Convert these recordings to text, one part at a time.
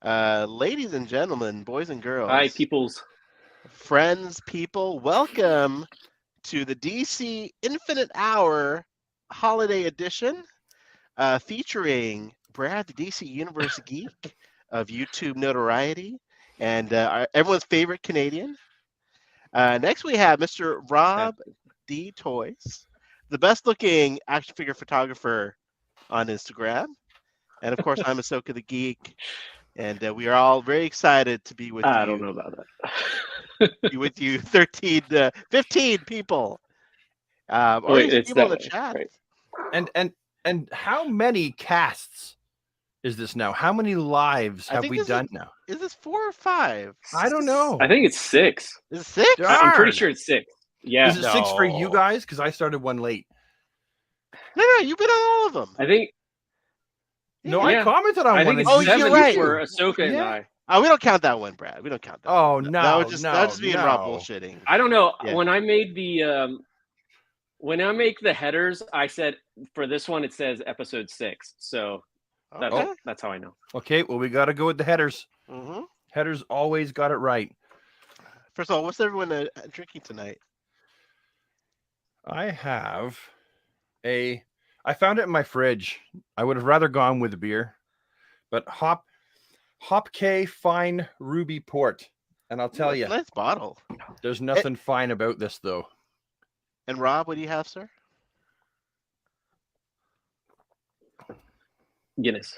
Ladies and gentlemen, boys and Hi, girls, peoples. friends, people, welcome to the DC Infinite Hour Holiday Edition, featuring Brad, the DC Universe geek of YouTube notoriety, and everyone's favorite Canadian. Next, we have Mr. Rob D. Toys, the best-looking action figure photographer on Instagram, and of course, I'm Ahsoka the Geek. And we are all very excited to be with I don't you. know about With you, 15 people. Or Wait, even it's people in that the way, chat. right? And how many casts is this now? How many lives I have think we this done now? Is this 4 or 5? I don't know. I think it's 6. Is it 6? I'm pretty Darn. sure it's 6. Yeah. Is it 6 for you No. guys? Because I started one late. No, you've been on all of them. I think No, Yeah. I commented on I one. think and it's Oh, you you're 7 right. for Ahsoka and Yeah. I. Oh, we don't count that one, Brad. We don't count that. Oh, one. no, That was no, just me and Rob no. bullshitting. I don't know. Yeah. When I made the when I make the headers, I said for this one it says episode 6. So Okay. that's how I know. Okay, well, we got to go with the headers. Mm-hmm. Headers always got it right. First of all, what's everyone drinking tonight? I have I found it in my fridge. I would have rather gone with a beer, but Hop K Fine Ruby Port. And I'll tell you, Nice bottle. there's nothing fine about this, though. And Rob, what do you have, sir? Guinness.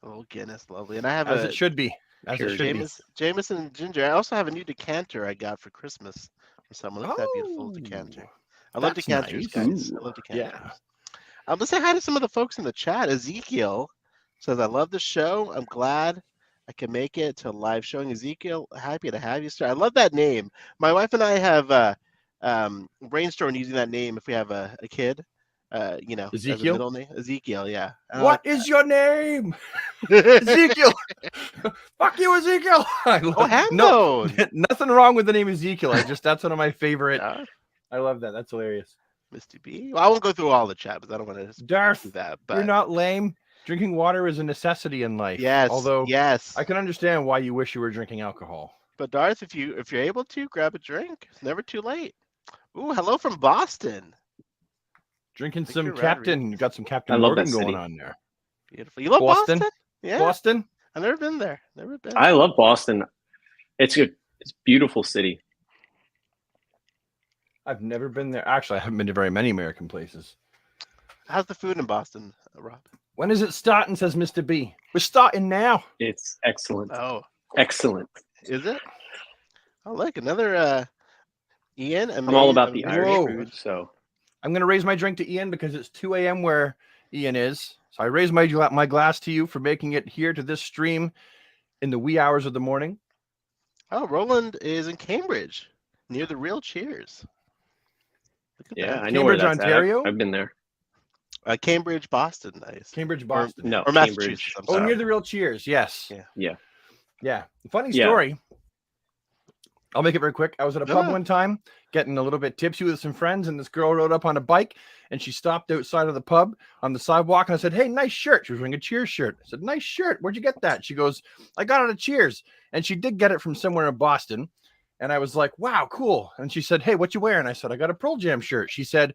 Oh, Guinness, lovely. And I have As it should be. As Sure. it should be. Jameson Ginger. I also have a new decanter I got for Christmas from someone. Look at that beautiful decanter. I love that's decanters, nice. guys. Ooh. I love decanters. Yeah. Let's say hi to some of the folks in the chat. Ezekiel says, I love the show. I'm glad I can make it to a live showing. Ezekiel, happy to have you, sir. I love that name. My wife and I have brainstormed using that name if we have a kid. As a Ezekiel? middle name. Ezekiel, yeah. What is your name? Ezekiel. Fuck you, Ezekiel. No, nothing wrong with the name Ezekiel. That's one of my favorite. yeah. I love that. That's hilarious. Mr. B. Well, I won't go through all the chat, but I don't want to Darth, do that. But you're not lame. Drinking water is a necessity in life. yes, Although yes. I can understand why you wish you were drinking alcohol. But Darth, if you're able to, grab a drink. It's never too late. Ooh, hello from Boston. Drinking Think some you're right, Captain. You got some Captain I love Morgan that going city. on there. Beautiful. You love Boston? Boston? Yeah. Boston? I've never been there. Never been. I love Boston. It's a beautiful city. I've never been there. Actually, I haven't been to very many American places. How's the food in Boston, Rob? When is it starting, says Mr. B? We're starting now. It's excellent. Oh, Excellent. is it? Oh, look, another Ian. I'm all about the amazing Irish Whoa. food, so I'm going to raise my drink to Ian because it's 2 a.m. where Ian is. So I raise my glass to you for making it here to this stream in the wee hours of the morning. Oh, Roland is in Cambridge, near the real Cheers. Look at yeah, that. I know where Cambridge, that's Ontario? at. I've been there. Cambridge, Boston, nice. Cambridge, Boston. No, Or Massachusetts. Cambridge. I'm Oh, sorry. near the real Cheers. Yes. Yeah. Yeah. Funny Yeah. story. I'll make it very quick. I was at a pub Yeah. one time getting a little bit tipsy with some friends, and this girl rode up on a bike and she stopped outside of the pub on the sidewalk. And I said, "Hey, nice shirt." She was wearing a Cheers shirt. I said, "Nice shirt. Where'd you get that?" She goes, "I got it at Cheers." And she did get it from somewhere in Boston. And I was like, "Wow, cool." And she said, "Hey, what you wearing?" I said, "I got a Pearl Jam shirt." She said,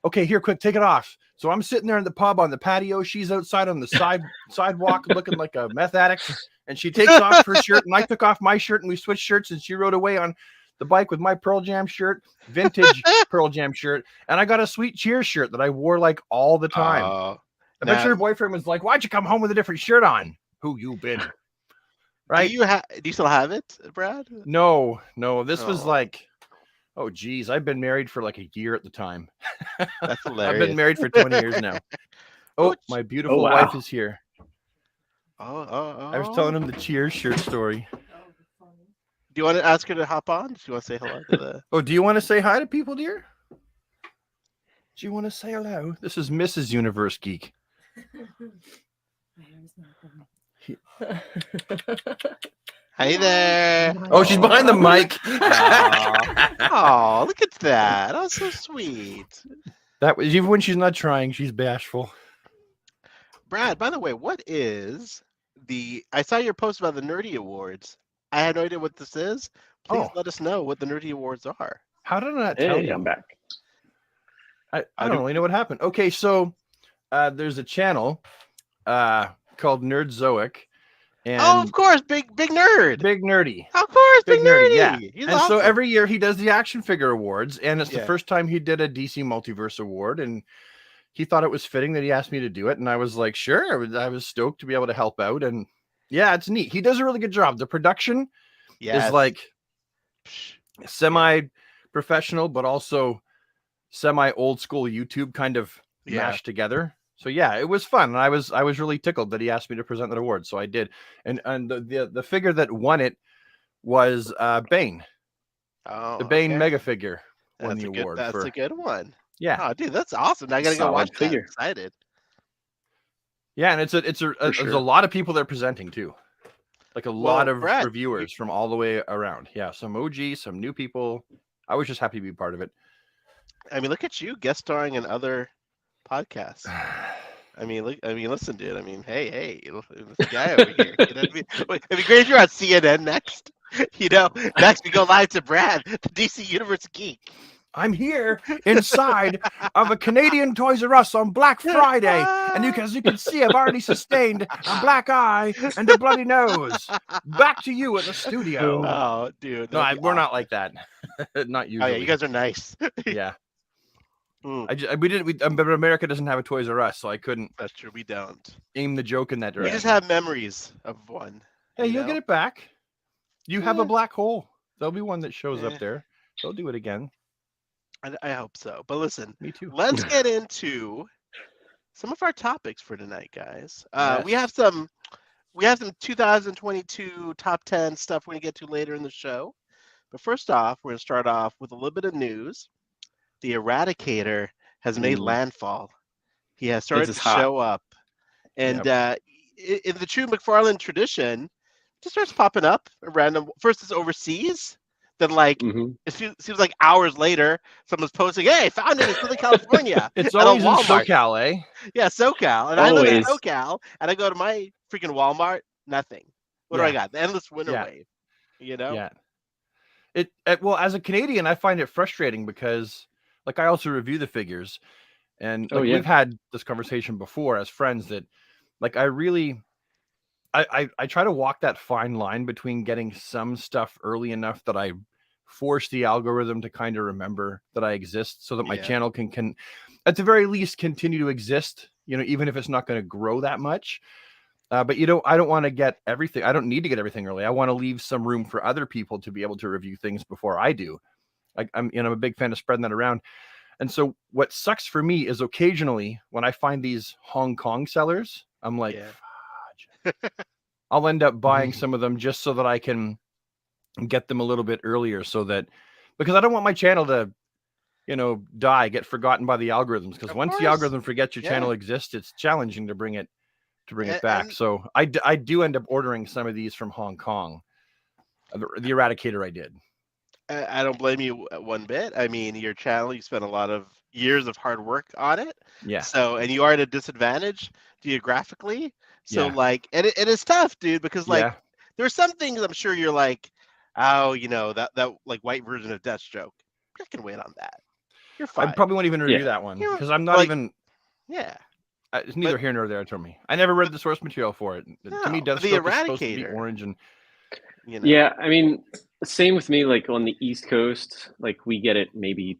"Okay, here, quick, take it off." So I'm sitting there in the pub on the patio. She's outside on the sidewalk looking like a meth addict. And she takes off her shirt, and I took off my shirt, and we switched shirts, and she rode away on the bike with my Pearl Jam shirt, vintage Pearl Jam shirt, and I got a sweet Cheers shirt that I wore like all the time. I bet now- your boyfriend was like, "Why'd you come home with a different shirt on? Who you been?" Right? Do you still have it, Brad? No. This was Oh. like, oh geez, I've been married for like a year at the time. That's I've hilarious. been married for 20 years now. Oh, Oh, my beautiful wow. wife is here. Oh. I was telling him the Cheers shirt story. Do you want to ask her to hop on? Do you want to say hello to the? Oh, do you want to say hi to people, dear? Do you want to say hello? This is Mrs. Universe Geek. Hey there. Oh, she's behind the mic. Oh, look at that. That's so sweet. That was even when she's not trying, she's bashful. Brad, by the way, what is I saw your post about the Nerdy Awards. I had no idea what this is. Please Oh. let us know what the Nerdy Awards are. How did I not tell Hey, you? I'm back. I don't really know what happened. Okay, so there's a channel called Nerdzoic, and Oh, of course, big nerd. Big Nerdy. Of course, Big big Nerdy, nerdy. yeah. He's And awesome. so every year he does the action figure awards, and it's the Yeah. first time he did a DC Multiverse award, and he thought it was fitting that he asked me to do it, and I was like, sure. I was stoked to be able to help out, and yeah, it's neat. He does a really good job. The production Yes. is like Psh, semi-professional, but also semi-old school YouTube kind of Yeah. mashed together. So yeah, it was fun. And I was really tickled that he asked me to present that award. So I did. And the figure that won it was Bane. Oh, The Bane okay. mega figure won That's the a good. award That's for a good one. yeah. Oh, dude, that's awesome. Now I gotta go Solid watch figure. that. Excited. Yeah, and there's a sure. lot of people they're presenting too. Like a lot of Brad, reviewers from all the way around. Yeah, some OG, some new people. I was just happy to be part of it. I mean, look at you guest starring in other podcasts. I mean, listen, dude. I mean, hey, this guy over here. You know what I mean? Wait, it'd be great if you're on CNN next. You know, next we go live to Brad, the DC Universe geek. I'm here inside of a Canadian Toys R Us on Black Friday, and as you can see, I've already sustained a black eye and a bloody nose. Back to you at the studio. Oh, dude. No, that'd be we're not awesome. like that. Not Oh usually. yeah, you guys are nice. Yeah. Mm, But America doesn't have a Toys R Us, so I couldn't that's true. We don't. aim the joke in that We direction. just have memories of one. Hey, you'll get it back. You have a Yeah. black hole. There'll be one that shows Yeah. up there. They'll do it again. I hope so. But listen, Me too. let's get into some of our topics for tonight, guys. We Yes. have some 2022 top 10 stuff we're gonna get to later in the show. But first off, we're gonna start off with a little bit of news. The Eradicator has made landfall. He has started is to hot. show up, and in the true McFarlane tradition, just starts popping up at random. First, it's overseas. Then, like, Mhm. it seems like hours later, someone's posting, "Hey, found it in Southern California." It's at a always in Walmart. SoCal, eh? Yeah, SoCal. And I live in Always. SoCal, and I go to my freaking Walmart, nothing. What do I Yeah. got? The endless winter Yeah. wave. You know? Yeah. Well, as a Canadian, I find it frustrating because, like, I also review the figures, and Oh, like yeah. we've had this conversation before as friends that, like, I try to walk that fine line between getting some stuff early enough that I force the algorithm to kind of remember that I exist, so that my Yeah. channel can at the very least continue to exist. You know, even if it's not going to grow that much. But I don't want to get everything. I don't need to get everything early. I want to leave some room for other people to be able to review things before I do. I'm a big fan of spreading that around. And so what sucks for me is occasionally when I find these Hong Kong sellers, I'm like, Yeah. fudge. I'll end up buying some of them just so that I can get them a little bit earlier, so that, because I don't want my channel to, get forgotten by the algorithms. Because Of once the course. algorithm forgets your Yeah. channel exists, it's challenging to bring it back. And- So I do end up ordering some of these from Hong Kong. The Eradicator I did. I don't blame you one bit. I mean, your channel, you spent a lot of years of hard work on it. Yeah. So, and you are at a disadvantage geographically. So, Yeah. like, and it is tough, dude, because, like, Yeah. there's some things I'm sure you're like, oh, that like white version of Deathstroke. I can wait on that. You're I fine. probably won't even review Yeah. that one You know, because I'm not like- even. Yeah. It's neither here nor there to me. I never read the source material for it. To me, No, but the Deathstroke is supposed to be Eradicator. orange, and You know? Yeah, I mean, same with me. Like on the East Coast, like we get it maybe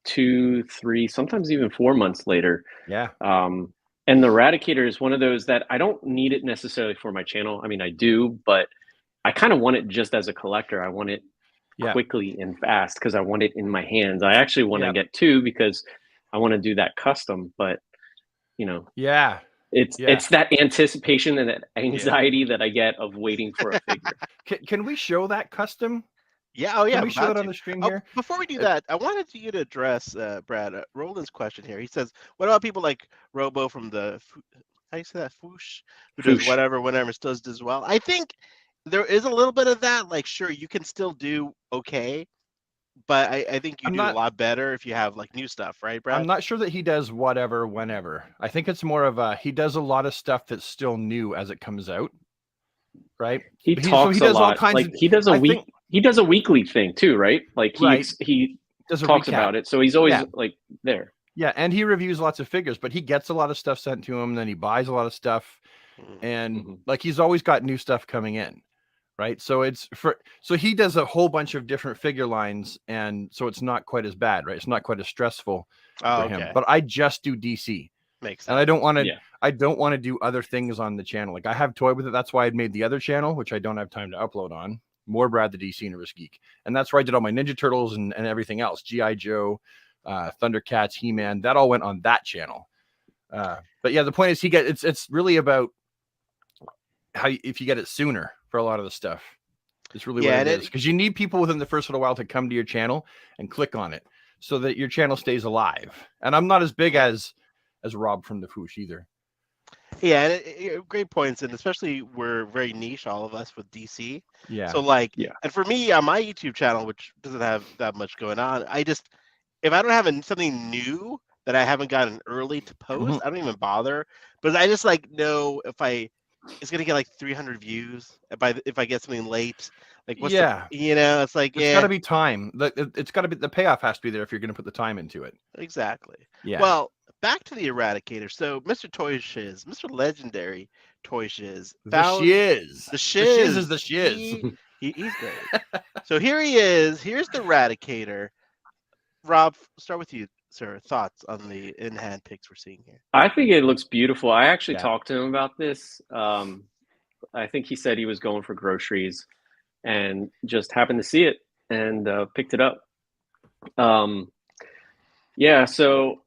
2, 3, sometimes even 4 months later. yeah, And the Eradicator is one of those that I don't need it necessarily for my channel. I mean, I do, but I kind of want it just as a collector. I want it Yeah. quickly and fast because I want it in my hands. I actually want to Yeah. get 2 because I want to do that custom, but yeah. it's that anticipation and that anxiety that I get of waiting for a figure. Can we show that custom? Yeah. Oh, yeah. Can I'm we show about that on to. the stream Oh, here? before we do that, I wanted you to address, Brad, Roland's question here. He says, what about people like Robo from the, how do you say that, Foosh? Who does Foosh. whatever does well. I think there is a little bit of that. Like, sure, you can still do okay, but I think you I'm do a not- lot better if you have like new stuff, right, Brad? I'm not sure that he does whatever, whenever. I think it's more of a he does a lot of stuff that's still new as it comes out, right? He But talks he a does all lot. kinds Like of. he does a I week. think He does a weekly thing too, right? Like Right. he does a talks recap. about it, so he's always Yeah. like there. Yeah, and he reviews lots of figures, but he gets a lot of stuff sent to him, and then he buys a lot of stuff, and Mhm. like he's always got new stuff coming in, right? So so he does a whole bunch of different figure lines, and so it's not quite as bad, right? It's not quite as stressful Oh, for him. okay. But I just do DC, Makes and sense. I don't want to. Yeah. I don't want to do other things on the channel. Like I have Toy With It. That's why I made the other channel, which I don't have time to upload on. More Brad the DC Universe Geek, and that's where I did all my Ninja Turtles and everything else. GI Joe, Thundercats, He-Man. That all went on that channel. But yeah, the point is it's really about if you get it sooner for a lot of the stuff. It's really Yeah, what it and is, because you need people within the first little while to come to your channel and click on it so that your channel stays alive. And I'm not as big as Rob from the Foosh either. Yeah, and great points, and especially we're very niche, all of us with DC. Yeah. So like, Yeah. and for me on my YouTube channel, which doesn't have that much going on, if I don't have something new that I haven't gotten early to post, I don't even bother. But I just like know if it's gonna get like 300 views if I get something late. Like what's it's like It's got to be time. It's got to be the payoff has to be there if you're going to put the time into it. Exactly. Yeah. Well, back to the Eradicator. So Mr. Toy Shiz, Mr. Legendary Toy Shiz, found The shiz is the shiz. He's great. So here he is. Here's the Eradicator. Rob, start with you, sir. Thoughts on the in-hand pics we're seeing here? I think it looks beautiful. I actually Yeah. talked to him about this. I think he said he was going for groceries and just happened to see it and picked it up. Yeah, so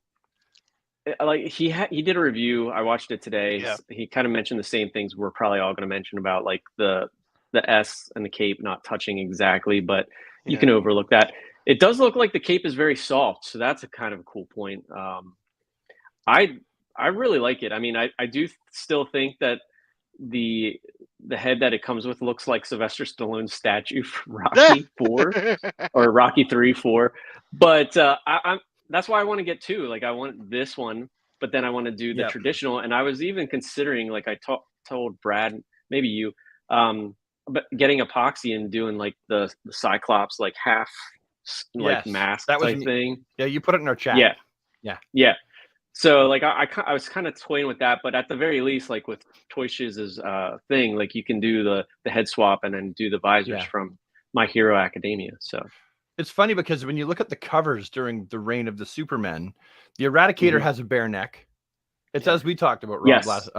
like he did a review. I watched it today. Yeah. He kind of mentioned the same things we're probably all going to mention about like the S and the cape not touching exactly, but you can overlook that. It does look like the cape is very soft, so that's a kind of a cool point. I really like it. I mean, I do still think that the head that it comes with looks like Sylvester Stallone's statue from Rocky 4 or Rocky 3, 4. But I'm that's why I want to get two. Like I want this one, but then I want to do the traditional. And I was even considering, like I told Brad, maybe you, but getting epoxy and doing like the Cyclops like half like mask that was type thing. Yeah, you put it in our chat. Yeah. So like I was kind of toying with that, but at the very least, like with Toy Shiz's thing, like you can do the head swap and then do the visors from My Hero Academia. So it's funny because when you look at the covers during the reign of the Supermen, the Eradicator has a bare neck. It's as we talked about, Rob, last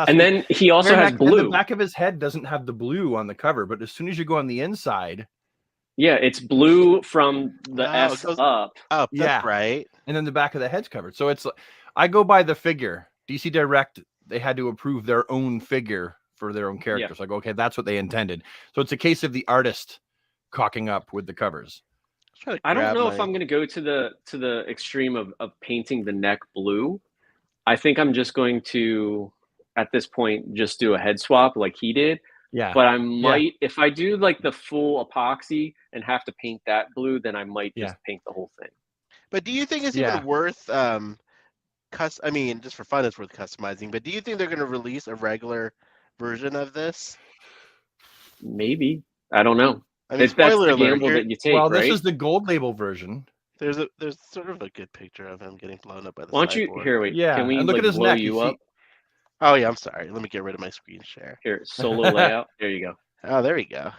and then he also has blue. The back of his head doesn't have the blue on the cover, but as soon as you go on the inside, it's blue from the S up. That's right. And then the back of the head's covered. So it's I go by the figure. DC Direct, they had to approve their own figure for their own characters. I go, okay, that's what they intended. So it's a case of the artist cocking up with the covers. I don't know if I'm going to go to the extreme of painting the neck blue. I think I'm just going to, at this point, just do a head swap like he did. Yeah. But I might, if I do like the full epoxy and have to paint that blue, then I might just paint the whole thing. But do you think it's even worth I mean, just for fun, it's worth customizing. But do you think they're going to release a regular version of this? Maybe. I don't know. I mean, that's the gamble that you take. Well, right? this is the gold label version. There's sort of a good picture of him getting blown up by the. Why don't you here? Wait, can we and look like, at his blow neck? you up? Oh yeah, I'm sorry. Let me get rid of my screen share. Here, solo layout. There you go. Oh, there we go.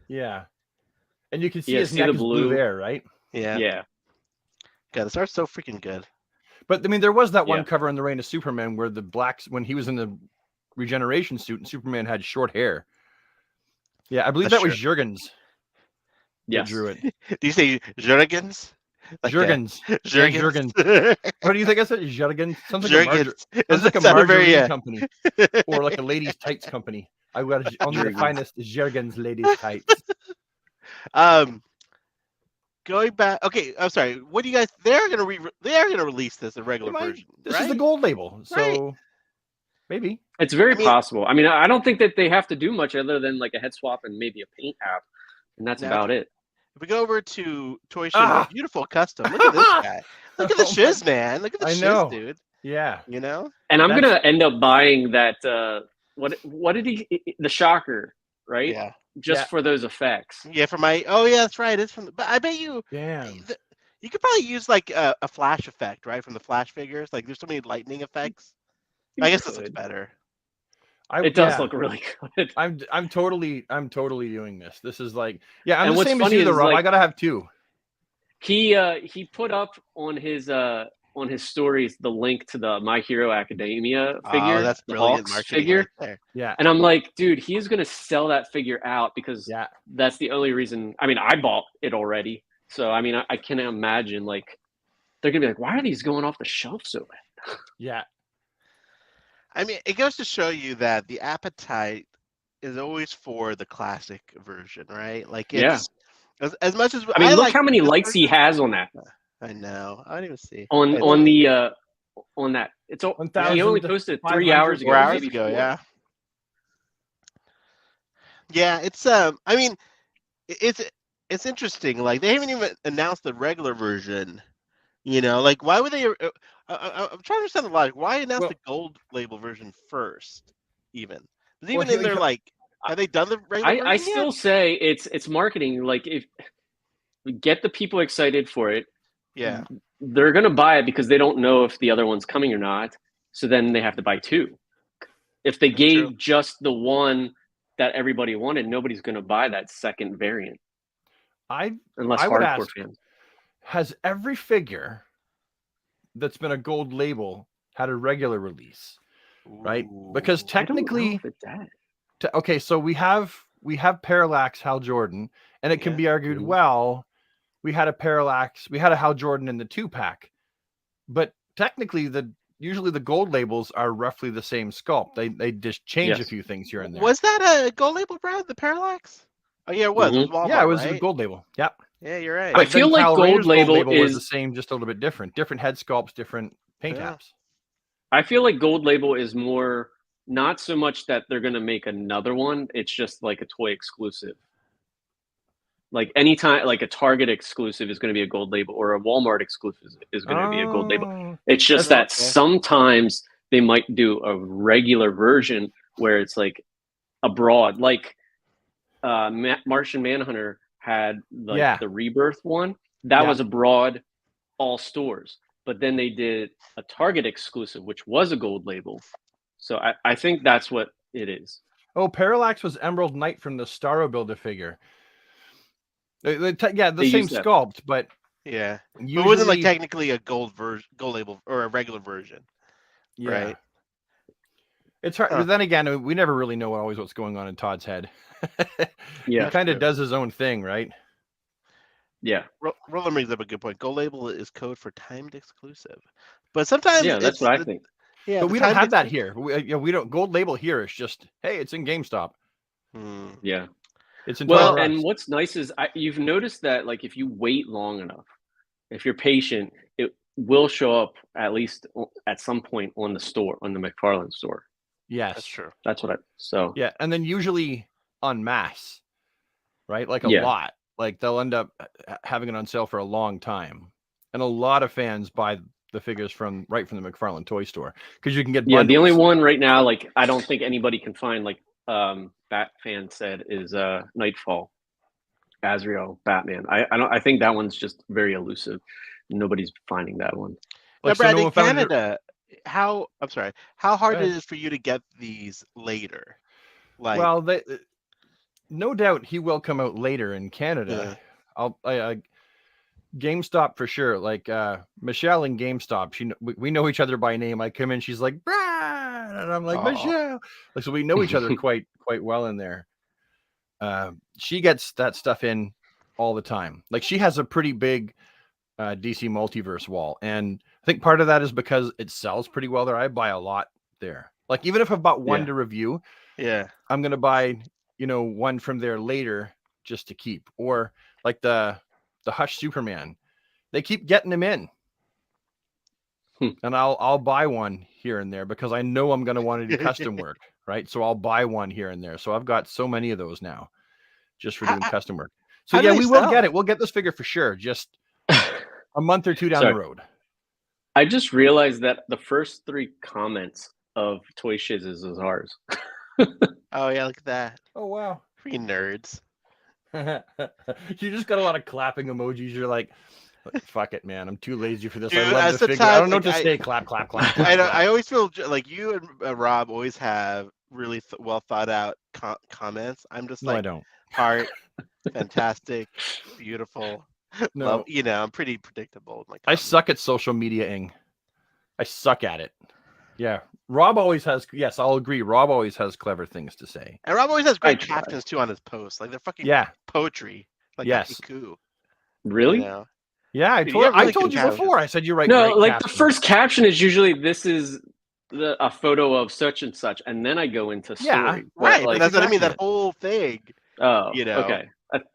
Yeah, and you can see his neck is blue there, right? Yeah. God, this art's so freaking good. But I mean, there was that one cover in the Reign of Superman where the blacks, when he was in the regeneration suit and Superman had short hair. Yeah, I believe that was Jurgens. Yeah, drew it. Do you say Jurgens? Like Jurgens. Jurgens. What do you think I said? Jurgens. Sounds like Jurgens. Sounds like a margarine company or like a ladies' tights company. I got only the finest Jurgens ladies' tights. Going back. Okay, I'm sorry. What do you guys? They are gonna release this a regular version. This is the gold label, so maybe it's very possible. I mean, I don't think that they have to do much other than like a head swap and maybe a paint app, and that's about it. If we go over to Toy Shiz, Ah! beautiful custom. Look at this guy. Look at the Oh my- shiz, man. Look at the I shiz, know. dude. Yeah. You know? And I'm That's- gonna end up buying that. What did he? The shocker, right? Yeah. Just Yeah. for those effects. Yeah, for my. Oh, yeah, that's right. It's from. But I bet you. Damn. You could probably use like a flash effect, right, from the Flash figures. Like, there's so many lightning effects. I guess this looks Could. better. It does yeah. look really good. I'm totally doing this. This is like, yeah, I'm And the what's same as funny you, the is, Rob. I like- gotta have two. He put up on his stories the link to the My Hero Academia figure. Oh, that's the brilliant Hawks marketing figure. right there. Yeah. And I'm like, dude, he's gonna sell that figure out because Yeah. that's the only reason. I mean, I bought it already, so I mean, I can't imagine like they're gonna be like, why are these going off the shelf so bad? Yeah. I mean, it goes to show you that the appetite is always for the classic version, right? Like, Yeah. it's as much as I mean, look like how many this lights he version- has on that. I know. I don't even see. On Wait, on the on that. It's he only 1,500 posted 3 hours ago. 4 hours maybe ago, 4. yeah. Yeah, it's I mean, it's interesting. Like, they haven't even announced the regular version. You know, like, why would they? I'm trying to understand the logic. Why announce Well- the gold label version first? Even Well, even here in their you- like, have they done the regular version I yet? still say it's marketing. Like if we get the people excited for it, Yeah. they're gonna buy it because they don't know if the other one's coming or not. So then they have to buy two. If they That's gave true. just the one that everybody wanted, nobody's gonna buy that second variant unless I would hardcore ask- fans. Has every figure that's been a gold label had a regular release? Right? Because Ooh. I don't know technically, if it's that. okay, so we have Parallax Hal Jordan, and it can Yeah. be argued, Mhm. well, we had a Hal Jordan in the 2-pack, but technically usually the gold labels are roughly the same sculpt. They just change a Yes. few things here and there. Was that a gold label, Brad? The Parallax? Oh yeah, it was. It was Walmart, yeah, it was a right? gold label. Yep. Yeah, you're right. I But feel then like Kyle gold Rayner's label was the is- same, just a little bit different. Different head sculpts, different paint Yeah. apps. I feel like Gold Label is more not so much that they're gonna make another one. It's just like a toy exclusive. Like anytime, like a Target exclusive is going to be a Gold Label, or a Walmart exclusive is going to be a Gold Label. Oh, It's just that That's okay. sometimes they might do a regular version where it's like a broad, like Martian Manhunter had like Yeah. the Rebirth one. That Yeah. was a broad, all stores. But then they did a Target exclusive, which was a Gold Label. So I think that's what it is. Oh, Parallax was Emerald Knight from the Starro Builder figure. The They same used that. sculpt, but Yeah. usually, But it wasn't like technically a gold label or a regular version. yeah. right. It's hard. Huh. But then again, we never really know always what's going on in Todd's head. Yeah. He kind true. of does his own thing, right? Yeah. Roland brings up a good point. Gold label is code for timed exclusive, but sometimes Yeah, that's it's what I the- think. Yeah, But the we don't timed have that exclusive- here. We don't. Gold label here is just, hey, it's in GameStop. Hmm. Yeah. It's in Well, Toys R and Us. what's nice is you've noticed that, like, if you wait long enough, if you're patient, it will show up at least at some point on the store, on the McFarlane store. Yes, That's true. That's what so. yeah, and then usually en masse, right? Like a Yeah. lot. Like they'll end up having it on sale for a long time, and a lot of fans buy the figures right from the McFarlane toy store because you can get Yeah, the only bundles. one right now, like, I don't think anybody can find, like, Bat fan said, is Nightfall, Azrael, Batman. I think that one's just very elusive. Nobody's finding that one. Now, Like, so Brad, no in one found it- Canada, how hard Go it ahead. is for you to get these later? Like, Well, no doubt he will come out later in Canada. GameStop for sure. Like Michelle in GameStop, we know each other by name. I come in, she's like Brad, and I'm like Aw. Michelle. Like, so we know each other quite well in there. She gets that stuff in all the time. Like, she has a pretty big DC Multiverse wall, and I think part of that is because it sells pretty well there. I buy a lot there. Like, even if I've bought one Yeah. to review, yeah, I'm gonna buy, one from there later just to keep. Or like the Hush Superman, they keep getting them in, and I'll buy one here and there because I know I'm gonna want to do custom work, right? So I'll buy one here and there. So I've got so many of those now, just for doing custom work. So How do yeah, they we will sell? get it. We'll get this figure for sure. Just a month or two down Sorry. the road. I just realized that the first 3 comments of Toy Shizzes is ours. Oh yeah, look at that. Oh wow. Free nerds. You just got a lot of clapping emojis. You're like, fuck it, man. I'm too lazy for this. Dude, I love the figure. I sometimes, don't know what to like, say. Clap, clap, clap. I know. clap. I always feel like you and Rob always have really well thought out comments. I'm just No, I like don't. heart, fantastic, beautiful. No, Love, I'm pretty predictable. With my I comments. suck at social media-ing. I suck at it. Yeah. Rob always has, yes, I'll agree. Rob always has clever things to say. And Rob always has I great try. captions too on his posts. Like they're fucking Yeah. poetry. Like Yes. haiku. Really? You know? Yeah, I Dude, told, you have really I told good you captions. before. I said you write No, great like captions. the first caption is usually this is a photo of such and such, and then I go into story. Yeah, But, Right. like, That's what I mean. That exactly whole thing. oh, you know. okay.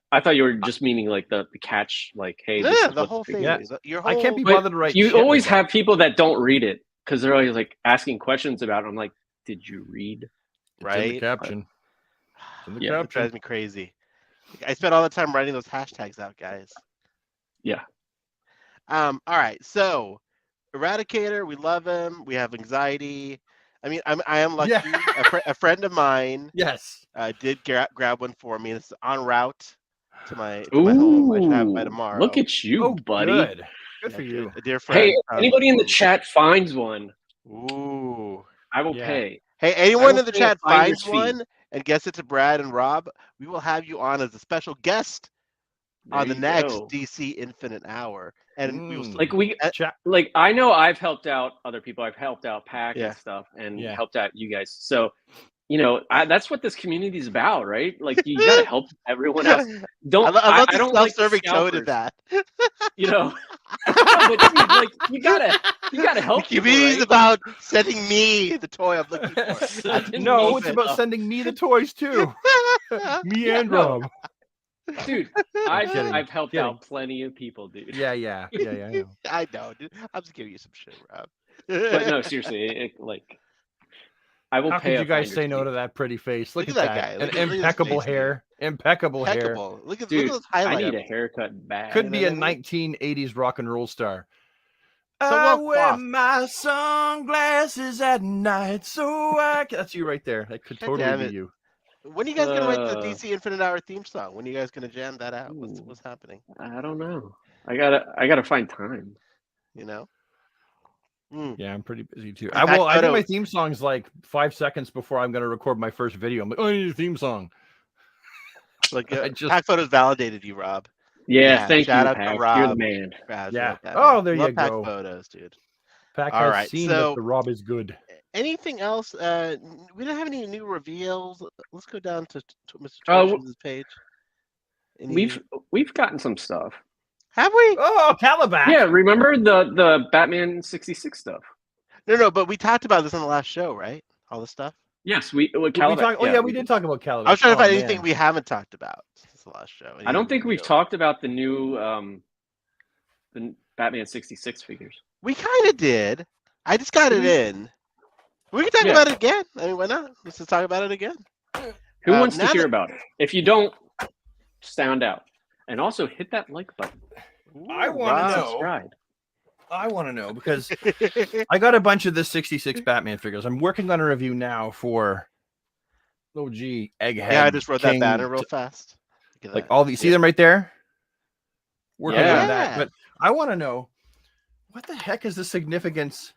I thought you were just meaning like the catch, like, hey, No, this no, is the what whole figure thing. is. Your I whole. can't be But bothered to write you shit always like that. have people that don't read it because they're always like asking questions about it. I'm like, did you read? It's in the right. caption. It's in the Yeah, That caption. drives me crazy. I spent all the time writing those hashtags out, guys. Yeah. All right. So, Eradicator, we love him. We have anxiety. I mean, I am lucky. Yeah. A friend of mine Yes. did grab one for me. It's en route to my home. I should have it by Ooh, tomorrow. look at you, Oh, buddy. good. Good for Yeah, you. a dear friend. Hey, if anybody in the chat finds one, Ooh. I will Yeah. pay. Hey, I anyone will in the pay a chat finder's finds fee. one and gets it to Brad and Rob, we will have you on as a special guest on the There you next go. DC Infinite Hour, and we will. Mm. Like Chat. like I know I've helped out other people. I've helped out Pack Yeah. and stuff, and Yeah. helped out you guys. So, that's what this community is about, right? Like you got to help everyone else. Don't I love I the don't like self-serving tone scalpers, of that. No, but dude, like you gotta help. The people, community is right? about sending me the toy I'm looking for. Sending No, me it's the- about sending me the toys too. Me Yeah, and no. Rob. Dude, kidding, I've helped kidding. out plenty of people, dude. Yeah. I know. I know, dude. I'm just giving you some shit, Rob. But no, seriously, I will How pay. could you a guys finder's say no fee. to that pretty face? Look, Look at at that that. guy. And Look at his impeccable face, dude. hair. Impeccable hair. Impeccable. Look at Dude, those I highlights. need a haircut bad. Could You be know a what I mean? 1980s rock and roll star. So I well wear coiffed. my sunglasses at night, so I can... That's you right there. That could God totally damn be it. you. When are you guys gonna write the Uh, DC Infinite Hour theme song? When are you guys gonna jam that out? Ooh. What's happening? I don't know. I gotta find time. You know? Mm. Yeah, I'm pretty busy too. In fact, I think Odo- my theme song's like 5 seconds before I'm going to record my first video. I'm like, oh, I need a theme song. Like I just- Pack Photos validated you, Rob. Yeah, thank shout you, out to Pack. You're Rob. the man. Brad, Yeah. like that, Oh, man. there Love you Pack go. Photos, dude. Pack All has right, seen so- that the Rob is good. Anything else? We don't have any new reveals. Let's go down to Mr. Oh, Torch's page. Any We've gotten some stuff. have we? Oh, Calabash. Yeah, remember the Batman 66 stuff? No, but we talked about this on the last show, right? All this stuff. Yes, We Calabash. talk, we did talk about Calabash. I was trying to Oh, find anything man. we haven't talked about since the last show. I don't think we've talked about the new the Batman 66 figures. We kind of did. I just got it in. We can talk Yeah. about it again. I mean, why not? Let's just talk about it again. Who wants to now hear that- about it? If you don't, sound out. And also hit that like button. I Ooh, wanna Rob. know. Subscribe. I want to know because I got a bunch of the 66 Batman figures. I'm working on a review now for Egghead. Yeah, I just wrote King, that banner real fast. Look at Like that. all these, see them right there? Working Yeah. on that. But I want to know what the heck is the significance?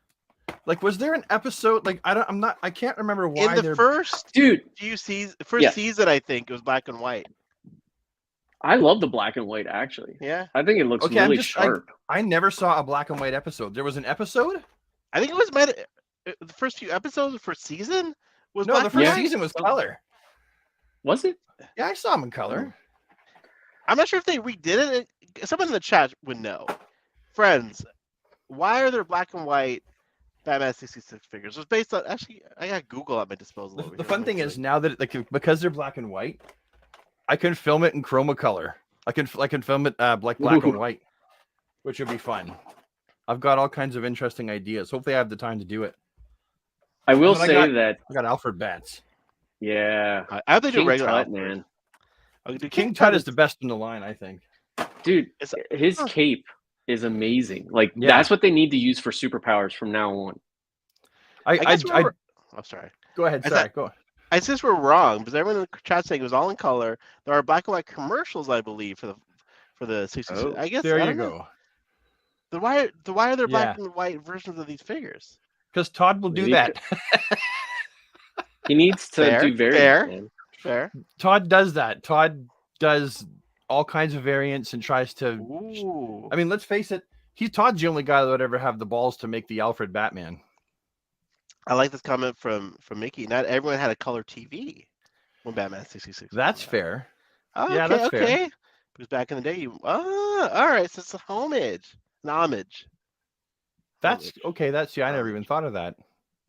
Like, was there an episode? Like, I can't remember why in the they're first Dude, first Yeah. season, I think it was black and white. I love the black and white actually. Yeah, I think it looks Okay, I'm really just- sharp. I never saw a black and white episode. There was an episode? I think it was the first few episodes of the first season was No, black the and first white. season was color. Was it? Yeah, I saw them in color. I'm not sure if they redid it. Someone in the chat would know. Friends, why are there black and white Batman 66 figures? It was based on actually. I got Google at my disposal. The, over the here. fun thing is now that because they're black and white, I can film it in chroma color. I can film it like black and Ooh. white, which would be fun. I've got all kinds of interesting ideas. Hopefully, I have the time to do it. I will But I say got- that I got Alfred Bats. yeah. I have to do King regular Tut, Alfred. man. Oh, dude, King Tut is the best in the line, I think. Dude, It's- his huh. cape is amazing. Like Yeah. that's what they need to use for superpowers from now on. I guess I I'm sorry. go ahead. I Sorry, thought- go. I guess we're wrong because everyone in the chat saying it was all in color. There are black and white commercials, I believe, for the 66. Oh, I guess There I you don't know. go. Then why are there black Yeah. and white versions of these figures? Because Todd will do Maybe that. He needs to Fair, do variants, fair. man. Fair. Todd does that. Todd does all kinds of variants and tries to. Ooh. I mean, let's face it. Todd's the only guy that would ever have the balls to make the Alfred Batman. I like this comment from Mickey. Not everyone had a color TV when Batman 66. That's came out. fair. Oh, Yeah, okay, that's fair. okay. Because back in the day, all right. So it's a homage, an homage. That's okay. That's I never Homage. even thought of that.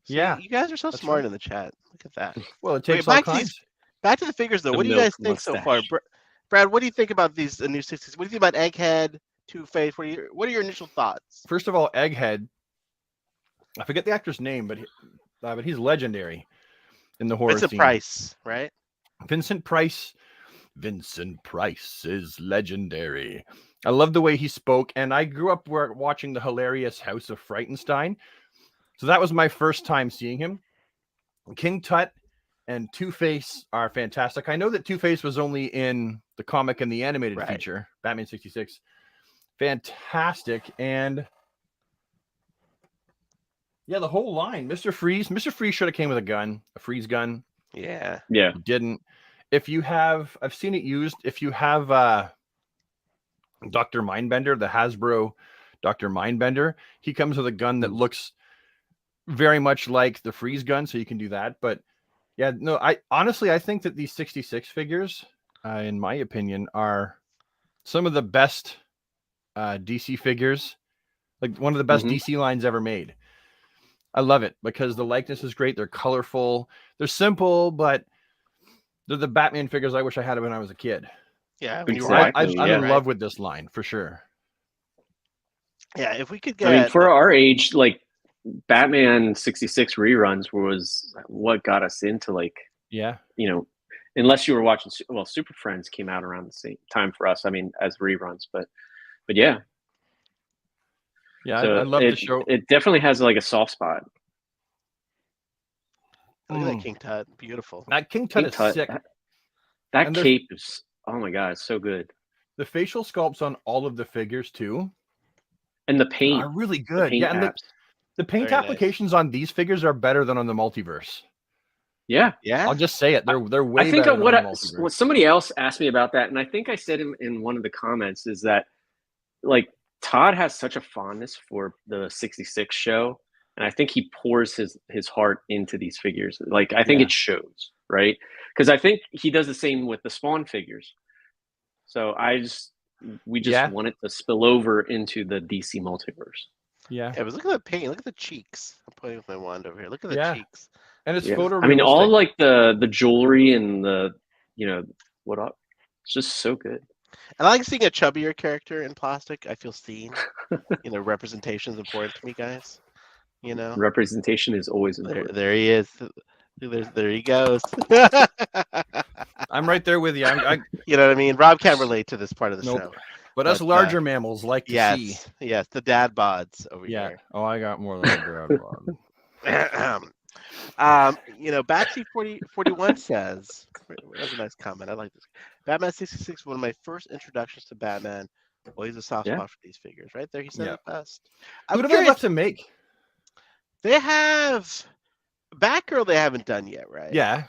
See, Yeah, you guys are so that's smart right. in the chat. Look at that. Well, it Okay, takes all back to kinds. Back to the figures, though. The What do you guys milk think so far, mustache. Brad? What do you think about these new 60s? What do you think about Egghead, Two-Face? What are your initial thoughts? First of all, Egghead. I forget the actor's name, but he's legendary in the horror Vincent scene. Price, right? Vincent Price. Vincent Price is legendary. I love the way he spoke, and I grew up watching the hilarious House of Frightenstein. So that was my first time seeing him. King Tut and Two-Face are fantastic. I know that Two-Face was only in the comic and the animated Right. feature, Batman 66. Fantastic. And yeah, the whole line. Mr. Freeze. Mr. Freeze should have came with a gun, a freeze gun. Yeah. Yeah. He didn't. If you have, I've seen it used. If you have Dr. Mindbender, the Hasbro Dr. Mindbender, he comes with a gun that looks very much like the freeze gun, so you can do that. But yeah, no, I honestly think that these 66 figures, in my opinion, are some of the best DC figures, like one of the best Mhm. DC lines ever made. I love it because the likeness is great. They're colorful. They're simple, but they're the Batman figures I wish I had when I was a kid. Yeah. When you were Exactly, watching, I'm yeah. in right? love with this line for sure. Yeah. If we could I mean, get, for our age, like Batman 66 reruns was what got us into like, Yeah. unless you were watching, Super Friends came out around the same time for us. I mean, as reruns, but yeah. Yeah. So I love it, the show. It definitely has like a soft spot. look at that King Tut. Beautiful. That King Tut King is Tut, sick. That And they're- cape is, oh my God, it's so good. The facial sculpts on all of the figures too And the paint, are really the good. paint Yeah, and apps. the paint Very nice. applications on these figures are better than on the multiverse. Yeah. Yeah. I'll just say it. They're way I think better than what on the multiverse. what somebody else asked me about that, and I think I said in one of the comments is that like Todd has such a fondness for the 66 show, and I think he pours his heart into these figures. Like I think Yeah. it shows, right? Because I think he does the same with the Spawn figures. So we just Yeah. want it to spill over into the DC multiverse. Yeah. Yeah, but look at the paint. Look at the cheeks. I'm pointing with my wand over here. Look at the Yeah. cheeks. And it's Yeah. photorealistic. I mean, all like the jewelry and the what up. It's just so good. And I like seeing a chubbier character in plastic. I feel seen. Representation is important to me, guys. Representation is always There, important. there he is. There he goes. I'm right there with you. You know what I mean? Rob can't relate to this part of the Nope. show. But us But, larger mammals like to see. Yes, the dad bods over Yeah. here. Oh, I got more than a dad bod. Batsy 4041 says, that's a nice comment. I like this. Batman 66 was one of my first introductions to Batman. Always a soft Yeah. spot for these figures, right there. He said Yeah. it best. Who I'm do they curious, left to make? they have Batgirl. They haven't done yet, right? Yeah.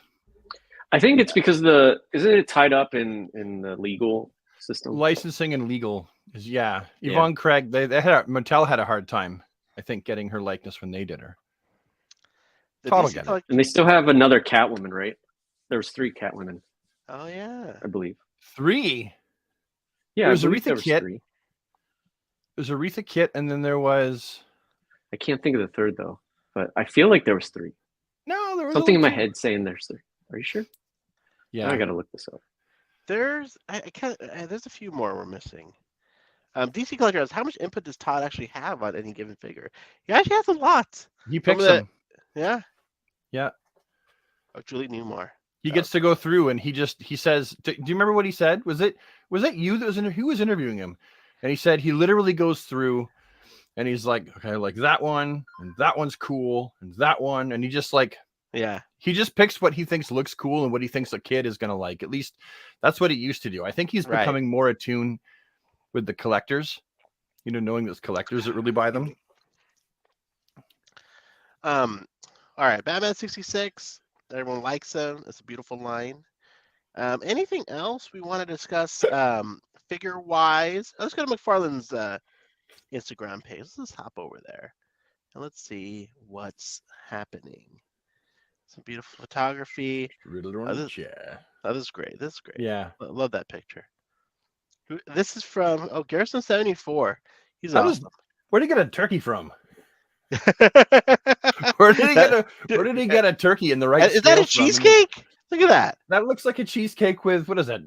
I think it's because isn't it tied up in the legal system? Licensing and legal is Yeah. Yvonne Craig, Mattel had a hard time, I think, getting her likeness when they did her. The Total DC get it. collect- And they still have another Catwoman, right? There was 3 Catwomen, Oh yeah. I believe. 3. Yeah, There was I believe Aretha there was Kitt. 3. There's Aretha Kitt, and then there was I can't think of the third though, but I feel like there was 3. there was Something in my only 2. head saying there's 3. Are you sure? Yeah. I gotta look this up. There's I can't. There's a few more we're missing. DC Collector asks, how much input does Todd actually have on any given figure? He actually has a lot. He picks Some of them. Yeah. Yeah. Oh, Julie Newmar. He gets to go through, and he says, "Do you remember what he said? Was it you that was who was interviewing him?" And he said he literally goes through, and he's like, "Okay, like that one, and that one's cool, and that one," and he just like. Yeah. He just picks what he thinks looks cool and what he thinks a kid is going to like. At least that's what he used to do. I think he's Right. becoming more attuned with the collectors, knowing there's collectors that really buy them. All right, Batman 66. Everyone likes him. It's a beautiful line. Anything else we want to discuss figure wise? Let's go to McFarlane's Instagram page. Let's just hop over there and let's see what's happening. Some beautiful photography. Riddler on the chair. Oh, this is great. This is great. Yeah. I love that picture. This is from Garrison 74. He's awesome. Where did he get a turkey from? Where did he get a turkey in the right? Is that a cheesecake? Look at that. That looks like a cheesecake with what is that?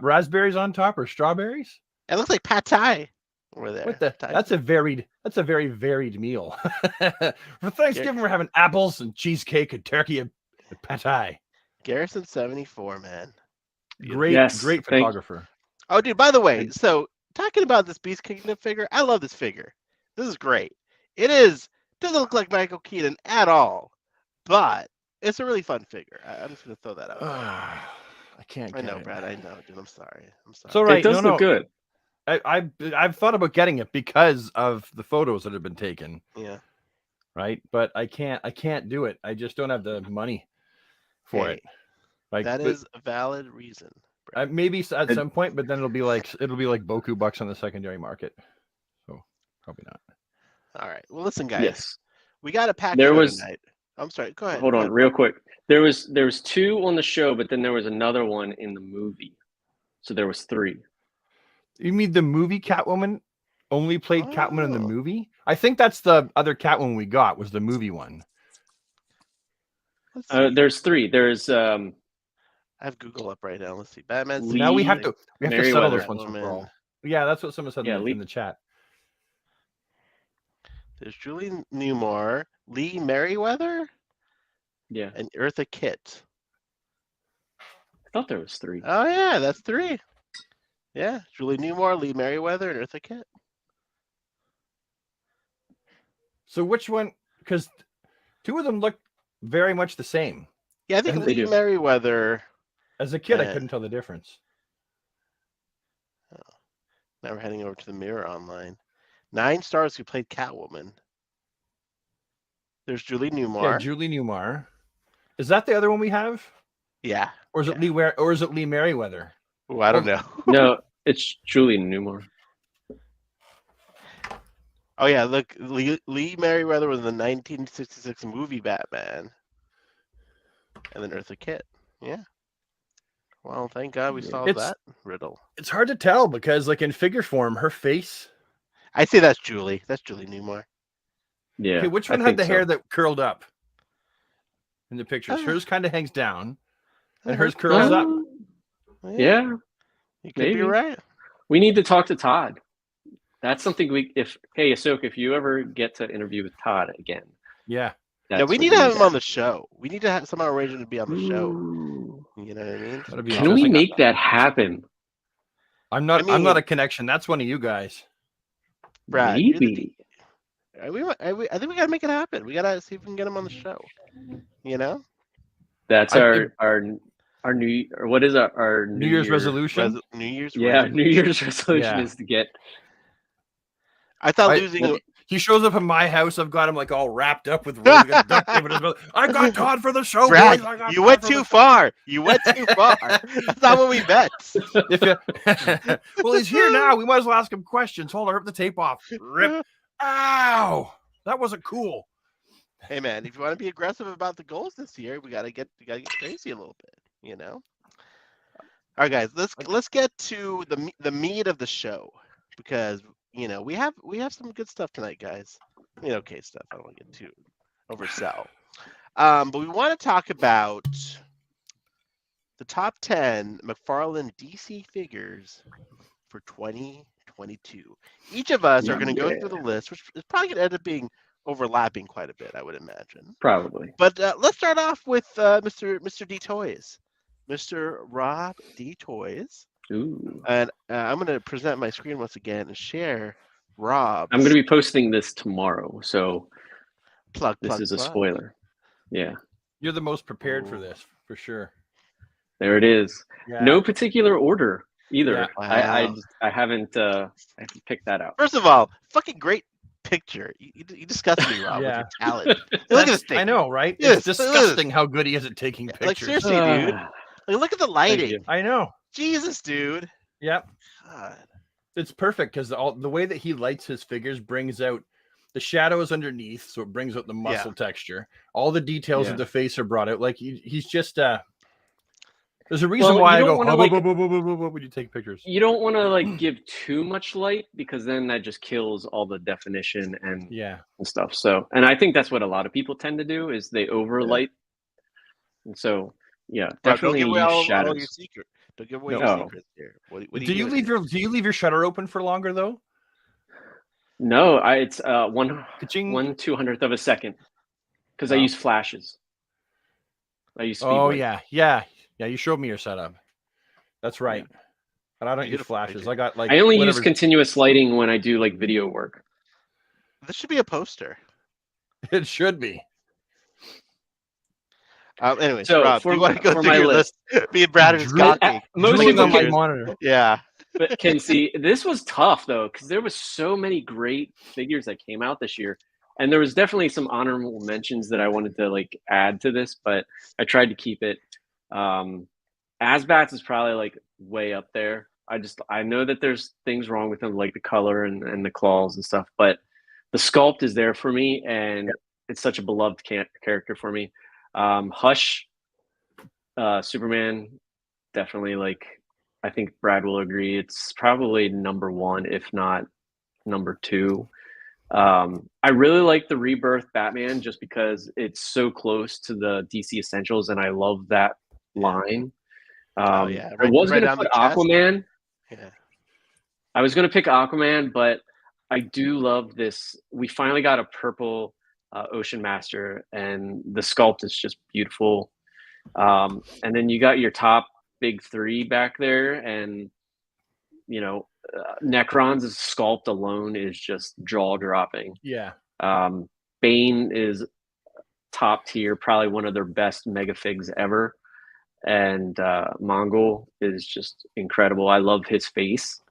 Raspberries on top or strawberries? It looks like pad thai over there. That's a very varied meal. For Thanksgiving, we're having apples and cheesecake and turkey and pad thai. Garrison 74, man. Great photographer. Oh, dude, by the way, so talking about this Beast Kingdom figure, I love this figure. This is great. Doesn't look like Michael Keaton at all, but it's a really fun figure. I'm just going to throw that out. I can't. I know, Brad. I know, dude. I'm sorry. It's all right. It does look good. I've thought about getting it because of the photos that have been taken. Yeah. Right, but I can't do it. I just don't have the money for it. Like that is a valid reason. Maybe at some point, but then it'll be like Boku bucks on the secondary market. So probably not. All right. Well, listen, guys. Yes. We got a pack tonight. I'm sorry. Go ahead. Hold on, real quick. There was 2 on the show, but then there was another one in the movie. So there was 3. You mean the movie Catwoman only played Catwoman in the movie? I think that's the other Catwoman we got was the movie one. There's 3. There's I have Google up right now. Let's see. Batman. Now we have to settle this once and for all. Yeah, that's what someone said in the chat. There's Julie Newmar, Lee Merriweather, and Eartha Kitt. I thought there was 3. Oh yeah, that's 3. Yeah, Julie Newmar, Lee Merriweather, and Eartha Kitt. So which one? Because 2 of them look very much the same. Yeah, I think Lee Merriweather. As a kid, I couldn't tell the difference. Now we're heading over to the Mirror Online. 9 stars who played Catwoman. There's Julie Newmar. Yeah, Julie Newmar. Is that the other one we have? Yeah. Or is it Lee Merriweather? Oh, I don't know. No, it's Julie Newmar. Oh yeah, look, Lee Merriweather was in the 1966 movie Batman, and then Eartha Kitt. Yeah. Well, thank God we solved that riddle. It's hard to tell because, like in figure form, her face. I say that's Julie. That's Julie Newmar. Yeah. Okay, which one had the hair that curled up in the pictures? Hers kind of hangs down, and hers curls up. Yeah. You could be right. We need to talk to Todd. That's something hey Ahsoka, if you ever get to interview with Todd again. Yeah. Yeah, we need to have him on the show. We need to somehow arrange him to be on the show. You know what I mean? Can we make that happen? I'm not a connection. That's one of you guys. Brad, maybe. I think we gotta make it happen. We gotta see if we can get him on the show. You know? That's our new or what is our New Year's resolution? New Year's resolution is to get. I thought losing. He shows up at my house. I've got him like all wrapped up with roses. I got Todd for the show, Brad, boys. You went too far. You went too far. That's not what we bet. Well, he's here now. We might as well ask him questions. Hold on, rip the tape off. Rip. Ow! That wasn't cool. Hey man, if you want to be aggressive about the goals this year, we gotta get crazy a little bit. You know. All right, guys. Let's get to the meat of the show because. You know, we have some good stuff tonight, guys. Okay stuff. I don't want to get too oversell. But we want to talk about the top 10 McFarlane DC figures for 2022. Each of us are going to go through the list, which is probably going to end up being overlapping quite a bit, I would imagine. Probably. But let's start off with Mr. D Toys, Mr. Rob D Toys, Ooh. and I'm going to present my screen once again and share Rob's. I'm going to be posting this tomorrow, so plug. this is a spoiler. Yeah, You're the most prepared for this, for sure. there it is. Yeah. No particular order either. Yeah. Wow. I haven't picked that out. First of all, fucking great picture. You disgust me, Rob, with Yeah. your talent. Look at this thing. I know, right? Yes, It's look at disgusting how good he is at taking pictures. Like seriously, dude. Ah, Like, look at the thank lighting. you. I know. Jesus, dude. Yep. God. It's perfect because the way that he lights his figures brings out the shadows underneath, so it brings out the muscle texture. All the details Yeah. of the face are brought out. Like he's just there's a reason Well, why you I don't go wanna, like- when you take pictures. You don't want to like give too much light because then that just kills all the definition and Yeah. stuff. So, and I think that's what a lot of people tend to do is they overlight. And so, yeah, Rob, don't definitely give away use all your shadows. secret. Don't give away No. your secrets here. What are Do you doing leave here? your leave your shutter open for longer though? No, it's one Ka-ching. 1/200th of a second because I Wow. use flashes. I use speed Oh light. yeah. You showed me your setup. That's right. But I don't use Beautiful flashes. picture. I got like I only use whatever- continuous lighting when I do like video work. This should be a poster. It should be. Anyways, So, Rob, do you want to go for through my your list? Me and Brad are just Drew- gawking. Most Drooling people on my can, monitor. Yeah. but can see this was tough though because there was so many great figures that came out this year, and there was definitely some honorable mentions that I wanted to like add to this, but I tried to keep it. Asbats is probably like way up there. I know that there's things wrong with them like the color and the claws and stuff, but the sculpt is there for me, and it's such a beloved character for me. Hush, Superman, definitely like. I think Brad will agree. It's probably number one, if not number two. I really like the Rebirth Batman just because it's so close to the DC Essentials, and I love that line. Oh, yeah. I was right going to on put the chest. Aquaman. Yeah. I was going to pick Aquaman, but I do love this. We finally got a purple Ocean Master, and the sculpt is just beautiful. And then you got your top big three back there, and Necron's sculpt alone is just jaw dropping. Yeah. Bane is top tier, probably one of their best mega figs ever, and Mongol is just incredible. I love his face.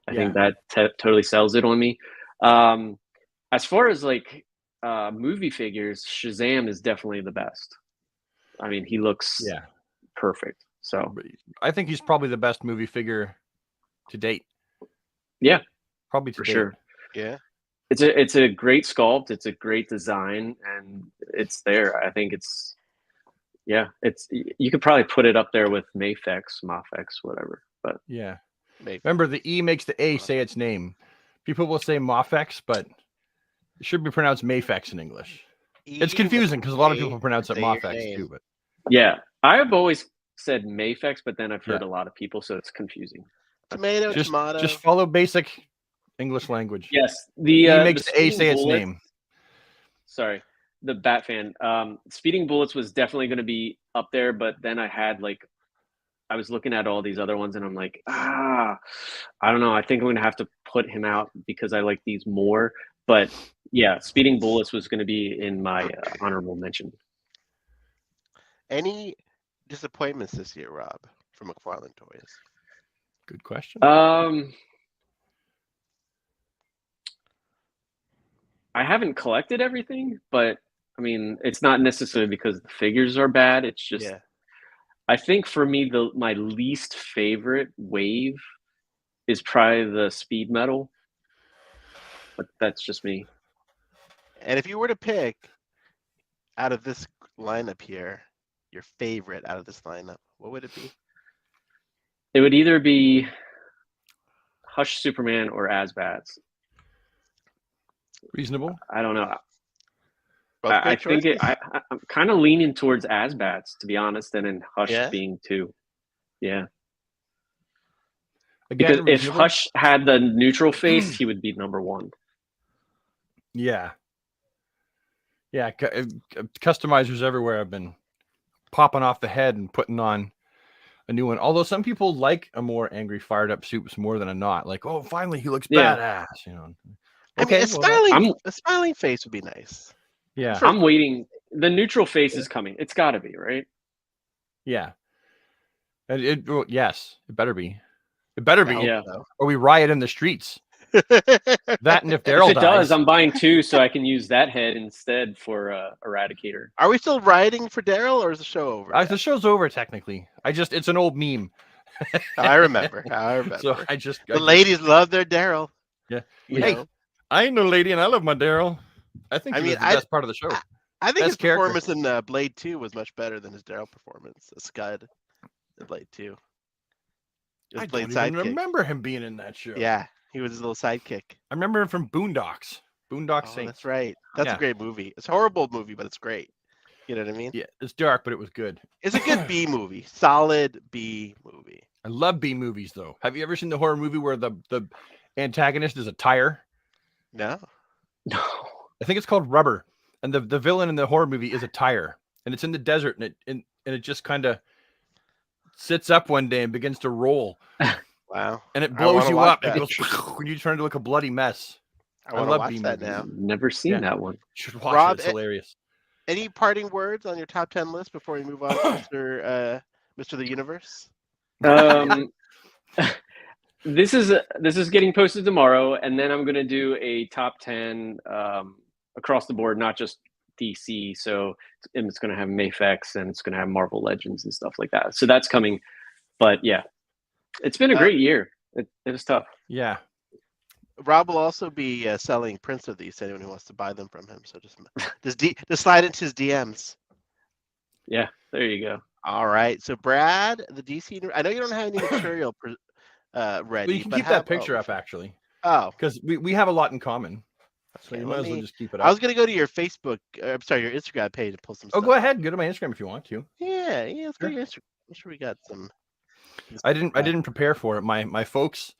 I think that totally sells it on me. As far as like movie figures, Shazam is definitely the best. I mean, he looks perfect. So I think he's probably the best movie figure to date. Yeah, probably to for date. sure. Yeah. It's a great sculpt. It's a great design, and it's there. I think it's you could probably put it up there with Mafex, whatever. But Yeah. Maybe. Remember, the E makes the A say its name. People will say Mafex, but it should be pronounced Mafex in English. It's confusing because a lot of people pronounce it say your Mafex name. too. But yeah, I've always said Mafex, but then I've heard a lot of people, so it's confusing. Tomato, tomato. just follow basic English language. Yes, E the makes the A Speeding say its Bullets- name. Sorry, the Bat fan. Speeding Bullets was definitely going to be up there, but then I was looking at all these other ones, and I'm like, I don't know. I think I'm going to have to put him out because I like these more. But yeah, Speeding Bullets was going to be in my honorable mention. Any disappointments this year, Rob, from McFarlane Toys? Good question. I haven't collected everything, but I mean, it's not necessarily because the figures are bad. It's just, I think for me, my least favorite wave is probably the Speed Metal, but that's just me. And if you were to pick out of this lineup here, your favorite out of this lineup, what would it be? It would either be Hush Superman or Asbats. Reasonable. I don't know. Both I great think choices? I'm kind of leaning towards Asbats, to be honest, and then Hush Yeah? being two. Yeah. Again, Because if reasonable. Hush had the neutral face, he would be number one. Yeah. Yeah, customizers everywhere have been popping off the head and putting on a new one. Although some people like a more angry, fired up suits more than a not. Like, oh, finally he looks Yeah. badass. You know. I mean, I'm- a smiling face would be nice. Yeah. For- I'm waiting. The neutral face is coming. It's got to be, right? Yeah. And yes, it better be. It better I be. hope Yeah. so. Or we riot in the streets. That and if Daryl If it dies, does, I'm buying 2 so I can use that head instead for Eradicator. Are we still rioting for Daryl, or is the show over? the show's over technically. It's an old meme. I remember. So The ladies love their Daryl. Yeah. you Hey, know? I ain't no lady and I love my Daryl. I think I he mean, was the best part of the show. I think his Best character. performance in Blade 2 was much better than his Daryl performance as Scud in Blade 2. His I Blade don't even sidekick. remember him being in that show. Yeah, he was his little sidekick. I remember him from Boondocks. Boondock Oh, Saints. that's right. That's Yeah. a great movie. It's a horrible movie, but it's great. You know what I mean? Yeah, it's dark, but it was good. It's a good B movie. Solid B movie. I love B movies though. Have you ever seen the horror movie where the antagonist is a tire? No. No. I think it's called Rubber, and the villain in the horror movie is a tire, and it's in the desert, and it just kind of sits up one day and begins to roll, Wow. and it I blows wanna you watch up. that. It goes when you turn to look a bloody mess. I want to love watch B that movies. now. Never seen Yeah. that one. You should watch Rob, it. It's hilarious. Any parting words on your top 10 list before we move on to Mr. The Universe? This is getting posted tomorrow, and then I'm gonna do a top 10 across the board, not just DC. So it's gonna have Mafex and it's gonna have Marvel Legends and stuff like that. So that's coming. But yeah, it's been a great year. It was tough. Yeah. Rob will also be selling prints of these to anyone who wants to buy them from him. So just slide into his DMs. Yeah, there you go. All right. So Brad, the DC. I know you don't have any material ready. Well, you can but keep that picture up actually, Oh, because we have a lot in common. So okay, you let might as well me- just keep it I was up. gonna go to your Facebook. I'm sorry, your Instagram page and pull some. Oh, stuff go up. ahead. Go to my Instagram if you want to. Yeah. Let's go Sure. to your Instagram. I'm sure we got some. I didn't prepare for it. My folks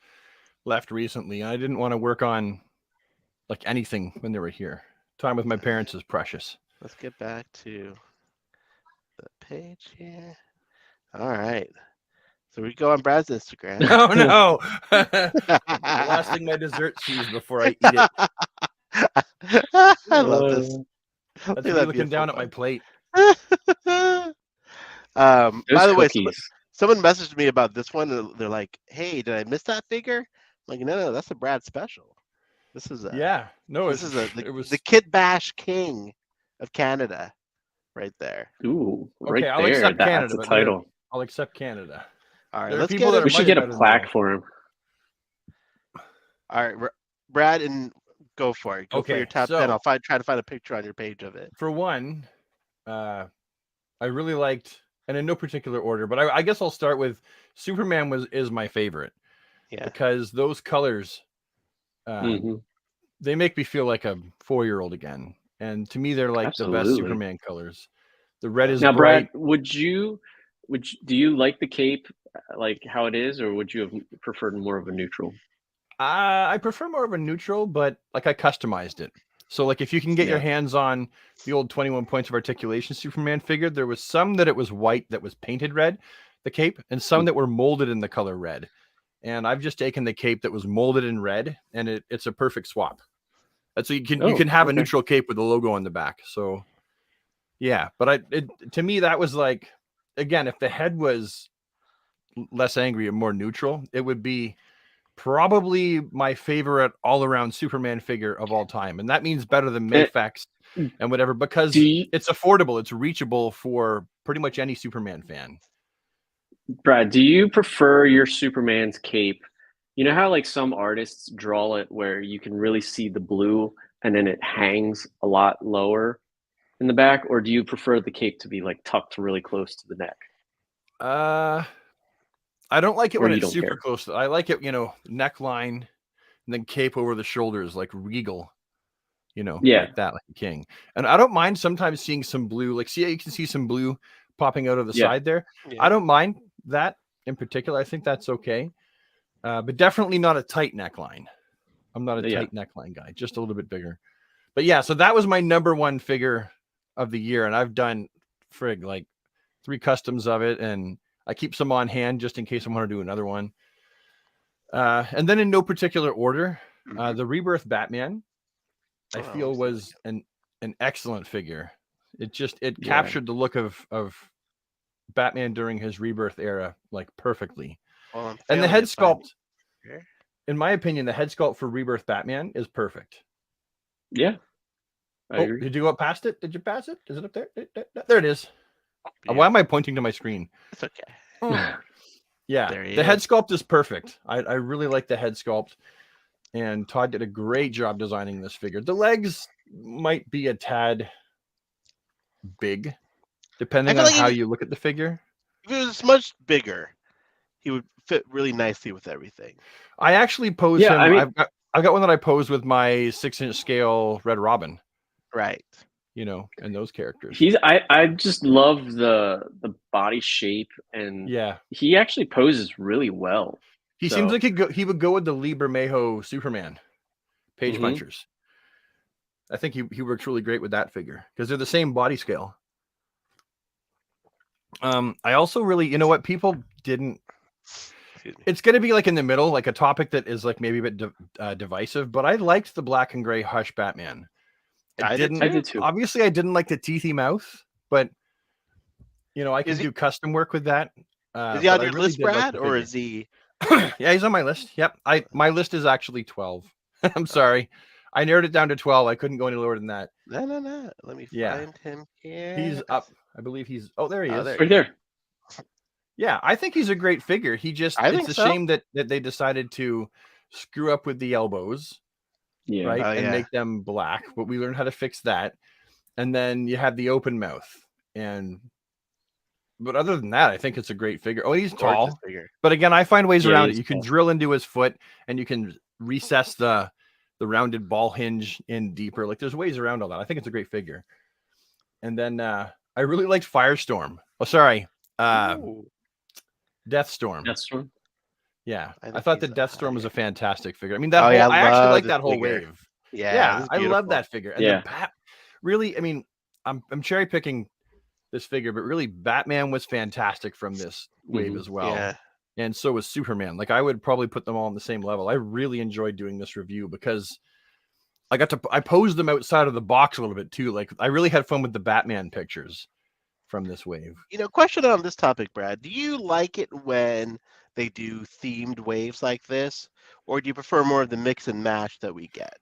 left recently, and I didn't want to work on like anything when they were here. Time with my parents is precious. Let's get back to the page here. All right. So we go on Brad's Instagram. No, no. The last thing my dessert sees before I eat it. I love this. That's Look me at that looking down at my plate. Those By the way, cookies. someone messaged me about this one. And they're like, "Hey, did I miss that figure?" I'm like, no, that's a Brad special. This is a Yeah. No, This is it was the Kit Bash King of Canada, right there. Ooh, right Okay, I'll there. accept That's Canada, the but title. I'll accept Canada. All right, There are let's people get that it. are We should much get a better than plaque that. for him. All right, Brad, and go for it. Go for Okay, your top so- 10. I'll try to find a picture on your page of it. For one, I really liked, and in no particular order, but I guess I'll start with Superman is my favorite Yeah. because those colors, Mhm. they make me feel like a 4-year-old again. And to me, they're like the best Absolutely. Superman colors. The red is Now, bright. Brad, do you like the cape like how it is, or would you have preferred more of a neutral? I prefer more of a neutral, but like I customized it. So like if you can get your Yeah. hands on the old 21 points of articulation Superman figure, there was some that it was white that was painted red, the cape, and some that were molded in the color red. And I've just taken the cape that was molded in red, and it's a perfect swap. That's so you can have a okay. neutral cape with the logo on the back. So yeah, but to me that was like, again, if the head was less angry and more neutral, it would be probably my favorite all-around Superman figure of all time, and that means better than Mafex and whatever, because it's affordable, it's reachable for pretty much any Superman fan. Brad, do you prefer your Superman's cape? You know how like some artists draw it where you can really see the blue and then it hangs a lot lower in the back, or do you prefer the cape to be like tucked really close to the neck? I don't like it Or when you it's don't super care? close. I like it, neckline and then cape over the shoulders, like regal, Yeah. like that, like a king. And I don't mind sometimes seeing some blue, like see how you can see some blue popping out of the Yeah. side there. Yeah. I don't mind that in particular. I think that's okay. But definitely not a tight neckline. I'm not a Yeah. tight neckline guy, just a little bit bigger. But yeah, so that was my number one figure of the year, and I've done like 3 customs of it, and I keep some on hand just in case I want to do another one. And then in no particular order, the Rebirth Batman, I feel was an excellent figure. It captured the look of Batman during his Rebirth era like perfectly. Well, and the head sculpt, in my opinion, the head sculpt for Rebirth Batman is perfect. Yeah. I agree. Did you go up past it? Did you pass it? Is it up there? There it is. Yeah. Why am I pointing to my screen? It's okay. Yeah, the head sculpt is perfect. I really like the head sculpt, and Todd did a great job designing this figure. The legs might be a tad big, depending on how you look at the figure. If it was much bigger, he would fit really nicely with everything. I actually posed him. I mean, I've got one that I posed with my 6-inch scale Red Robin. Right. You know, and those characters. I just love the body shape, and he actually poses really well. He seems like he would go with the Lee Bermejo Superman page punchers. I think he works really great with that figure because they're the same body scale. I also really, you know what, people didn't. It's going to be like in the middle, like a topic that is like maybe a bit divisive, but I liked the black and gray Hush Batman. I did too. Obviously, I didn't like the teethy mouth, but you know, I can do custom work with that. Is he on your list, Brad, or is he? Yeah, he's on my list. Yep, my list is actually 12. I'm sorry, I narrowed it down to 12. I couldn't go any lower than that. No. Let me find him here. He's up. I believe he's. Oh, there he is. Right there. Yeah, I think he's a great figure. It's a shame that they decided to screw up with the elbows. Yeah. Right. And make them black, but we learned how to fix that. And then you have the open mouth. But other than that, I think it's a great figure. Oh, he's tall. But again, I find ways around it. You can drill into his foot and you can recess the rounded ball hinge in deeper. Like there's ways around all that. I think it's a great figure. And then I really liked Firestorm. Oh, sorry. Deathstorm. Deathstorm. Yeah, I thought the Deathstorm was a fantastic figure. I mean, I actually like that whole wave. Yeah, I love that figure. And really, I mean, I'm cherry picking this figure, but really, Batman was fantastic from this wave as well. Yeah. And so was Superman. Like I would probably put them all on the same level. I really enjoyed doing this review because I posed them outside of the box a little bit too. Like I really had fun with the Batman pictures from this wave. You know, question on this topic, Brad. Do you like it when they do themed waves like this, or do you prefer more of the mix and match that we get?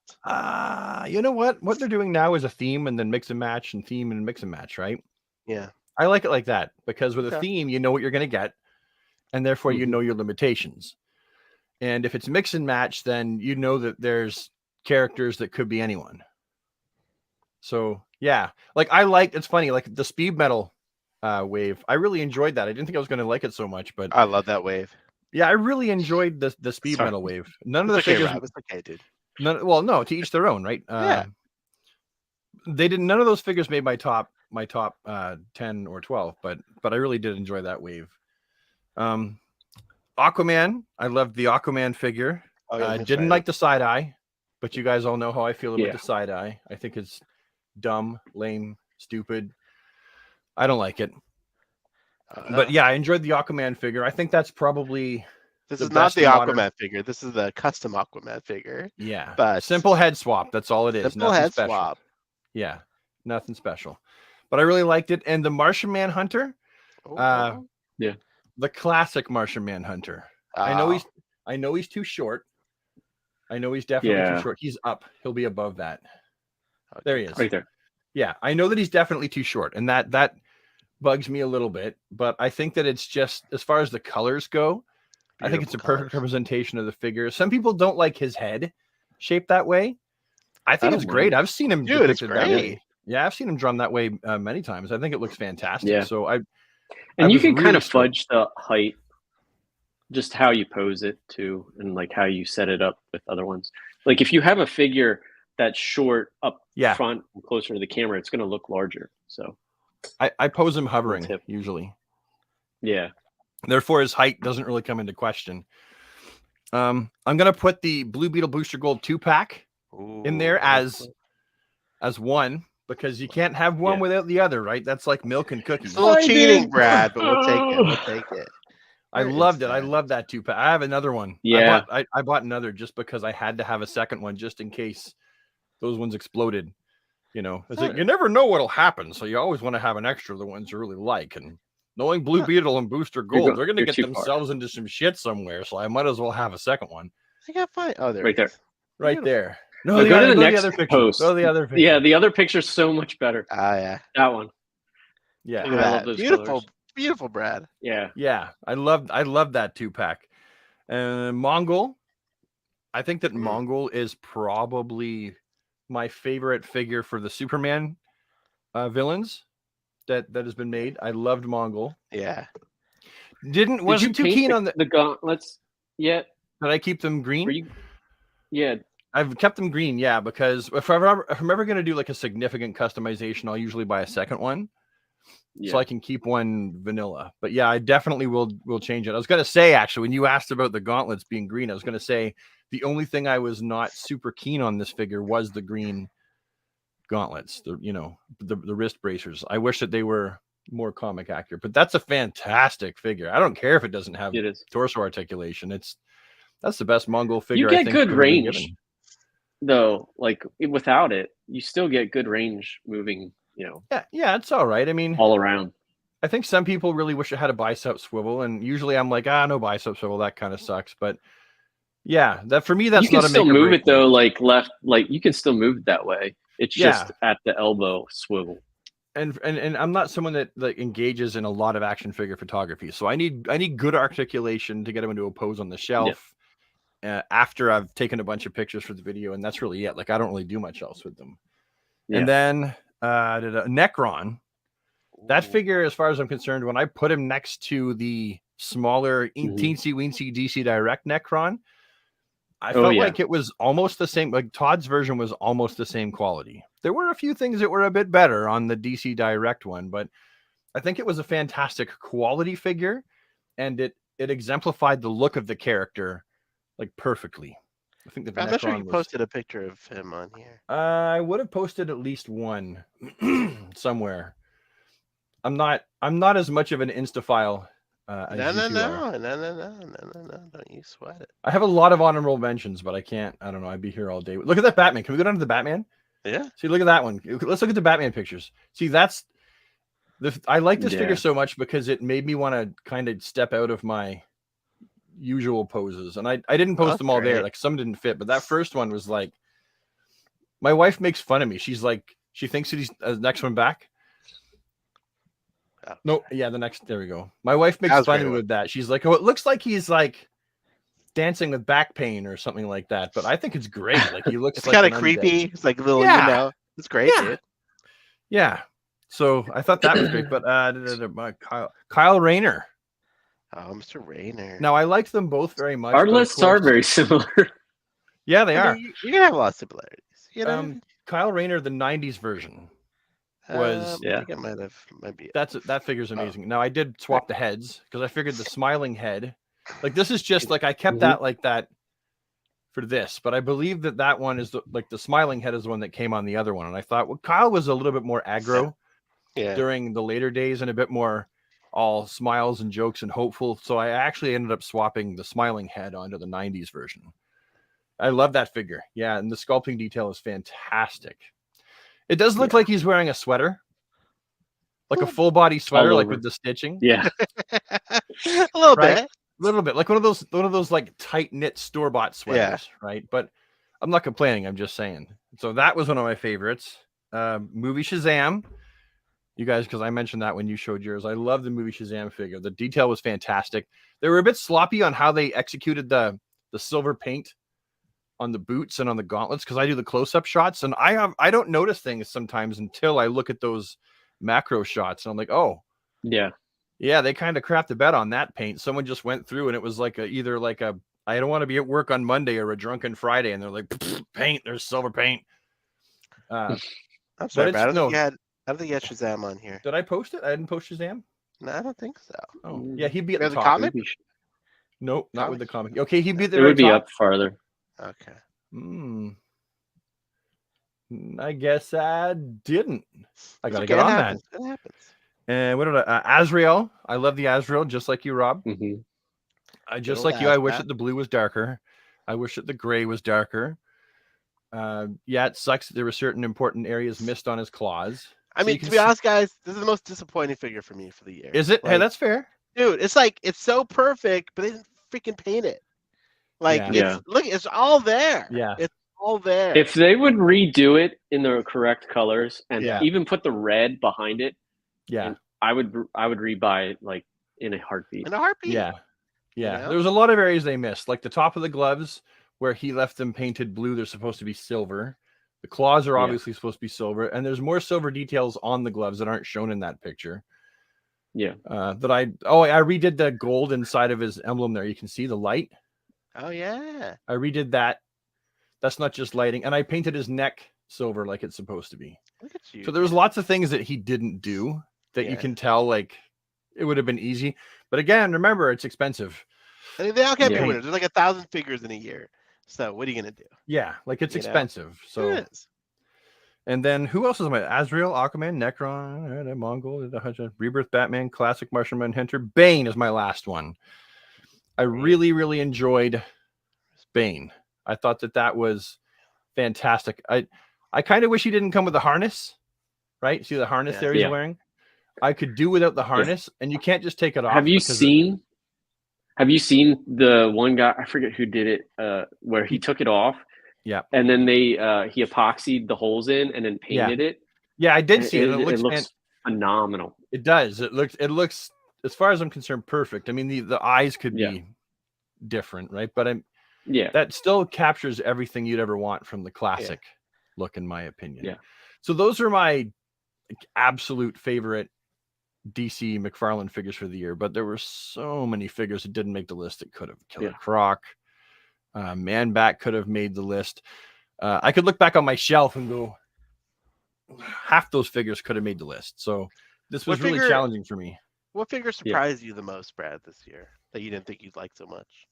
You know what they're doing now is a theme and then mix and match and theme and mix and match, right? Yeah, I like it like that because with a theme you know what you're going to get, and therefore you know your limitations. And if it's mix and match, then you know that there's characters that could be anyone. So yeah, like it's funny, like the speed metal wave. I really enjoyed that. I didn't think I was going to like it so much, but I love that wave. Yeah, I really enjoyed the speed metal wave. None of the figures. It's okay, dude. No, to each their own, right? Yeah. They didn't. None of those figures made my top 10 or 12, but I really did enjoy that wave. Aquaman. I loved the Aquaman figure. Didn't like the side eye, but you guys all know how I feel about the side eye. I think it's dumb, lame, stupid. I don't like it. But yeah, I enjoyed the Aquaman figure. I think that's probably this is not the Aquaman figure. This is the custom Aquaman figure. Yeah, but simple head swap. That's all it is. Simple head swap. Yeah, nothing special. But I really liked it. And the Martian Manhunter. The classic Martian Manhunter. I know he's too short. I know he's definitely too short. He's up. He'll be above that. There he is. Right there. Yeah, I know that he's definitely too short, and that bugs me a little bit, but I think that it's just, as far as the colors go, I think it's a perfect representation of the figure. Some people don't like his head shaped that way. I think it's great. I've seen him depicted that way. Yeah, I've seen him drawn that way many times. I think it looks fantastic. Yeah. So you can kind of fudge the height, just how you pose it too, and like how you set it up with other ones. Like if you have a figure that's short up front and closer to the camera, it's going to look larger. So I pose him hovering usually. Yeah. Therefore, his height doesn't really come into question. I'm going to put the Blue Beetle Booster Gold 2-pack in there as as one because you can't have one Yeah. without the other, right? That's like milk and cookies. It's a little I cheating, did. Brad, but we'll take it. We'll take it. I Where loved is it. I that? love that 2-pack. I have another one. Yeah. I bought another just because I had to have a second one just in case those ones exploded. You know, it's like you never know what'll happen, so you always want to have an extra of the ones you really like. And knowing Blue Beetle and Booster Gold, they're going to you're get too far. themselves into some shit somewhere, so I might as well have a second one I got fine. Oh, there Right it is. right Beautiful. there. No, Go to the next other picture. post. Go to the other picture. Yeah, the other picture's so much better. Ah, yeah. That one. yeah. Look at I that. love those Beautiful, colors. beautiful, Brad. Yeah. Yeah, I love that 2-pack. Mongol, I think that Mongol is probably my favorite figure for the Superman villains that has been made. I loved Mongol. Yeah. Wasn't too keen on the gauntlets yet? Did I keep them green? Were you? Yeah. I've kept them green, yeah, because if I'm ever going to do like a significant customization, I'll usually buy a second one. Yeah. So I can keep one vanilla. But yeah, I definitely will change it. I was going to say, actually, when you asked about the gauntlets being green, I was going to say the only thing I was not super keen on this figure was the green gauntlets, the wrist bracers. I wish that they were more comic accurate, but that's a fantastic figure. I don't care if it doesn't have It is. torso articulation. That's the best Mongol figure. You get I think good ever been range, given. though. Like without it, you still get good range moving. Yeah, it's all right. I mean, all around. I think some people really wish it had a bicep swivel, and usually I'm like, no bicep swivel, that kind of sucks. But yeah, that for me, that's you can not a still make or move break it though, like left, like you can still move it that way. It's Yeah. just at the elbow swivel. And I'm not someone that like engages in a lot of action figure photography, so I need good articulation to get them into a pose on the shelf. After I've taken a bunch of pictures for the video, and that's really it. Like I don't really do much else with them. Yeah. And then Necron. That figure, as far as I'm concerned, when I put him next to the smaller teensy weensy DC Direct Necron, I felt like it was almost the same. Like Todd's version was almost the same quality. There were a few things that were a bit better on the DC Direct one, but I think it was a fantastic quality figure, and it exemplified the look of the character like perfectly. I think the I'm not sure you Necron posted a picture of him on here. I would have posted at least one somewhere. I'm not as much of an Instaphile as you two are. No. Don't you sweat it. I have a lot of honorable mentions, but I can't. I don't know. I'd be here all day. Look at that Batman. Can we go down to the Batman? Yeah. See, look at that one. Let's look at the Batman pictures. See, that's I like this figure so much because it made me want to kind of step out of my usual poses, and I didn't post them all there. Like some didn't fit, but that first one was like, my wife makes fun of me. She's like, she thinks that he's the next one back. Oh. No, yeah, the next. There we go. My wife makes fun of me with that. She's like, oh, it looks like he's like dancing with back pain or something like that. But I think it's great. Like he looks. It's like kind of creepy. It's like a little, it's great, dude. Yeah. So I thought that was great. But Kyle Rayner. Oh, Mr. Rayner. Now I liked them both very much. Our lists are very similar. Yeah, they are. You're gonna have a lot of similarities. You know. Kyle Rayner, the '90s version. I think it might be. That figure's amazing. Now I did swap the heads because I figured the smiling head, like this is just like I kept that like that for this, but I believe that one is the smiling head is the one that came on the other one, and I thought, well, Kyle was a little bit more aggro during the later days and a bit more all smiles and jokes and hopeful. So I actually ended up swapping the smiling head onto the '90s version. I love that figure. Yeah, and the sculpting detail is fantastic. It does look like he's wearing a sweater, like a full body sweater, like with the stitching. Yeah, a little bit, like one of those like tight knit store bought sweaters, right? But I'm not complaining. I'm just saying. So that was one of my favorites. Movie Shazam, you guys, because I mentioned that when you showed yours. I love the movie Shazam figure. The detail was fantastic. They were a bit sloppy on how they executed the silver paint on the boots and on the gauntlets, because I do the close-up shots, and I don't notice things sometimes until I look at those macro shots, and I'm like, oh, yeah, they kind of crapped the bed on that paint. Someone just went through, and it was like either like a I don't want to be at work on Monday or a drunken Friday, and they're like, paint, there's silver paint. I'm sorry, but I don't think you had Shazam on here. Did I post it? I didn't post Shazam. No, I don't think so. Oh, yeah, he'd be at the top. Comic? Nope, not with the comic. Okay, he'd be there. It would be up farther. Okay. I guess I didn't. I It's got to okay, get it on that. happens. It happens. And what did Azrael? I love the Azrael, just like you, Rob. Hmm. I Good just old like you. I wish Azmat. that the blue was darker. I wish that the gray was darker. Yeah, it sucks that there were certain important areas missed on his claws. I So you mean, can to be see- honest, guys, this is the most disappointing figure for me for the year. Is it? Hey, Like, that's fair. dude, it's like it's so perfect, but they didn't freaking paint it. Like Yeah. it's all there. Yeah. It's all there. If they would redo it in the correct colors and Yeah. even put the red behind it, Yeah. and I would rebuy it like in a heartbeat. in a heartbeat. Yeah. Yeah. know? There was a lot of areas they missed, like the top of the gloves where he left them painted blue. They're supposed to be silver. The claws are Yeah. obviously supposed to be silver, and there's more silver details on the gloves that aren't shown in that picture. Yeah. I redid the gold inside of his emblem there. You can see the light. Oh yeah. I redid that. That's not just lighting, and I painted his neck silver like it's supposed to be. Look at you. So there was lots of things that he didn't do that you Yeah. can tell like it would have been easy. But again, remember it's expensive. I mean, they all can't Yeah. be winners. There's like 1,000 figures in a year. So what are you gonna do? Yeah, like it's You know? expensive. So It is. and then who else is my Azrael, Aquaman, Necron, Mongol, the Rebirth, Batman, Classic, Martian Manhunter, Bane is my last one. I really, really enjoyed Bane. I thought that was fantastic. I kind of wish he didn't come with the harness, right? See the harness Yeah. there he's Yeah. wearing? I could do without the harness, and you can't just take it off. Have you because seen the one guy, I forget who did it, where he took it off? Yeah. And then he epoxied the holes in and then painted it. Yeah, I did And see it. It looks phenomenal. It does. It looks, as far as I'm concerned, perfect. I mean, the eyes could Yeah. be different, right? But Yeah. that still captures everything you'd ever want from the classic look, in my opinion. Yeah. So those are my absolute favorite DC McFarlane figures for the year. But there were so many figures that didn't make the list. It could have Killer Croc, Man Bat could have made the list. I could look back on my shelf and go, half those figures could have made the list. So this was What really figure- challenging for me. What figure surprised you the most, Brad, this year that you didn't think you'd like so much?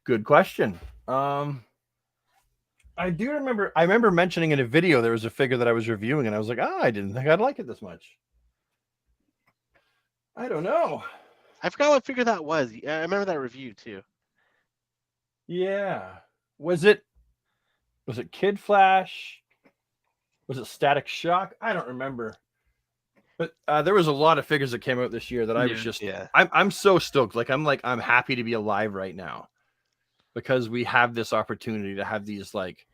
Good question. I do remember. I remember mentioning in a video there was a figure that I was reviewing, and I was like, I didn't think I'd like it this much. I don't know. I forgot what figure that was. I remember that review too. Yeah. Was it Kid Flash? Was it Static Shock? I don't remember. But there was a lot of figures that came out this year that I was just Yeah. I'm so stoked. I'm happy to be alive right now because we have this opportunity to have these like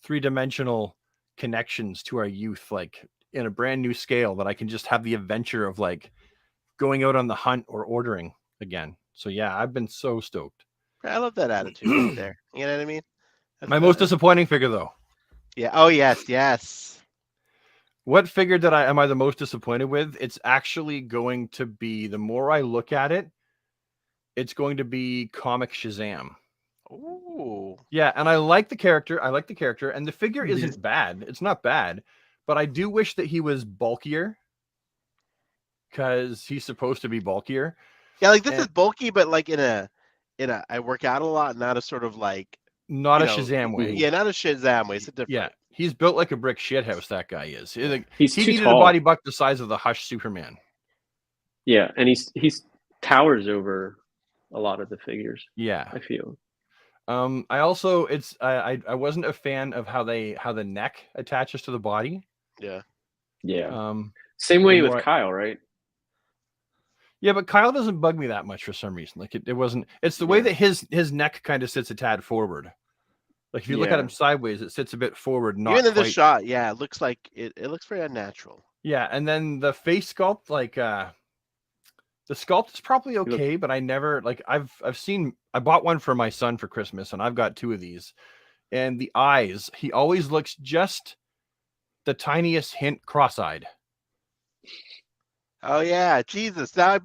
three-dimensional connections to our youth, like in a brand new scale that I can just have the adventure of like going out on the hunt or ordering again. So yeah, I've been so stoked. I love that attitude right there. You know what I mean? That's My most good. disappointing figure though. Yeah. Oh yes, yes. What figure am I the most disappointed with? It's actually going to be, the more I look at it, it's going to be Comic Shazam. Ooh. Yeah, and I like the character. And the figure isn't bad. It's not bad, but I do wish that he was bulkier because he's supposed to be bulkier. Yeah, like this is And- bulky, but like in a I work out a lot, not a sort of like Not a you know, Shazam way. yeah, not a Shazam way. It's a different. Yeah, he's built like a brick shithouse. That guy is. He's He too needed tall. a body buck the size of the Hush Superman. Yeah, and he's towers over a lot of the figures, Yeah. I feel. I also I wasn't a fan of how the neck attaches to the body. Yeah. Yeah. Um, Same way the with more- Kyle, right? yeah, but Kyle doesn't bug me that much for some reason. Like it wasn't. It's the way Yeah. that his neck kind of sits a tad forward. Like if you look at Yeah. him sideways, it sits a bit forward. Not Even in this quite- shot, yeah, it looks like it looks very unnatural. Yeah, and then the face sculpt, like the sculpt is probably okay, but I never like I've seen. I bought one for my son for Christmas, and I've got two of these. And the eyes, he always looks just the tiniest hint cross-eyed. Oh yeah, Jesus! Now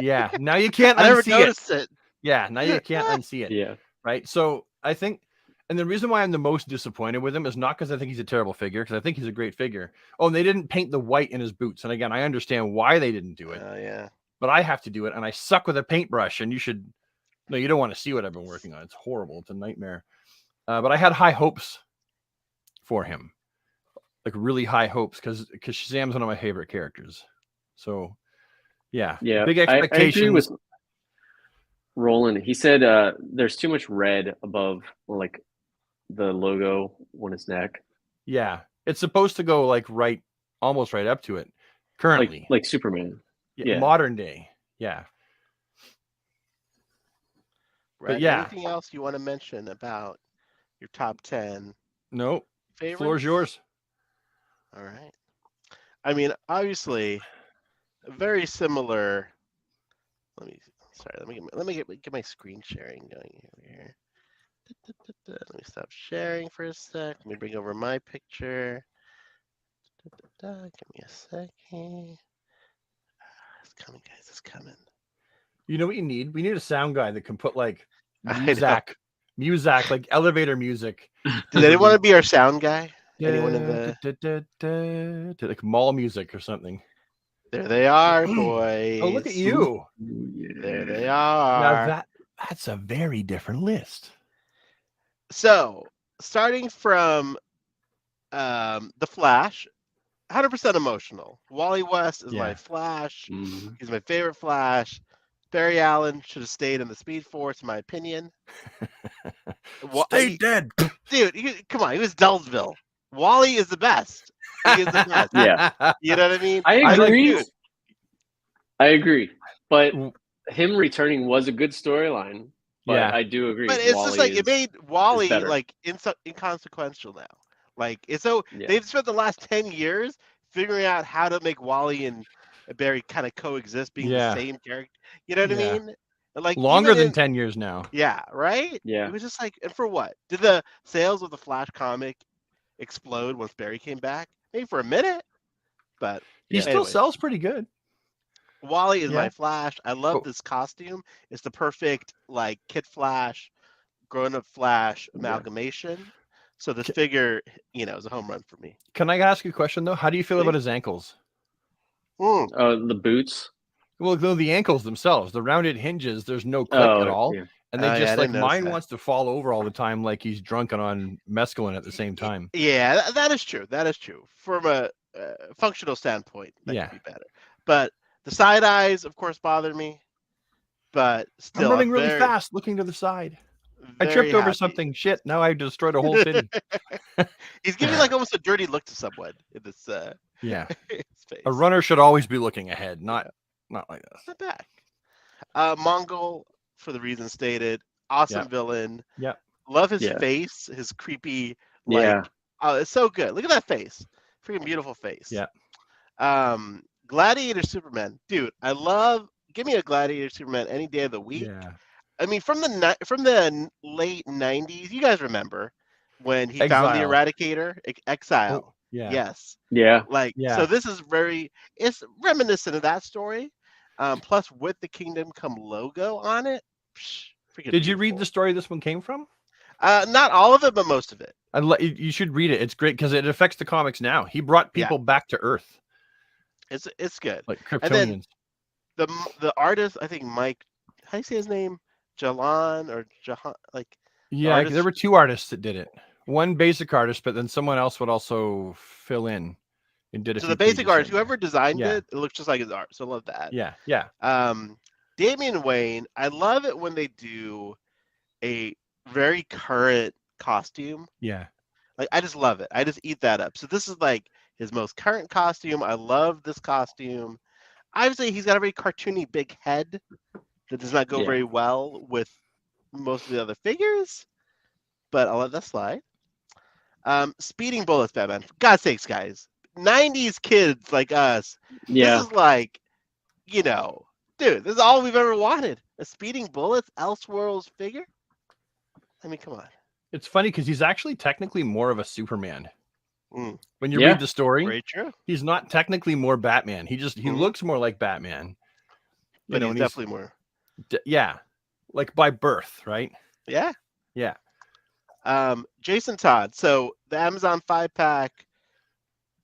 Yeah, now you can't I never unsee it. noticed it. Yeah, now you can't unsee it. Yeah. Right. So I think, and the reason why I'm the most disappointed with him is not because I think he's a terrible figure, because I think he's a great figure. Oh, and they didn't paint the white in his boots. And again, I understand why they didn't do it, Oh yeah. but I have to do it, and I suck with a paintbrush. And you should, no, you don't want to see what I've been working on. It's horrible. It's a nightmare. But I had high hopes for him. like really high hopes because Shazam's one of my favorite characters. So yeah, Yeah, big I agree expectations. with Roland. He said there's too much red above like the logo on his neck, Yeah, it's supposed to go like almost right up to it. Currently, like Superman. yeah, yeah. modern day. Yeah, Brad, yeah. anything else you want to mention about your top 10 no, favorites? floor's yours. All right. I mean, obviously, very similar. Let me get my screen sharing going here. Let me stop sharing for a sec. Let me bring over my picture. Give me a second. It's coming, guys. It's coming. You know what you need? We need a sound guy that can put like I know. music, like elevator music. Does anyone want to be our sound guy? Anyone in the like mall music or something? There they are, boys. Oh, look at you! There they Now are. that's a very different list. So, starting from the Flash, 100% emotional. Wally West is my Flash. Mhm. He's my favorite Flash. Barry Allen should have stayed in the Speed Force, in my opinion. Stay dead, dude. Come on, he was Dullsville. Wally is the best. He is the best. Yeah, You know what I mean? I agree. Dude, I agree, but him returning was a good storyline. But Yeah. I do agree. but it's Wally just like it made Wally better. like inconsequential now. Like it's so they've spent the last 10 years figuring out how to make Wally and Barry kind of coexist, being the same character. You know what I mean? Like longer even than 10 years now. Yeah, right? Yeah. It was just like, and for what? Did the sales of the Flash comic explode once Barry came back? Maybe for a minute, but He still sells pretty good. Wally is Yeah. my Flash. I love this costume. It's the perfect like Kid Flash, grown-up Flash amalgamation. So this figure, is a home run for me. Can I ask you a question though? How do you feel about his ankles? The boots. Well, no, the ankles themselves, the rounded hinges, there's no click at all. Yeah. And they just like mine that. wants to fall over all the time like he's drunk and on mescaline at the same time. Yeah, that is true. That is true. From a functional standpoint, that could be better. But the side eyes, of course, bother me. But still, I'm running really fast, looking to the side. I tripped over something. Shit! Now I destroyed a whole city. He's giving like almost a dirty look to someone in this. Space. A runner should always be looking ahead, not like this. Not back. Mongol, for the reasons stated, awesome villain. Yeah, love his face, his creepy. Oh, it's so good. Look at that face, freaking beautiful face. Yeah. Gladiator Superman, dude. Give me a Gladiator Superman any day of the week. Yeah. I mean, from the late '90s, you guys remember when he found the Eradicator, Exile. Oh, yeah. Yes. Yeah. So this is it's reminiscent of that story. Plus with the Kingdom Come logo on it. Did you read the story this one came from? Not all of it, but most of it. You should read it. It's great because it affects the comics now. He brought people back to Earth. It's good. Like Kryptonians. And then the artist, I think Mike, how do you say his name? Jalan or Jahan, there were two artists that did it. One basic artist, but then someone else would also fill in and did it. So the basic artist, whoever designed it looks just like his art. So I love that. Yeah. Damian Wayne, I love it when they do a very current costume. Yeah. Like I just love it. I just eat that up. So this is like his most current costume. I love this costume. Obviously, he's got a very cartoony big head that does not go very well with most of the other figures, but I'll let that slide. Speeding bullets, Batman. For God's sakes, guys. 90s kids like us. Yeah. This is like, dude, this is all we've ever wanted. A speeding bullets Elseworlds figure? I mean, come on. It's funny because he's actually technically more of a Superman. When you Yeah. read the story, Very true. he's not technically more Batman. He looks more like Batman. But he's definitely more. Yeah. Like by birth, right? Yeah. Yeah. Jason Todd. So the Amazon 5-pack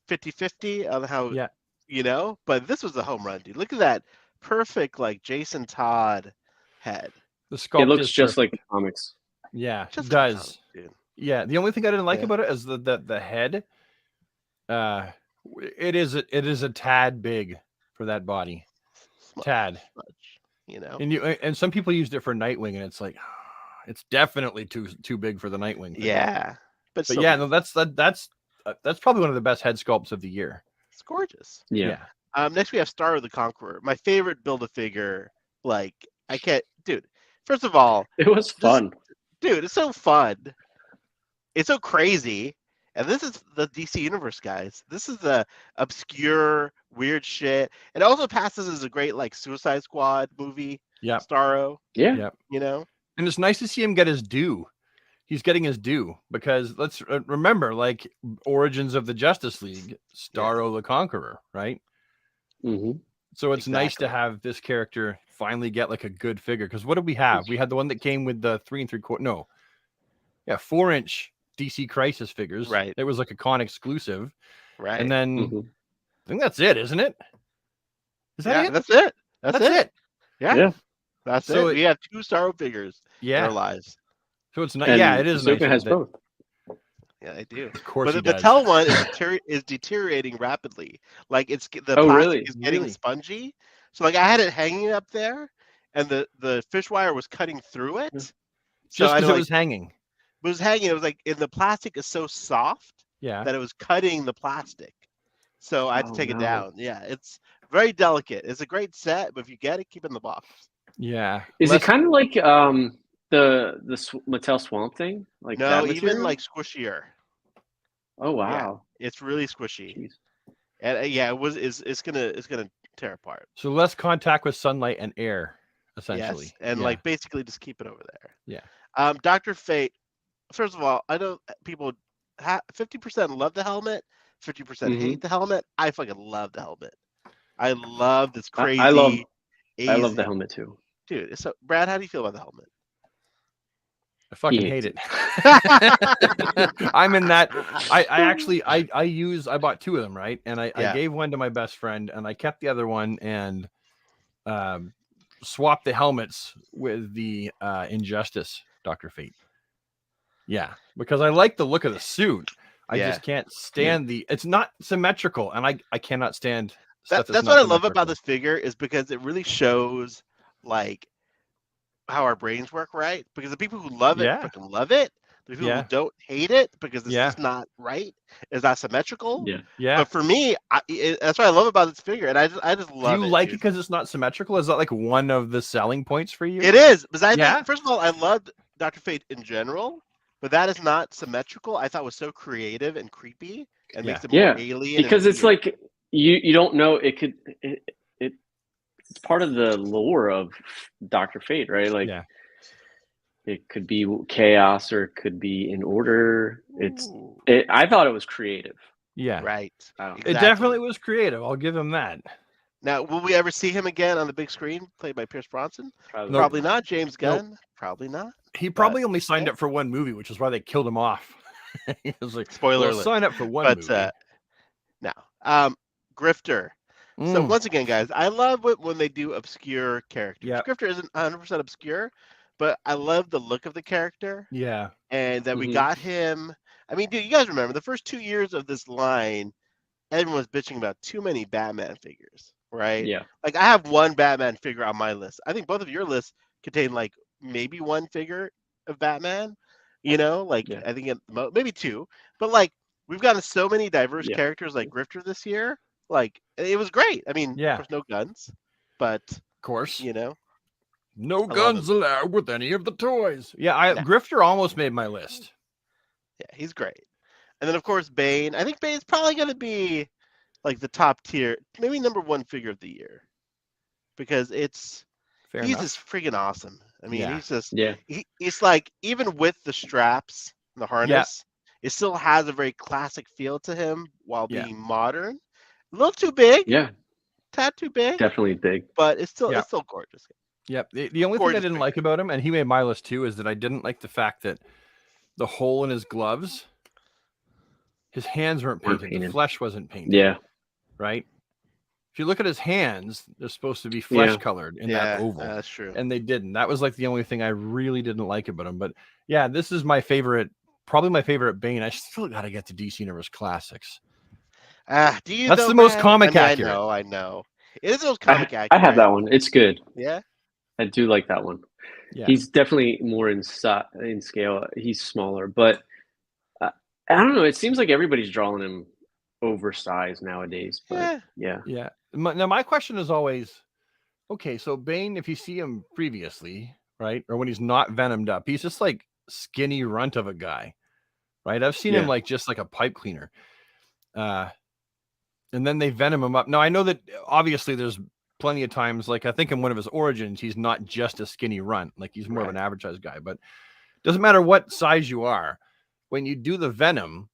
50/50 on how, but this was a home run, dude. Look at that perfect, like Jason Todd head. The sculpt It looks is just perfect. like the comics. Yeah, Just it like does. comics, dude. Yeah. The only thing I didn't like about it is the head. it is a tad big for that body. Smudge, Tad. smudge, you know. And some people used it for Nightwing, and it's like it's definitely too big for the Nightwing figure. Yeah, But still yeah, beautiful. no, that's probably one of the best head sculpts of the year. It's gorgeous. Yeah. Next we have Starro the Conqueror, my favorite Build-A-Figure. Like I can't, dude. First of all, It was fun. dude, it's so fun. It's so crazy. And this is the DC Universe, guys. This is the obscure, weird shit. It also passes as a great like Suicide Squad movie. Yeah. Starro. Yeah. Yep. You know. And it's nice to see him get his due. He's getting his due because let's remember, like Origins of the Justice League, Starro the Conqueror, right? Mm-hmm. So it's nice to have this character finally get like a good figure. Because what did we have? We had the one that came with the 3 3/4, 4-inch DC Crisis figures. Right. It was like a con exclusive. Right. And then Mm-hmm. I think that's it, isn't it? Is that it? That's it. That's it. Yeah. Yeah. That's So it. We have 2 Starro figures in our Yeah. lives. So it's not. And Yeah, it is. Bazooka nice has that- both. Yeah, I do. Of course, But he the does. Mattel one is deteriorating rapidly. Like the Oh, plastic really? is getting Really? spongy. So like I had it hanging up there, and the fish wire was cutting through it. So Just I because like, it was hanging. it was hanging. It was like, and the plastic is so soft Yeah. that it was cutting the plastic. So I had to Oh, take it no. down. Yeah, it's very delicate. It's a great set, but if you get it, keep it in the box. Yeah. Is Less- it kind of like the Mattel Swamp Thing? Like No, that even material? like squishier. Oh wow. It's really squishy. Jeez. And yeah, it's gonna tear apart. so less contact with sunlight and air, essentially. Yes, and Yeah. like basically just keep it over there. Yeah. Dr. Fate. First of all, I know people 50% love the helmet, 50% Mhm. hate the helmet. I fucking love the helmet. I love this crazy. I love easy- the helmet too. dude. So, Brad, how do you feel about the helmet? I fucking He hate hates it. I'm in that. I actually bought 2 of them, right? And I Yeah. gave one to my best friend and I kept the other one and swapped the helmets with the Injustice Dr. Fate. Yeah, because I like the look of the suit. I Yeah. just can't stand it's not symmetrical, and I cannot stand stuff That's not what I love about symmetrical. this figure is because it really shows like how our brains work, right? Because the people who love it Yeah. fucking love it. The people Yeah. who don't hate it because it's Yeah. just not right. It's not symmetrical. Yeah. Yeah. But for me, that's what I love about this figure, and I just Do love you it. like it dude. because it's not symmetrical? Is that like one of the selling points for you? It is, because I Yeah. think, first of all, I loved Dr. Fate in general, but that is not symmetrical. I thought was so creative and creepy and makes it more Yeah, alien. because and it's weird. like you don't know it's part of the lore of Dr. Fate, right? Like Yeah. it could be chaos or it could be in order. Ooh, I thought it was creative. Yeah. right. I don't know. It Exactly. definitely was creative. I'll give him that. Now, will we ever see him again on the big screen, played by Pierce Bronson? Probably. Nope. Probably not. James Gunn? Probably not. He probably only signed up for one movie, which is why they killed him off. He was like, Spoiler "Well, alert. sign up for one But movie." no. Grifter. So Mm, once again, guys, I love it when they do obscure characters. Yep. Grifter isn't 100% obscure, but I love the look of the character yeah. and that we Mhm. got him. I mean, dude, you guys remember the first 2 years of this line, everyone was bitching about too many Batman figures, right? Yeah. Like I have one Batman figure on my list. I think both of your lists contain like maybe one figure of Batman. You know, like Yeah. I think maybe 2, but like we've gotten so many diverse Yeah. characters like Grifter this year. Like it was great. I mean, Yeah. of course, no guns, but Of course. you know, No love guns allowed with any of the toys. Yeah, No. Grifter almost made my list. yeah, he's great. And then of course Bane. I think Bane's probably going to be like the top tier, maybe number 1 figure of the year, because Fair he's enough. just freaking awesome. I mean, Yeah. he's just Yeah. he's like even with the straps and the harness, it still has a very classic feel to him while Yeah. being modern. A little too big, Yeah. tad too big, Definitely big. but it's still Yeah. gorgeous. Yep. The only thing I Gorgeous didn't figure. like about him, and he made my list too, is that I didn't like the fact that the hole in his gloves, his hands weren't Weren't painted. The painted. flesh wasn't painted. Yeah. Right. If you look at his hands, they're supposed to be flesh colored in that oval. That's true. And they didn't. That was like the only thing I really didn't like about him. But yeah, this is my favorite, probably my favorite Bane. I still got to get to DC Universe Classics. Do you That's though, the most Brad? comic I accurate. I know. It is the most comic accurate. I have that one. It's good. Yeah. I do like that one. Yeah. He's definitely more in scale. He's smaller, but I don't know. It seems like everybody's drawing him oversized nowadays. But Yeah. Yeah. Now my question is always, okay, so Bane, if you see him previously, right, or when he's not venomed up, he's just like skinny runt of a guy, right? I've seen him Yeah. like just like a pipe cleaner. And then they venom him up. Now I know that obviously there's plenty of times, like I think in one of his origins, he's not just a skinny runt, like he's more of an advertised guy, but doesn't matter what size you are, when you do the venom,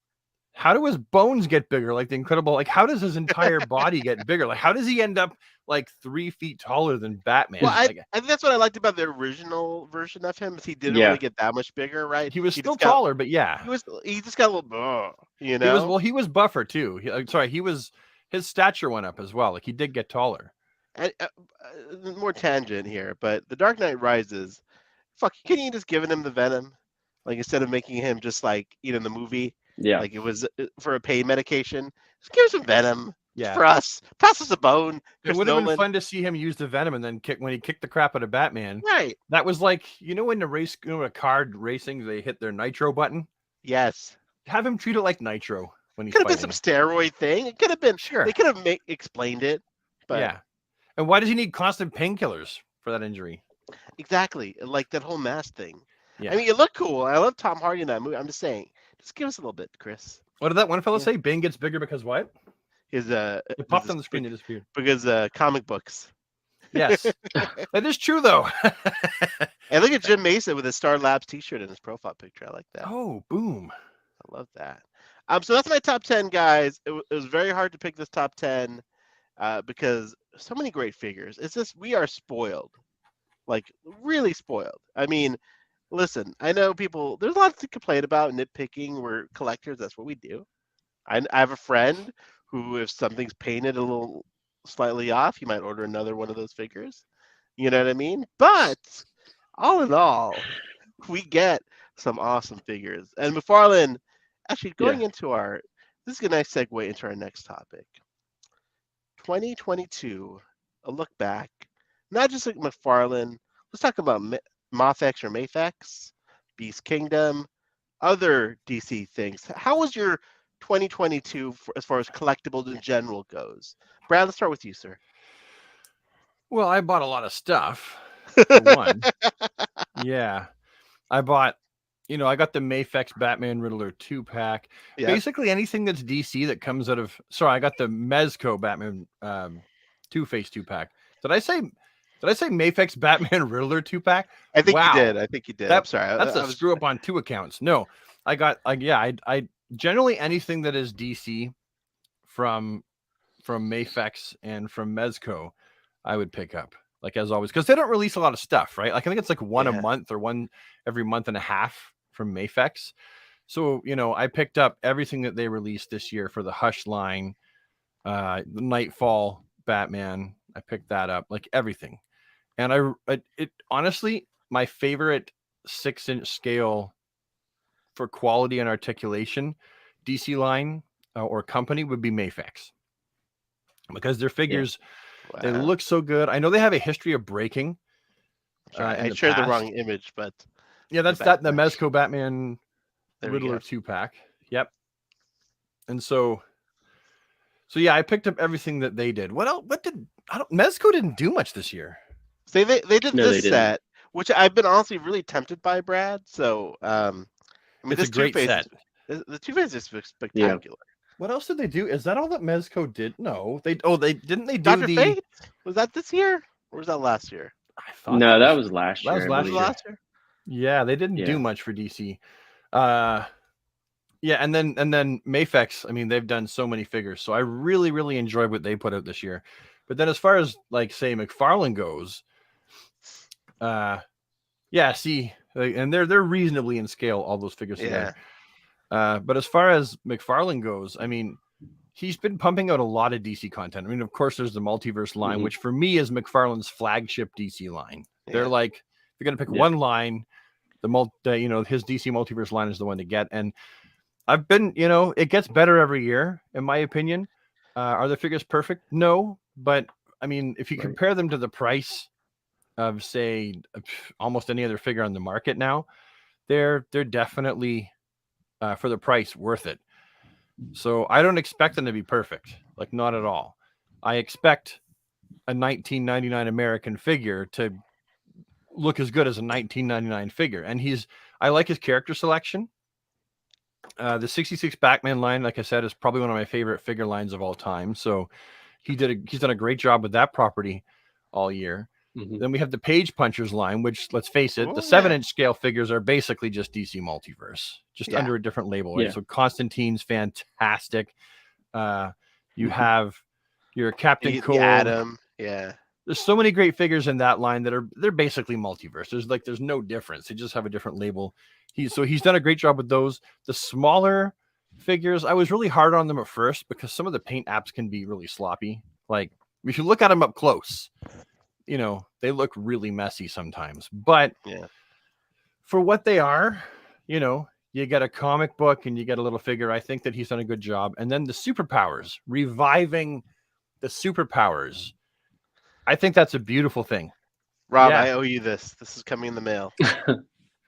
how do his bones get bigger? Like the Incredible, like how does his entire body get bigger? Like how does he end up like 3 feet taller than Batman? Well, I Like, think that's what I liked about the original version of him is he didn't Yeah. really get that much bigger, right? he was He still just got- taller, but yeah, he just got a little, you know. he was, well, he was buffer too. His stature went up as well. Like he did get taller. And, more tangent here, but The Dark Knight Rises, fuck, couldn't you just given him the venom, like instead of making him just like in the movie, Yeah. like it was for a pain medication, just give him some venom Yeah. for us. Pass us a bone. It Chris would have been Nolan. fun to see him use the venom and then when he kicked the crap out of Batman. Right? That was like, when the race, a car racing, they hit their nitro button. Yes. Have him treat it like nitro when he's Could have been fighting. some steroid thing. It could have been. Sure. They could have explained it. But Yeah. And why does he need constant painkillers for that injury? exactly, like that whole mask thing. Yeah. I mean, it looked cool. I love Tom Hardy in that movie. I'm just saying, just give us a little bit, Chris. What did that one fellow Yeah. say? Bane gets bigger because what? His It popped on the screen. It disappeared. because comic books. Yes. That is true, though. And look at Jim Mason with his Star Labs T-shirt in his profile picture. I like that. Oh, boom. I love that. So that's my top 10, guys. It was very hard to pick this top 10 because so many great figures. It's just we are spoiled, like really spoiled. I mean, listen, I know people. There's lots to complain about nitpicking. We're collectors. That's what we do. I have a friend who, if something's painted a little slightly off, he might order another one of those figures. You know what I mean? But all in all, we get some awesome figures. And McFarlane, actually going into this is a nice segue into our next topic. 2022, a look back, not just at McFarlane. Let's talk about Mafex or Mafex, Beast Kingdom, other DC things. How was your 2022 as far as collectibles in general goes? Brad, let's start with you, sir. Well, I bought a lot of stuff. For one. Yeah. I bought, I got the Mafex Batman Riddler 2-pack. Yeah. Basically anything that's DC that comes out of, sorry, I got the Mezco Batman Two-Face 2-pack. Did I say Mafex Batman Riddler 2-pack? I think Wow. you did. I think you did. I'm sorry. That's a screw up on two accounts. No, I got I generally anything that is DC from Mafex and from Mezco, I would pick up, like as always, because they don't release a lot of stuff, right? Like I think it's like one a month or one every month and a half from Mafex. So, I picked up everything that they released this year for the Hush line, the Nightfall Batman. I picked that up, like everything. And it honestly, my favorite 6-inch scale for quality and articulation DC line or company would be Mafex, because their figures, they look so good. I know they have a history of breaking. I shared the wrong image, but yeah, that's the Mezco Batman Riddler 2-pack. Yep. And so yeah, I picked up everything that they did. What else? Mezco didn't do much this year. They did this set, which I've been honestly really tempted by, Brad. So I mean, it's a great set. The Two-Face is spectacular. Yeah. What else did they do? Is that all that Mezco did? No, they didn't do Dr. the Fate? Was that this year or was that last year? I thought that was last year. That was last year. Yeah, they didn't do much for DC. Yeah, and then Mafex, I mean, they've done so many figures, so I really, really enjoyed what they put out this year. But then as far as like say McFarlane goes, yeah, see, and they're reasonably in scale, all those figures together. But as far as McFarlane goes, I mean, he's been pumping out a lot of DC content. I mean, of course, there's the Multiverse line, which for me is McFarlane's flagship DC line. They're like, if you're gonna pick one line, his DC Multiverse line is the one to get. And I've been, it gets better every year, in my opinion. Are the figures perfect? No, but I mean, if you Right. compare them to the price of, say, almost any other figure on the market now, they're definitely for the price worth it. So I don't expect them to be perfect, like not at all. I expect a 1999 American figure to look as good as a 1999 figure, and I like his character selection. The 66 Batman line, like I said, is probably one of my favorite figure lines of all time. So he's done a great job with that property all year. Mhm. Then we have the Page Punchers line, which, let's face it, the Oh, 7-inch scale figures are basically just DC Multiverse, just Yeah. under a different label, right? Yeah. So Constantine's fantastic. You have your Captain The Cold. Atom. Yeah. There's so many great figures in that line that they're basically multiverse. There's no difference. They just have a different label. He's done a great job with those. The smaller figures, I was really hard on them at first because some of the paint apps can be really sloppy. Like if you look at them up close, they look really messy sometimes. But Yeah. for what they are, you get a comic book and you get a little figure. I think that he's done a good job. And then the superpowers, reviving the superpowers. I think that's a beautiful thing. Rob, Yeah. I owe you this. This is coming in the mail.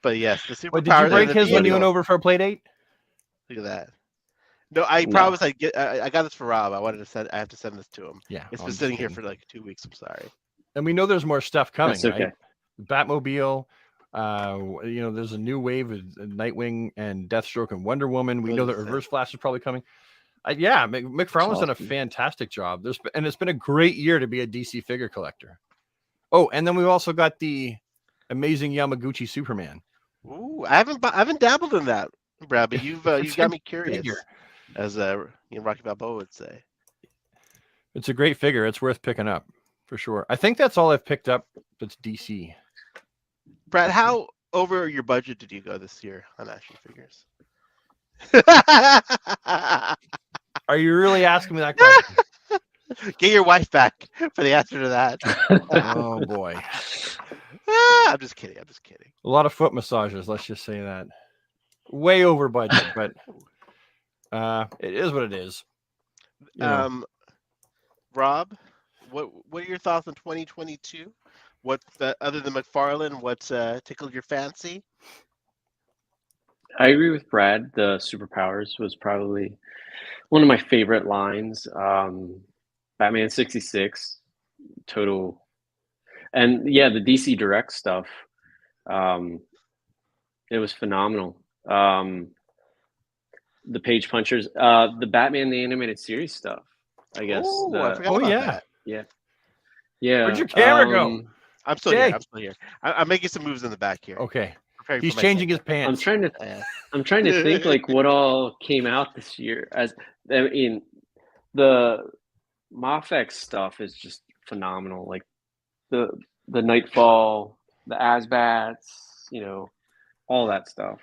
But yes, the superpowers. Wait, did you break and the his when you went Beatles. over for a play date? Look at that. No, I No. promised I'd get. I got this for Rob. I have to send this to him. Yeah. It's I'm been just sitting here kidding. for like 2 weeks. I'm sorry. And we know there's more stuff coming, That's okay. right? Batmobile. There's a new wave of Nightwing and Deathstroke and Wonder Woman. We know that What is Reverse Flash is probably coming. McFarlane's done a awesome. fantastic job. And it's been a great year to be a DC figure collector. Oh, and then we've also got the amazing Yamaguchi Superman. Ooh, I haven't dabbled in that, Brad. But you've It's got a me curious, figure. as Rocky Balboa would say. It's a great figure. It's worth picking up for sure. I think that's all I've picked up that's DC. Brad, how over your budget did you go this year on action figures? Are you really asking me that question? Get your wife back for the answer to that. Oh boy. I'm just kidding. A lot of foot massages, let's just say that. Way over budget, but it is what it is. Rob, what are your thoughts on 2022? What other than McFarlane, what's tickled your fancy? I agree with Brad. The superpowers was probably one of my favorite lines. Batman 66, total, and yeah, the DC Direct stuff. It was phenomenal. The Page Punchers, the Batman the Animated Series stuff. I guess. Ooh, I forgot about that. Yeah. Where'd your camera go? I'm still Jay. here. I'm making some moves in the back here. Okay. Preparing He's for my changing his segment. pants. I'm trying to think like what all came out this year. The Mafex stuff is just phenomenal. Like the Nightfall, the Asbats, all that stuff.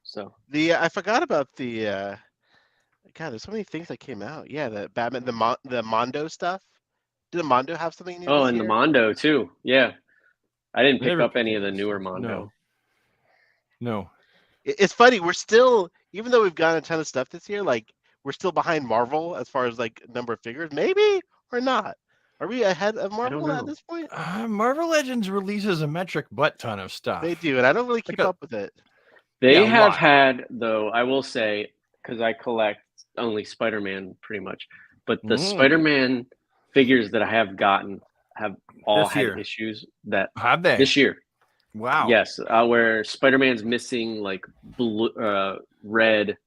So I forgot about the God, there's so many things that came out. Yeah, the Batman, the Mondo stuff. Did the Mondo have something new? oh, this and the year? Mondo too. Yeah, I didn't pick Never up any picked of the up newer stuff. Mondo. No. It's funny. We're still, even though we've gotten a ton of stuff this year, like we're still behind Marvel as far as like number of figures, maybe or not. Are we ahead of Marvel at know. this point? Marvel Legends releases a metric butt ton of stuff. They do, and I don't really keep up with it. They Yeah, a have lot. had, though, I will say, because I collect only Spider-Man pretty much, but the Spider-Man figures that I have gotten have all This had year. issues that Have they? this year. Wow. Yes, where Spider-Man's missing like blue, red,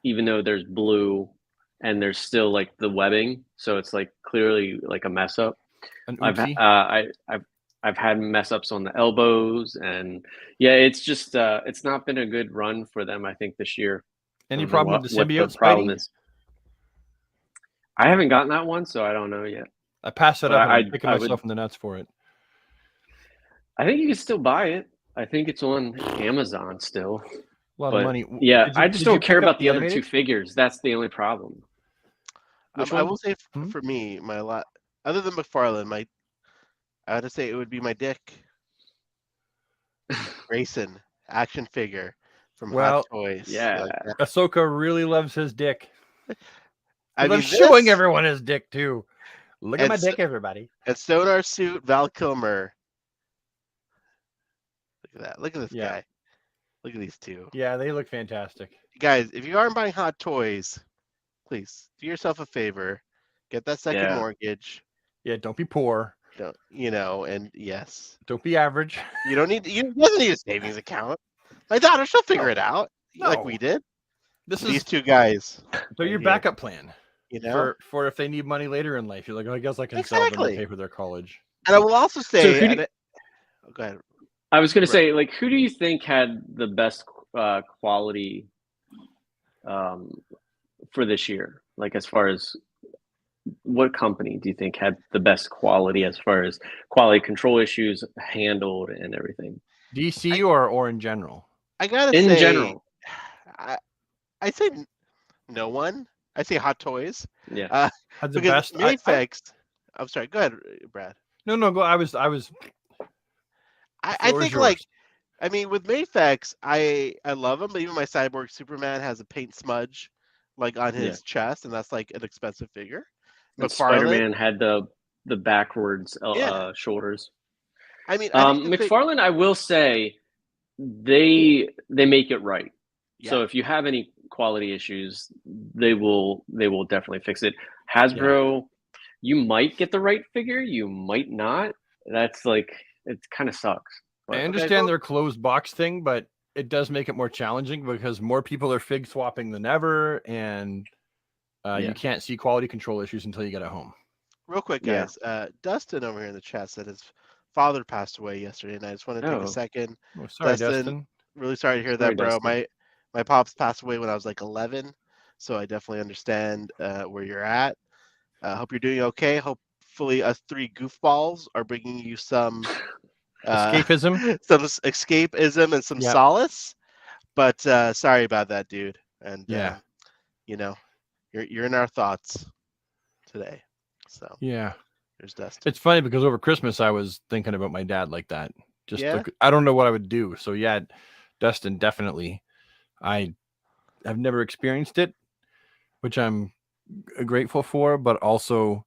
even though there's blue, and there's still like the webbing, so it's like clearly like a mess up. An I've oopsie. I've had mess ups on the elbows, and yeah, it's just it's not been a good run for them. I think this year. Any I don't know problem with the what symbiote, the problem Spidey? is. I haven't gotten that one, so I don't know yet. I passed it But up and I- I'm kicking I myself would- in the nuts for it. I think you can still buy it. I think it's on Amazon still. A lot But of money. yeah, Did you- I just did you don't care pick up about the other animated? two figures. That's the only problem. Which I one? will say Hmm? for me, other than McFarlane, I would say it would be my Dick Grayson action figure from Well, Hot Toys. yeah. Like that. Ahsoka really loves his dick. I mean, I'm showing this- everyone his dick too. Look at my It's- dick, everybody. And Sonar Suit, Val Kilmer. Look at that. Look at this Yeah. guy. Look at these two. Yeah, they look fantastic. Guys, if you aren't buying hot toys, please do yourself a favor. Get that second Yeah. mortgage. Yeah, don't be poor. Don't, and yes, Don't be average. you don't need. You doesn't need a savings account. My daughter, she'll figure it out, like No. we did. This These is two guys, so your here. backup plan you know. for if they need money later in life. You're like, oh, I guess I can sell them Exactly. to pay for their college. And I will also say, who do- and oh, go ahead. I was going Right. to say, like, who do you think had the best quality for this year? Like, as far as what company do you think had the best quality as far as quality control issues handled and everything? DC or in general? I gotta In say, general, I say no one. I say Hot Toys. yeah. Had the Because best. I- Mayfix. I'm sorry. Go ahead, Brad. no, go. I was. I floor is think like yours. I mean with Mayfix, I love him, but even my Cyborg Superman has a paint smudge like on his chest, and that's like an expensive figure. And McFarlane, Spider-Man had the backwards Yeah. shoulders. I mean, I think the thing- McFarlane, I will say, they make it right. So Yeah. if you have any quality issues, they will definitely fix it. Hasbro, you might get the right figure, you might not. That's like, it kind of sucks. I But understand their closed box thing, but it does make it more challenging because more people are fig swapping than ever, and Yeah. you can't see quality control issues until you get it home. real quick, Yeah. guys. Dustin over here in the chat said his father passed away yesterday, and I just want to take Oh. a second. Oh, sorry, Dustin. Dustin. Really sorry to hear Sorry, that, bro. Dustin. My pops passed away when I was like 11, so I definitely understand where you're at. Hope you're doing okay. Hopefully, us three goofballs are bringing you some Escapism. some escapism and some Yep. solace. But sorry about that, dude. And Yeah. you're in our thoughts today. So Yeah. there's Dustin. It's funny because over Christmas I was thinking about my dad like that. Just Yeah? like, I don't know what I would do. So yeah, Dustin, definitely. I've never experienced it, which I'm grateful for, but also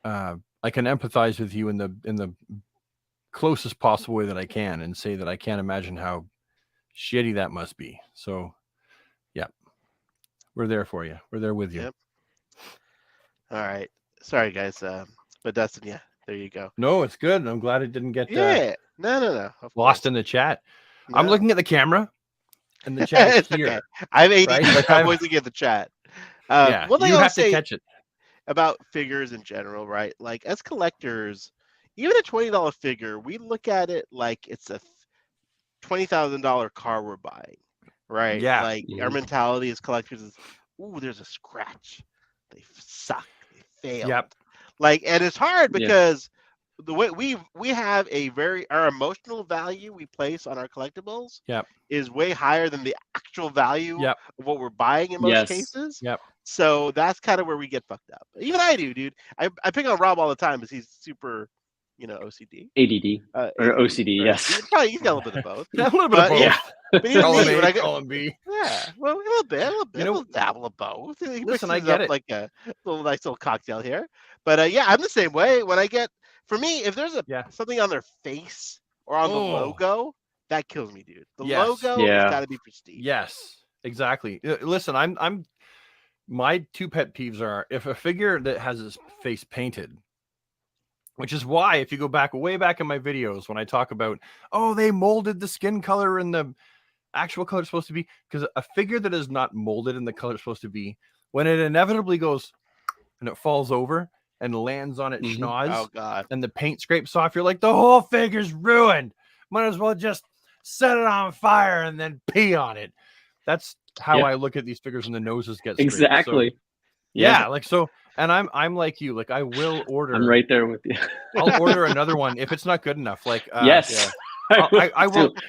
I can empathize with you in the closest possible way that I can and say that I can't imagine how shitty that must be. So yeah. We're there for you. We're there with you. Yep. All right. Sorry, guys. But Dustin, yeah, there you go. No, it's good. I'm glad it didn't get Yeah. No. Of lost course. in the chat. I'm No. looking at the camera and the chat is It's here. okay. I'm ADD. right? Like, I'm I'm- always looking at the chat. Yeah, One thing you I'll have to say catch it. about figures in general, right? Like as collectors, even a $20 figure, we look at it like it's a $20,000 car we're buying, right? Yeah. Like our Mhm. mentality as collectors is, ooh, there's a scratch. They suck. They failed. Yep. Like, and it's hard Yeah. because the way we have our emotional value we place on our collectibles Yep. is way higher than the actual value Yep. of what we're buying in most Yes. cases. Yep. So that's kind of where we get fucked up. Even I do, dude. I pick on Rob all the time because he's super, OCD. ADD or OCD, or- yes. He's got a little bit of both. A little bit But, of both. Yeah. But even Call him me, A, when I get, call him B. yeah, well, a little bit, You know- we'll dabble of both. He Listen, mixes I it get up it. like a nice little cocktail here. But yeah, I'm the same way. When I get, for me, if there's Yeah. something on their face or on the Oh. logo, that kills me, dude. The Yes. logo Yeah. has got to be prestige. Yes, exactly. Listen, I'm my two pet peeves are if a figure that has his face painted, which is why if you go back way back in my videos when I talk about, oh, they molded the skin color and the actual color it's supposed to be, because a figure that is not molded in the color it's supposed to be, when it inevitably goes and it falls over and lands on its Mhm. schnoz Oh God. and the paint scrapes off, you're like, the whole figure's ruined. Might as well just set it on fire and then pee on it. That's how Yeah. I look at these figures when the noses get scraped. So, Exactly. yeah, like so. And I'm like you. Like I will order. I'm right there with you. I'll order another one if it's not good enough. Like Yes. I would will. too.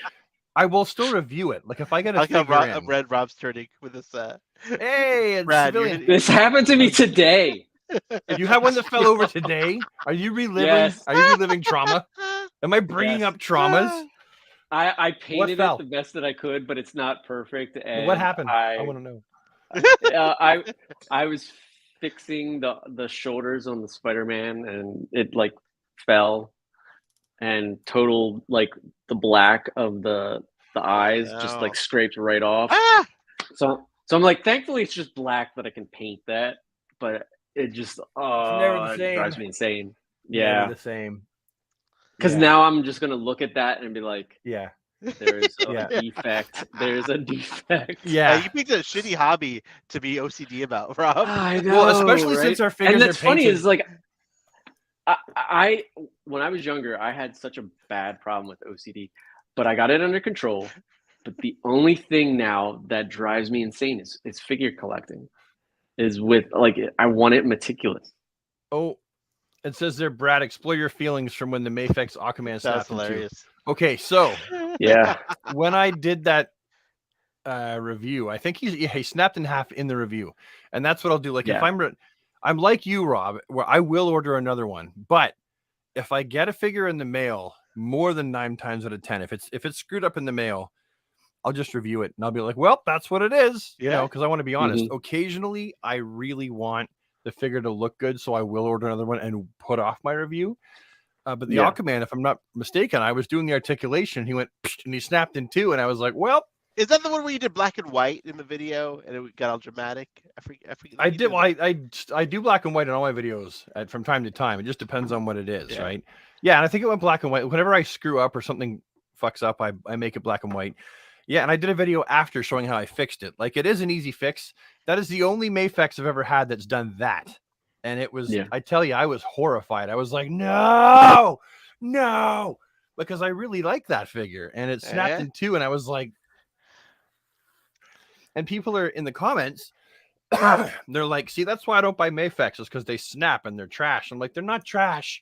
I will still review it. Like if I get a I like how figure in, Red Rob's turning with this. hey, it's Brad, you're- civilian. This happened to me today. You have one that fell over today. Are you reliving? Yes. Are you reliving trauma? Am I bringing Yes. up traumas? I painted fell? it the best that I could, but it's not perfect. And What happened? I I, want to know. I was fixing the shoulders on the Spider-Man, and it like fell, and total like the black of the eyes just no. like scraped right off. Ah! So I'm like, thankfully it's just black that I can paint that, but it just never the it drives same. me insane. Never Yeah, the same. because Yeah. now I'm just gonna look at that and be like, Yeah. there's a Yeah. defect. There's a defect. Yeah. You picked a shitty hobby to be OCD about, Rob. I know. Well, especially right? since our figures and are that's funny painted. is like I when I was younger, I had such a bad problem with OCD, but I got it under control. But the only thing now that drives me insane is figure collecting. Is with like I want it meticulous. Oh, it says there, Brad, explore your feelings from when the Mafex Aquaman That's snapped in two. hilarious. Okay, so Yeah. when I did that review, I think he snapped in half in the review, and that's what I'll do. Like if Yeah. I'm like you, Rob, where I will order another one, but if I get a figure in the mail more than 9 times out of 10, if it's screwed up in the mail, I'll just review it and I'll be like, well, that's what it is, you know, because I want to be honest. Occasionally, I really want the figure to look good, so I will order another one and put off my review. But the Aquaman, if I'm not mistaken, I was doing the articulation. He went and he snapped in two, and I was like, well. Is that the one where you did black and white in the video and it got all dramatic? I forget. I did. Well, I do black and white in all my videos from time to time. It just depends on what it is, right? Yeah, and I think it went black and white. Whenever I screw up or something fucks up, I make it black and white. Yeah, and I did a video after showing how I fixed it. Like, it is an easy fix. That is the only Mafex I've ever had that's done that. And it was, I tell you, I was horrified. I was like, no, because I really like that figure. And it snapped in two, and I was like, and people are in the comments, they're like, see, that's why I don't buy Mafexes, because they snap and they're trash. I'm like, they're not trash.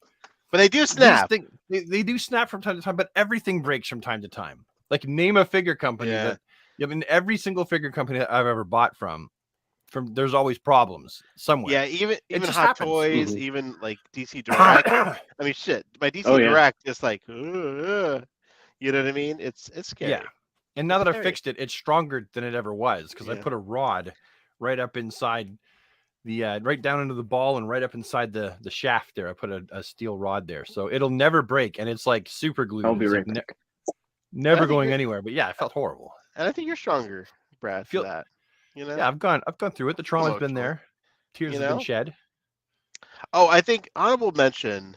But they do snap. They do snap from time to time, but everything breaks from time to time. Like, name a figure company that, I mean, every single figure company that I've ever bought from there's always problems somewhere. Yeah, even Hot happens. Toys, even like DC Direct. I mean, shit, my DC Direct is like, you know what I mean? It's scary. Yeah. And now that I've fixed it, it's stronger than it ever was, because I put a rod right up inside the right down into the ball and right up inside the shaft there. I put a steel rod there, so it'll never break, and it's like super glued. I'll be right like never going anywhere. But yeah, it felt horrible. And I think you're stronger, Brad, for that. You know? Yeah, I've gone through it. The trauma's been there. Tears have been shed. Oh, I think honorable mention.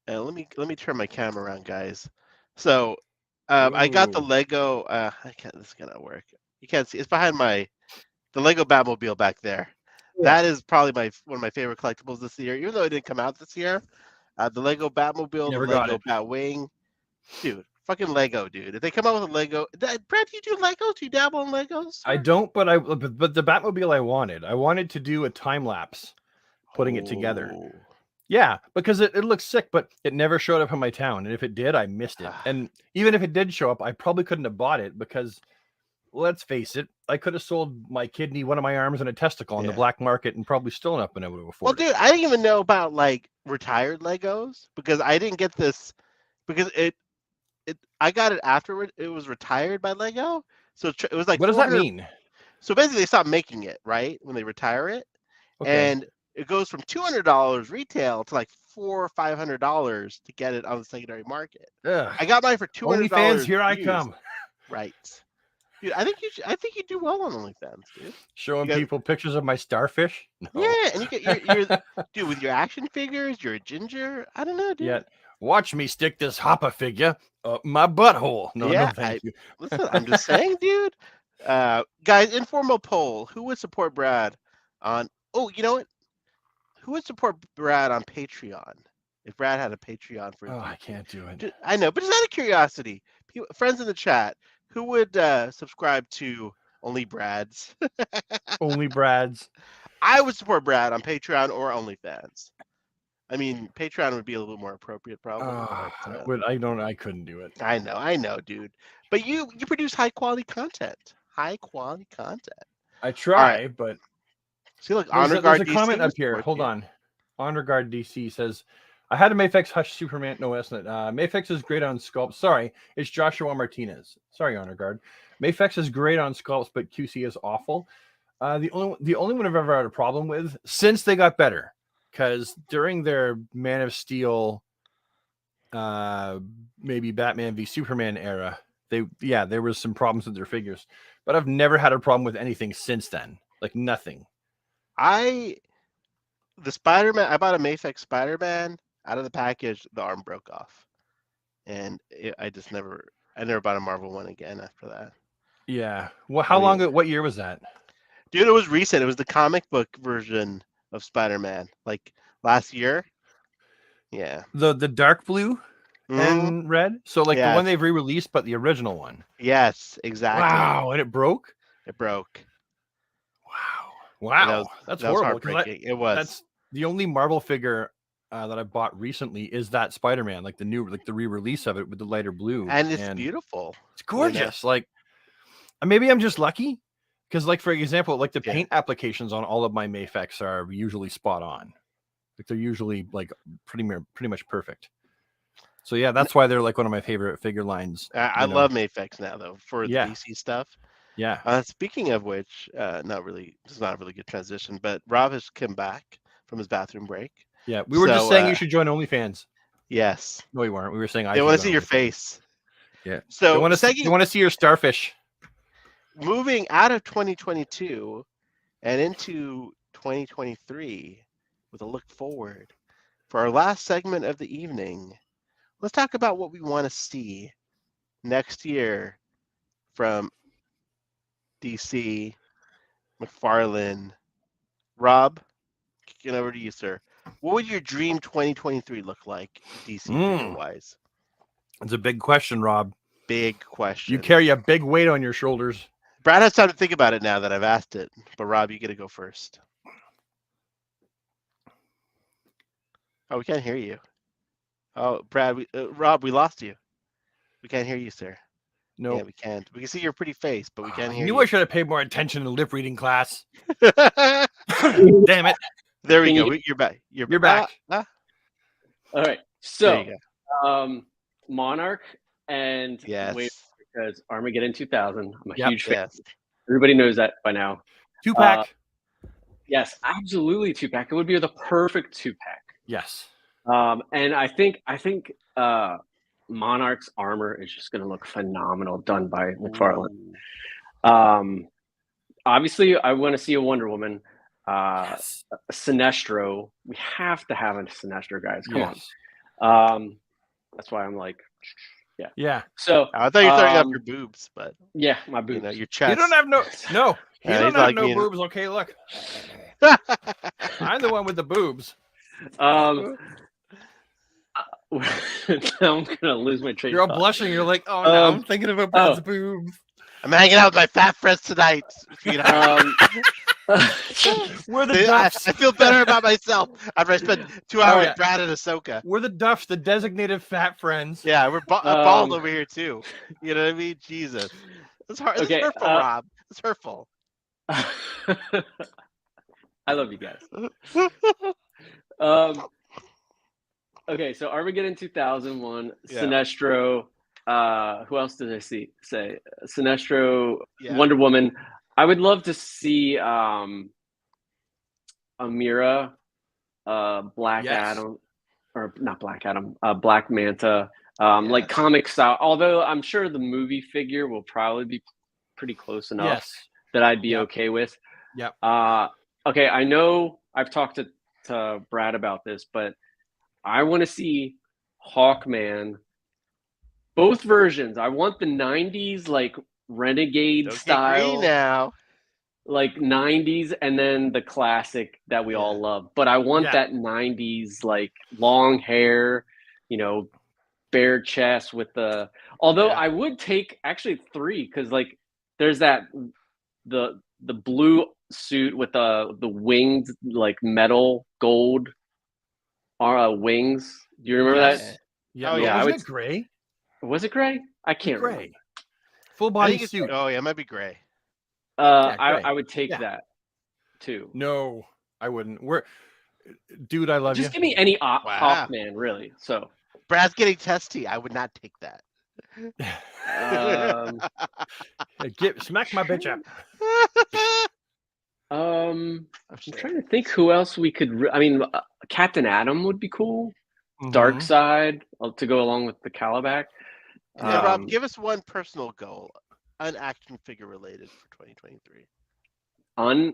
And let me turn my camera around, guys. So I got the Lego. I can't. This is gonna work. You can't see. It's behind the Lego Batmobile back there. Yeah. That is probably one of my favorite collectibles this year, even though it didn't come out this year. The Lego Batmobile, the Lego Batwing, dude. Fucking Lego, dude. If they come out with a Lego, Brad, do you do Legos? Do you dabble in Legos? I don't, but the Batmobile I wanted to do a time lapse, putting it together. Yeah, because it looks sick, but it never showed up in my town, and if it did, I missed it. And even if it did show up, I probably couldn't have bought it because, let's face it, I could have sold my kidney, one of my arms, and a testicle on the black market, and probably still not been able to afford it. Well, dude, I didn't even know about like retired Legos because I didn't get this because I got it after it was retired by Lego. So it was like, what does that mean? So basically, they stopped making it right when they retire it, and it goes from $200 retail to like $400 or $500 to get it on the secondary market. Ugh. I got mine for $200. OnlyFans, here I come. Right, dude. I think you do well on OnlyFans, dude. Showing people pictures of my starfish. No. Yeah, and you get your dude with your action figures. You're a ginger. I don't know, dude. Yeah. Watch me stick this Hopper figure up my butthole. No, thank you. Listen, I'm just saying, dude. Guys, informal poll. Who would support Brad on... Oh, you know what? Who would support Brad on Patreon? If Brad had a Patreon for... I can't do it. I know, but just out of curiosity, friends in the chat, who would subscribe to Only Brads? Only Brads. I would support Brad on Patreon or OnlyFans. I mean, Patreon would be a little bit more appropriate, probably. I couldn't do it. I know, dude. But you produce high quality content. I try, but see, look, there's a comment up here. Hold on. Honor Guard DC says, I had a Mafex Hush Superman. No, that's not. Mafex is great on sculpts. Sorry, it's Joshua Martinez. Sorry, Honor Guard. Mafex is great on sculpts, but QC is awful. The only one I've ever had a problem with since they got better, because during their Man of Steel, maybe Batman v Superman era, there was some problems with their figures, but I've never had a problem with anything since then. Like nothing. The Spider-Man, I bought a Mafex Spider-Man. Out of the package, the arm broke off, and I never bought a Marvel one again after that. Yeah. Well, how long? What year was that? Dude, it was recent. It was the comic book version of Spider-Man, like last year. Yeah. The dark blue Mhm. and red. So like the Yes. one they've re-released, but the original one. Yes, exactly. Wow, and it broke. It broke. Wow, that's that was horrible. 'Cause heartbreaking. It was. That's the only Marvel figure that I bought recently is that Spider-Man, like the re-release of it with the lighter blue, and it's beautiful. It's gorgeous. Like maybe I'm just lucky because, like for example, like the paint applications on all of my Mafex are usually spot on. Like they're usually like pretty much perfect. So yeah, that's why they're like one of my favorite figure lines. I love Mafex now though for the DC stuff. Yeah. Speaking of which, not really. This is not a really good transition, but Rob has come back from his bathroom break. Yeah, we were just saying you should join OnlyFans. Yes. No, we weren't. We were saying they want to see your face. Yeah. So they want to see your starfish. Moving out of 2022 and into 2023 with a look forward for our last segment of the evening, let's talk about what we want to see next year from DC, McFarlane. Rob, kicking over to you, sir. What would your dream 2023 look like, DC figure-wise? It's a big question, Rob. Big question. You carry a big weight on your shoulders. Brad has time to think about it now that I've asked it. But Rob, you get to go first. Oh, we can't hear you. Oh, Brad, Rob, we lost you. We can't hear you, sir. No, yeah, we can't. We can see your pretty face, but we can't hear you. You I should have paid more attention in lip reading class. Damn it! There we go. You're back. You're back. All right. So, Monarch and wait, because Armageddon 2000. I'm a huge fan. Everybody knows that by now. 2-pack. Yes, absolutely 2-pack. It would be the perfect 2-pack. Yes. And I think Monarch's armor is just going to look phenomenal, done by McFarlane. Obviously, I want to see a Wonder Woman. A Sinestro. We have to have a Sinestro, guys. Come on. That's why I'm like, yeah. So I thought you were throwing up your boobs, but yeah, my boobs. Your chest. You don't have no. You don't have no boobs. Okay, look. I'm the one with the boobs. Now I'm gonna lose my train. You're all blushing. You're like, oh no, I'm thinking about Brad's boobs. I'm hanging out with my fat friends tonight. We're the Duffs. I feel better about myself after I spent 2 hours with Brad and Ahsoka. We're the Duffs, the designated fat friends. Yeah, we're bald over here too. You know what I mean? Jesus, it's hard. It's hurtful, Rob. It's hurtful. I love you guys. Okay, so Armageddon 2001, Sinestro. Who else did I say? Sinestro, Wonder Woman. I would love to see Amira, Black Adam, or not Black Adam, Black Manta, like comic style. Although I'm sure the movie figure will probably be pretty close enough that I'd be okay with. Yep. Okay, I know I've talked to Brad about this, but I want to see Hawkman. Both versions. I want the 90s like renegade style now, like 90s, and then the classic that we all love. But I want that 90s like long hair, bare chest with the. Although I would take actually 3 because like there's that the blue suit with the winged like metal gold wings. Do you remember that? Yeah. Was it gray? Was it gray? I can't remember. Full body suit. Oh yeah, it might be gray. I would take that too. No, I wouldn't. Dude, I love you. Just give me any Hawkman, really. So Brad's getting testy. I would not take that. Smack my bitch up. I'm trying to think who else we could. I mean, Captain Atom would be cool. Dark Mhm. Side to go along with the Calabac. And Rob, give us one personal goal, an action figure related for 2023.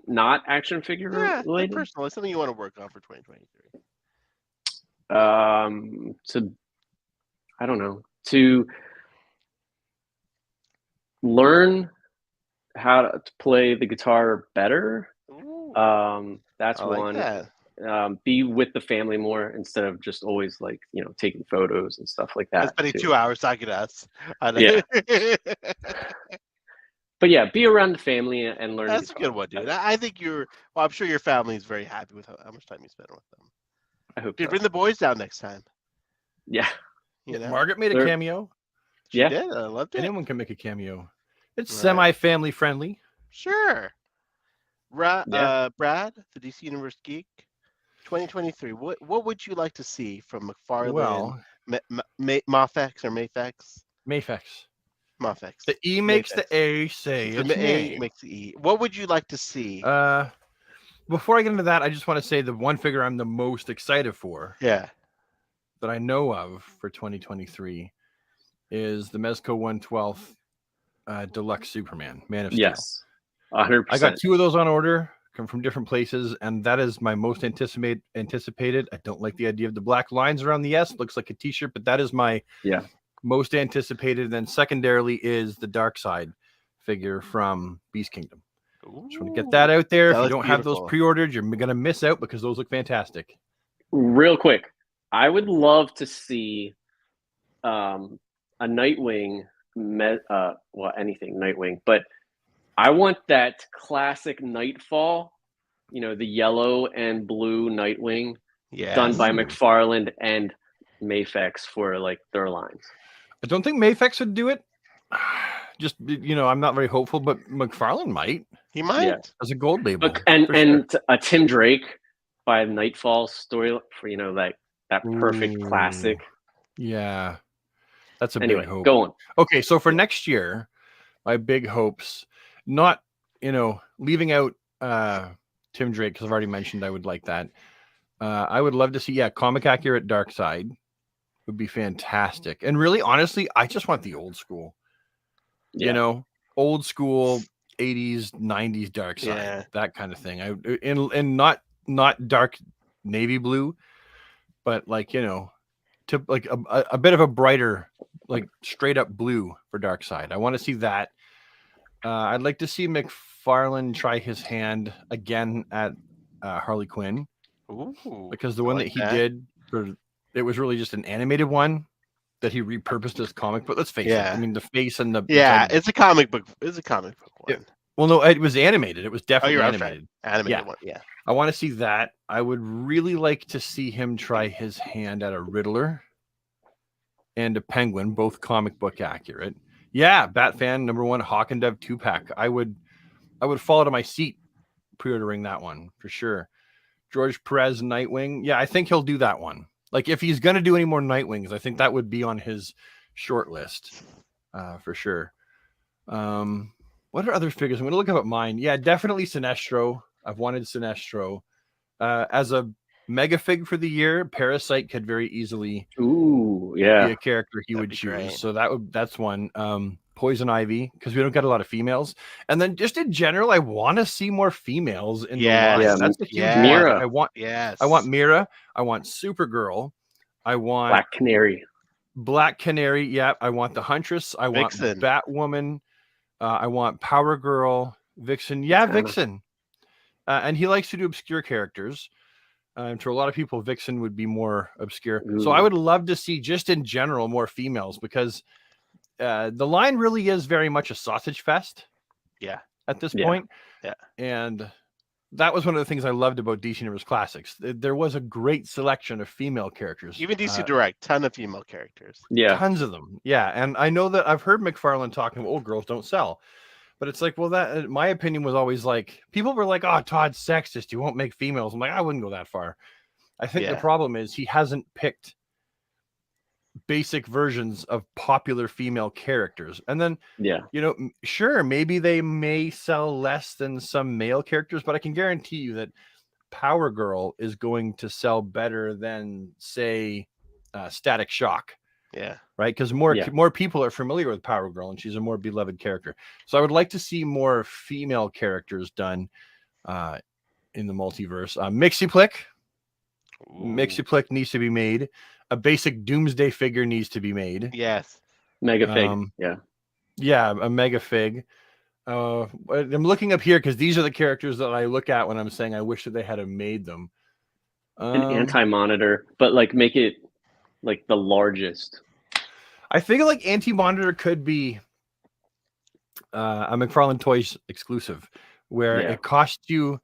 Not action figure Yeah, like related. personal, like something you want to work on for 2023. I don't know, to learn how to play the guitar better. Ooh, That's I like one. that. Be with the family more instead of just always like, taking photos and stuff like And that spending too. 2 hours talking to us. Yeah. But yeah, be around the family and learn. That's a guitar. good one, dude. I think I'm sure your family is very happy with how much time you spend with them. I hope Dude, so. bring the boys down next time. Yeah. You know? Margaret made a They're- cameo. She Yeah. did. I loved it. Anyone can make a cameo. It's Right. semi-family friendly. Sure. Yeah. Brad, the DC Universe Geek, 2023. What would you like to see from McFarlane, Well, Mafex or Mafex? Mafex. Mafex. The E makes Mafex. the A say The its A name. makes the E. What would you like to see? Before I get into that, I just want to say the one figure I'm the most excited for Yeah. that I know of for 2023 is the Mezco 112th Deluxe Superman, Man of Steel. Yes. 100%. I got 2 of those on order, come from different places, and that is my most anticipated. I don't like the idea of the black lines around the S. It looks like a t-shirt, but that is my most anticipated. Then secondarily is the Dark Side figure from Beast Kingdom. Just want to get that out there. If you don't have those pre-ordered, you're going to miss out because those look fantastic. Real quick, I would love to see a Nightwing, anything Nightwing, but I want that classic Nightfall, the yellow and blue Nightwing done by McFarlane and Mafex for like their lines. I don't think Mafex would do it. Just, I'm not very hopeful, but McFarlane might. He might. As a gold label. And a Tim Drake by Nightfall story for, that perfect classic. Yeah. That's a big hope. Go on. Okay, so for next year, my big hopes, not, leaving out Tim Drake, because I've already mentioned I would like that. I would love to see, comic accurate Dark Side would be fantastic. And really, honestly, I just want the old school. Old school 80s, 90s Dark Side, that kind of thing. And not dark navy blue, but like, to like a bit of a brighter, like straight up blue for Dark Side. I want to see that. I'd like to see McFarlane try his hand again at Harley Quinn. Ooh, because the one that he did, it was really just an animated one that he repurposed as comic book. Let's face it. I mean, the face and the it's a comic book. It's a comic book one. Yeah. Well, no, it was animated. It was definitely animated. Right. Animated one. Yeah. I want to see that. I would really like to see him try his hand at a Riddler and a Penguin, both comic book accurate. Yeah, Bat fan #1 Hawk and Dove 2-pack. I would fall out of my seat pre-ordering that one for sure. George Perez Nightwing. Yeah, I think he'll do that one. Like if he's going to do any more Nightwings, I think that would be on his short list for sure. What are other figures? I'm going to look up mine. Yeah, definitely Sinestro. I've wanted Sinestro. As a mega fig for the year, Parasite could very easily be a character he would choose. Great. So that's one. Poison Ivy, because we don't get a lot of females. And then just in general, I want to see more females in the line. That's a huge Mira. I want Mira. I want Supergirl. I want Black Canary. Yeah. I want the Huntress. I want Batwoman. I want Power Girl. Vixen. Yeah, Vixen. And he likes to do obscure characters. And to a lot of people, Vixen would be more obscure. Ooh. So I would love to see just in general more females because the line really is very much a sausage fest. Yeah. At this point. Yeah. And that was one of the things I loved about DC Universe Classics. There was a great selection of female characters. Even DC Direct, ton of female characters. Yeah. Tons of them. Yeah. And I know that I've heard McFarlane talking, old girls don't sell. But it's like, well, that my opinion was always like, people were like, oh, Todd's sexist. You won't make females. I'm like, I wouldn't go that far. I think the problem is he hasn't picked basic versions of popular female characters. And then, Yeah. sure, maybe they may sell less than some male characters, but I can guarantee you that Power Girl is going to sell better than, say, Static Shock. Yeah. Right, because more people are familiar with Power Girl, and she's a more beloved character. So I would like to see more female characters done in the multiverse. Mixiplik needs to be made. A basic Doomsday figure needs to be made. Yes. Mega Fig. Yeah, a Mega Fig. I'm looking up here because these are the characters that I look at when I'm saying I wish that they had made them. An Anti-Monitor, but like make it like the largest. I think like Anti-Monitor could be a McFarlane Toys exclusive, where it costs you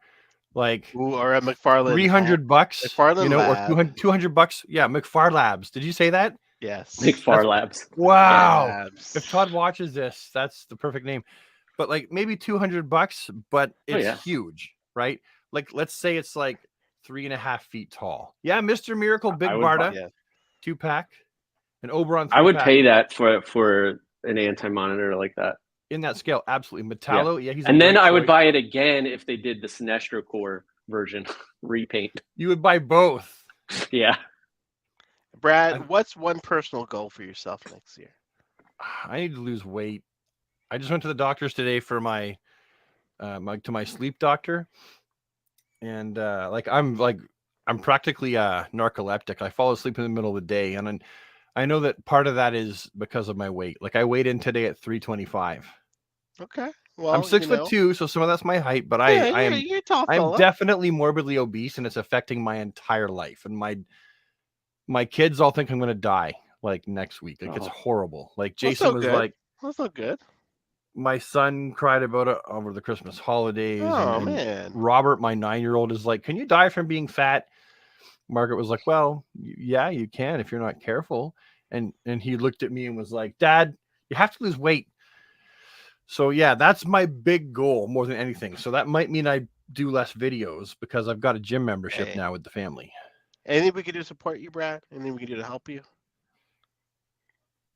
like or a McFarlane $300, McFarlane Lab. or $200. Yeah, McFarlabs. Did you say that? Yes. McFarlabs. Wow. Labs. If Todd watches this, that's the perfect name. But like maybe $200, but it's huge, right? Like let's say it's like 3.5 feet tall. Yeah, Mr. Miracle, Big Barda, 2-pack. An Oberon 3-pack. I would pay that for an Anti-Monitor like that. In that scale, absolutely. Metallo, he's and then I would buy it again if they did the Sinestro Corps version repaint. You would buy both. Yeah. Brad, what's one personal goal for yourself next year? I need to lose weight. I just went to the doctors today for my sleep doctor, and I'm practically narcoleptic. I fall asleep in the middle of the day, and I know that part of that is because of my weight. Like I weighed in today at 325. Okay. Well, I'm 6'2", so some of that's my height, but I'm definitely morbidly obese, and it's affecting my entire life. And my kids all think I'm going to die like next week. Like it's horrible. Like Jason was like, "That's not good." My son cried about it over the Christmas holidays. Oh, and man. Robert, my 9-year-old, is like, "Can you die from being fat?" Margaret was like, "Well, yeah, you can if you're not careful." And he looked at me and was like, "Dad, you have to lose weight." So yeah, that's my big goal more than anything. So that might mean I do less videos because I've got a gym membership now with the family. Anything we can do to support you, Brad? Anything we can do to help you?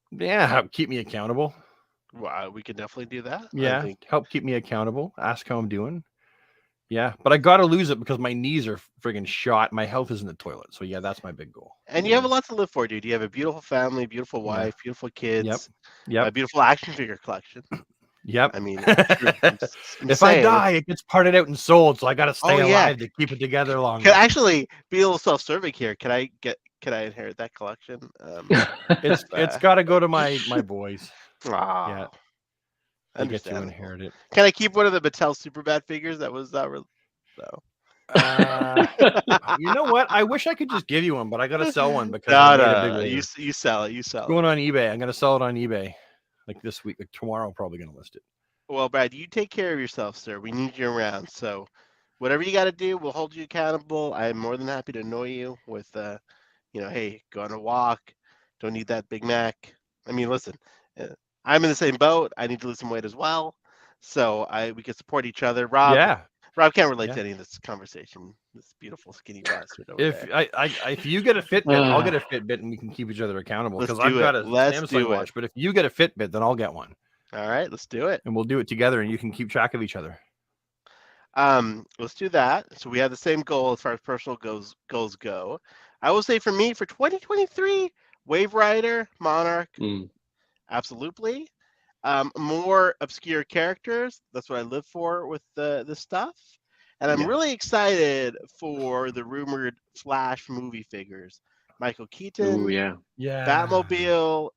Yeah, keep me accountable. Well, we can definitely do that. Yeah, help keep me accountable. Ask how I'm doing. Yeah, but I got to lose it because my knees are friggin' shot. My health is in the toilet. So yeah, that's my big goal. And you have a lot to live for, dude. You have a beautiful family, beautiful wife, beautiful kids. Yep. A beautiful action figure collection. Yep. I mean, if I die, it gets parted out and sold, so I got to stay alive to keep it together longer. Could actually be a little self-serving here. Can I inherit that collection? It's got to go to my boys. Yeah. I get to inherit it. Can I keep one of the Mattel Superbad figures that was no? You know what? I wish I could just give you one, but I gotta sell one because no. You sell it. You sell it. Going on eBay. I'm gonna sell it on eBay like this week. Like tomorrow, I'm probably gonna list it. Well, Brad, you take care of yourself, sir. We need you around. So whatever you got to do, we'll hold you accountable. I'm more than happy to annoy you with, hey, go on a walk. Don't need that Big Mac. I mean, listen, I'm in the same boat. I need to lose some weight as well. So we can support each other. Rob can't relate to any of this conversation. This beautiful skinny bastard over there. If you get a Fitbit, I'll get a Fitbit, and we can keep each other accountable. Because I've got a Samsung watch. But if you get a Fitbit, then I'll get one. All right, let's do it. And we'll do it together, and you can keep track of each other. Let's do that. So we have the same goal as far as personal goals go. I will say for me, for 2023, Wave Rider, Monarch, absolutely. More obscure characters. That's what I live for with the stuff. And I'm really excited for the rumored Flash movie figures. Michael Keaton, Batmobile,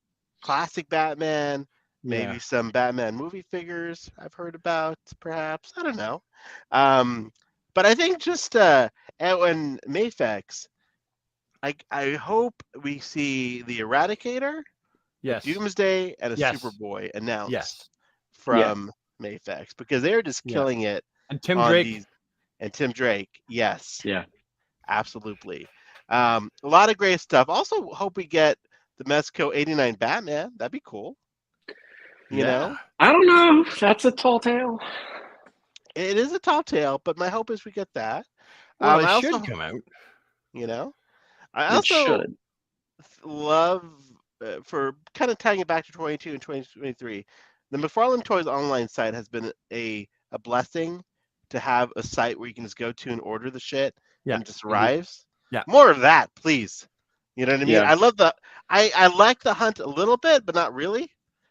classic Batman, maybe some Batman movie figures I've heard about, perhaps. I don't know. But I think just when Mafex, I hope we see the Eradicator, Doomsday, and a Superboy announced from Mafex, because they're just killing it. And Tim Drake. Tim Drake, yes. Yeah. Absolutely. A lot of great stuff. Also hope we get the Mezco 89 Batman. That'd be cool. You know? I don't know. That's a tall tale. It is a tall tale, but my hope is we get that. Well, it should come out. You know? I also love for kind of tying it back to 22 and 2023, the McFarlane Toys online site has been a blessing to have a site where you can just go to and order the shit Yeah. and it just arrives. Yeah. More of that, please. You know what I mean? Yeah. I love I like the hunt a little bit, but not really,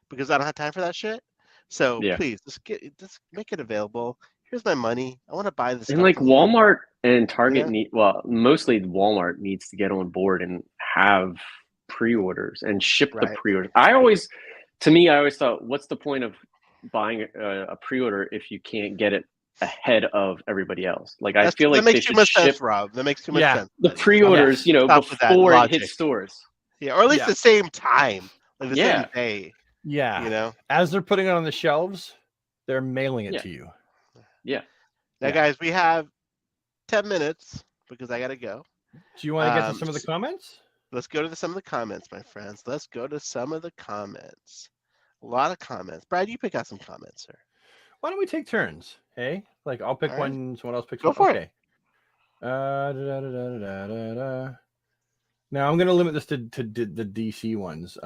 because I don't have time for that shit. So Yeah. please just make it available. Here's my money. I want to buy this. And like Walmart and Target mostly Walmart needs to get on board and have pre-orders and ship the Right. pre-orders. I always thought, what's the point of buying a pre-order if you can't get it ahead of everybody else? Like, I feel like that makes they too should much ship sense, Rob. That makes too much sense. the pre-orders, Stop with that before it logic. hits stores. Yeah, or at least the same time, like the Yeah. same day. Yeah. You know. As they're putting it on the shelves, they're mailing it to you. Yeah. Now, guys, we have 10 minutes because I got to go. Do you want to get to some of the comments? Let's go to some of the comments, my friends. Let's go to some of the comments. A lot of comments. Brad, you pick out some comments, sir. Why don't we take turns? Hey, like I'll pick All right. one, someone else picks Go one. for Okay. Now I'm gonna limit this to the DC ones.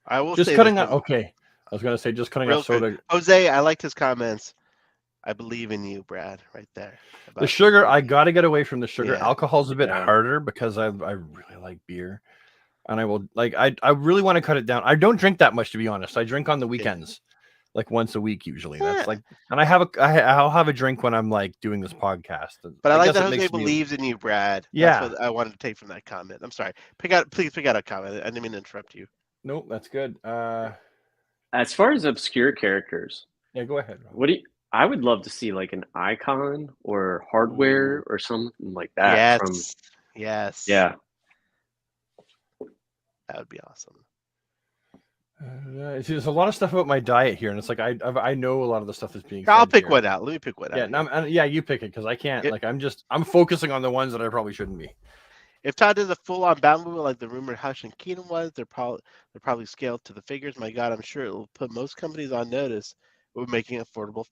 I will just say cutting this, out. Okay, I was gonna say just cutting real out soda. quick. Jose, I liked his comments. I believe in you, Brad, right there. The sugar, I gotta get away from the sugar. Yeah. Alcohol's a bit Yeah. harder because I really like beer, and I will like I really want to cut it down. I don't drink that much, to be honest. I drink on the weekends, like once a week usually. Yeah. That's like, and I'll have a drink when I'm like doing this podcast. But I like guess that it Jose makes me- believes in you, Brad. Yeah. That's what I wanted to take from that comment. I'm sorry. Please pick out a comment. I didn't mean to interrupt you. Nope, that's good. As far as obscure characters, Yeah, go ahead. Rob. I would love to see like an icon or hardware or something like that. Yes. Yeah. That would be awesome. There's a lot of stuff about my diet here, and it's like I know a lot of the stuff that's being. I'll said pick here. one out. Let me pick one out. Yeah, you pick it because I can't. It- Like I'm focusing on the ones that I probably shouldn't be. If Todd does a full-on Batmobile like the rumored Hush and Keenan was, they're probably scaled to the figures. My God, I'm sure it will put most companies on notice with making affordable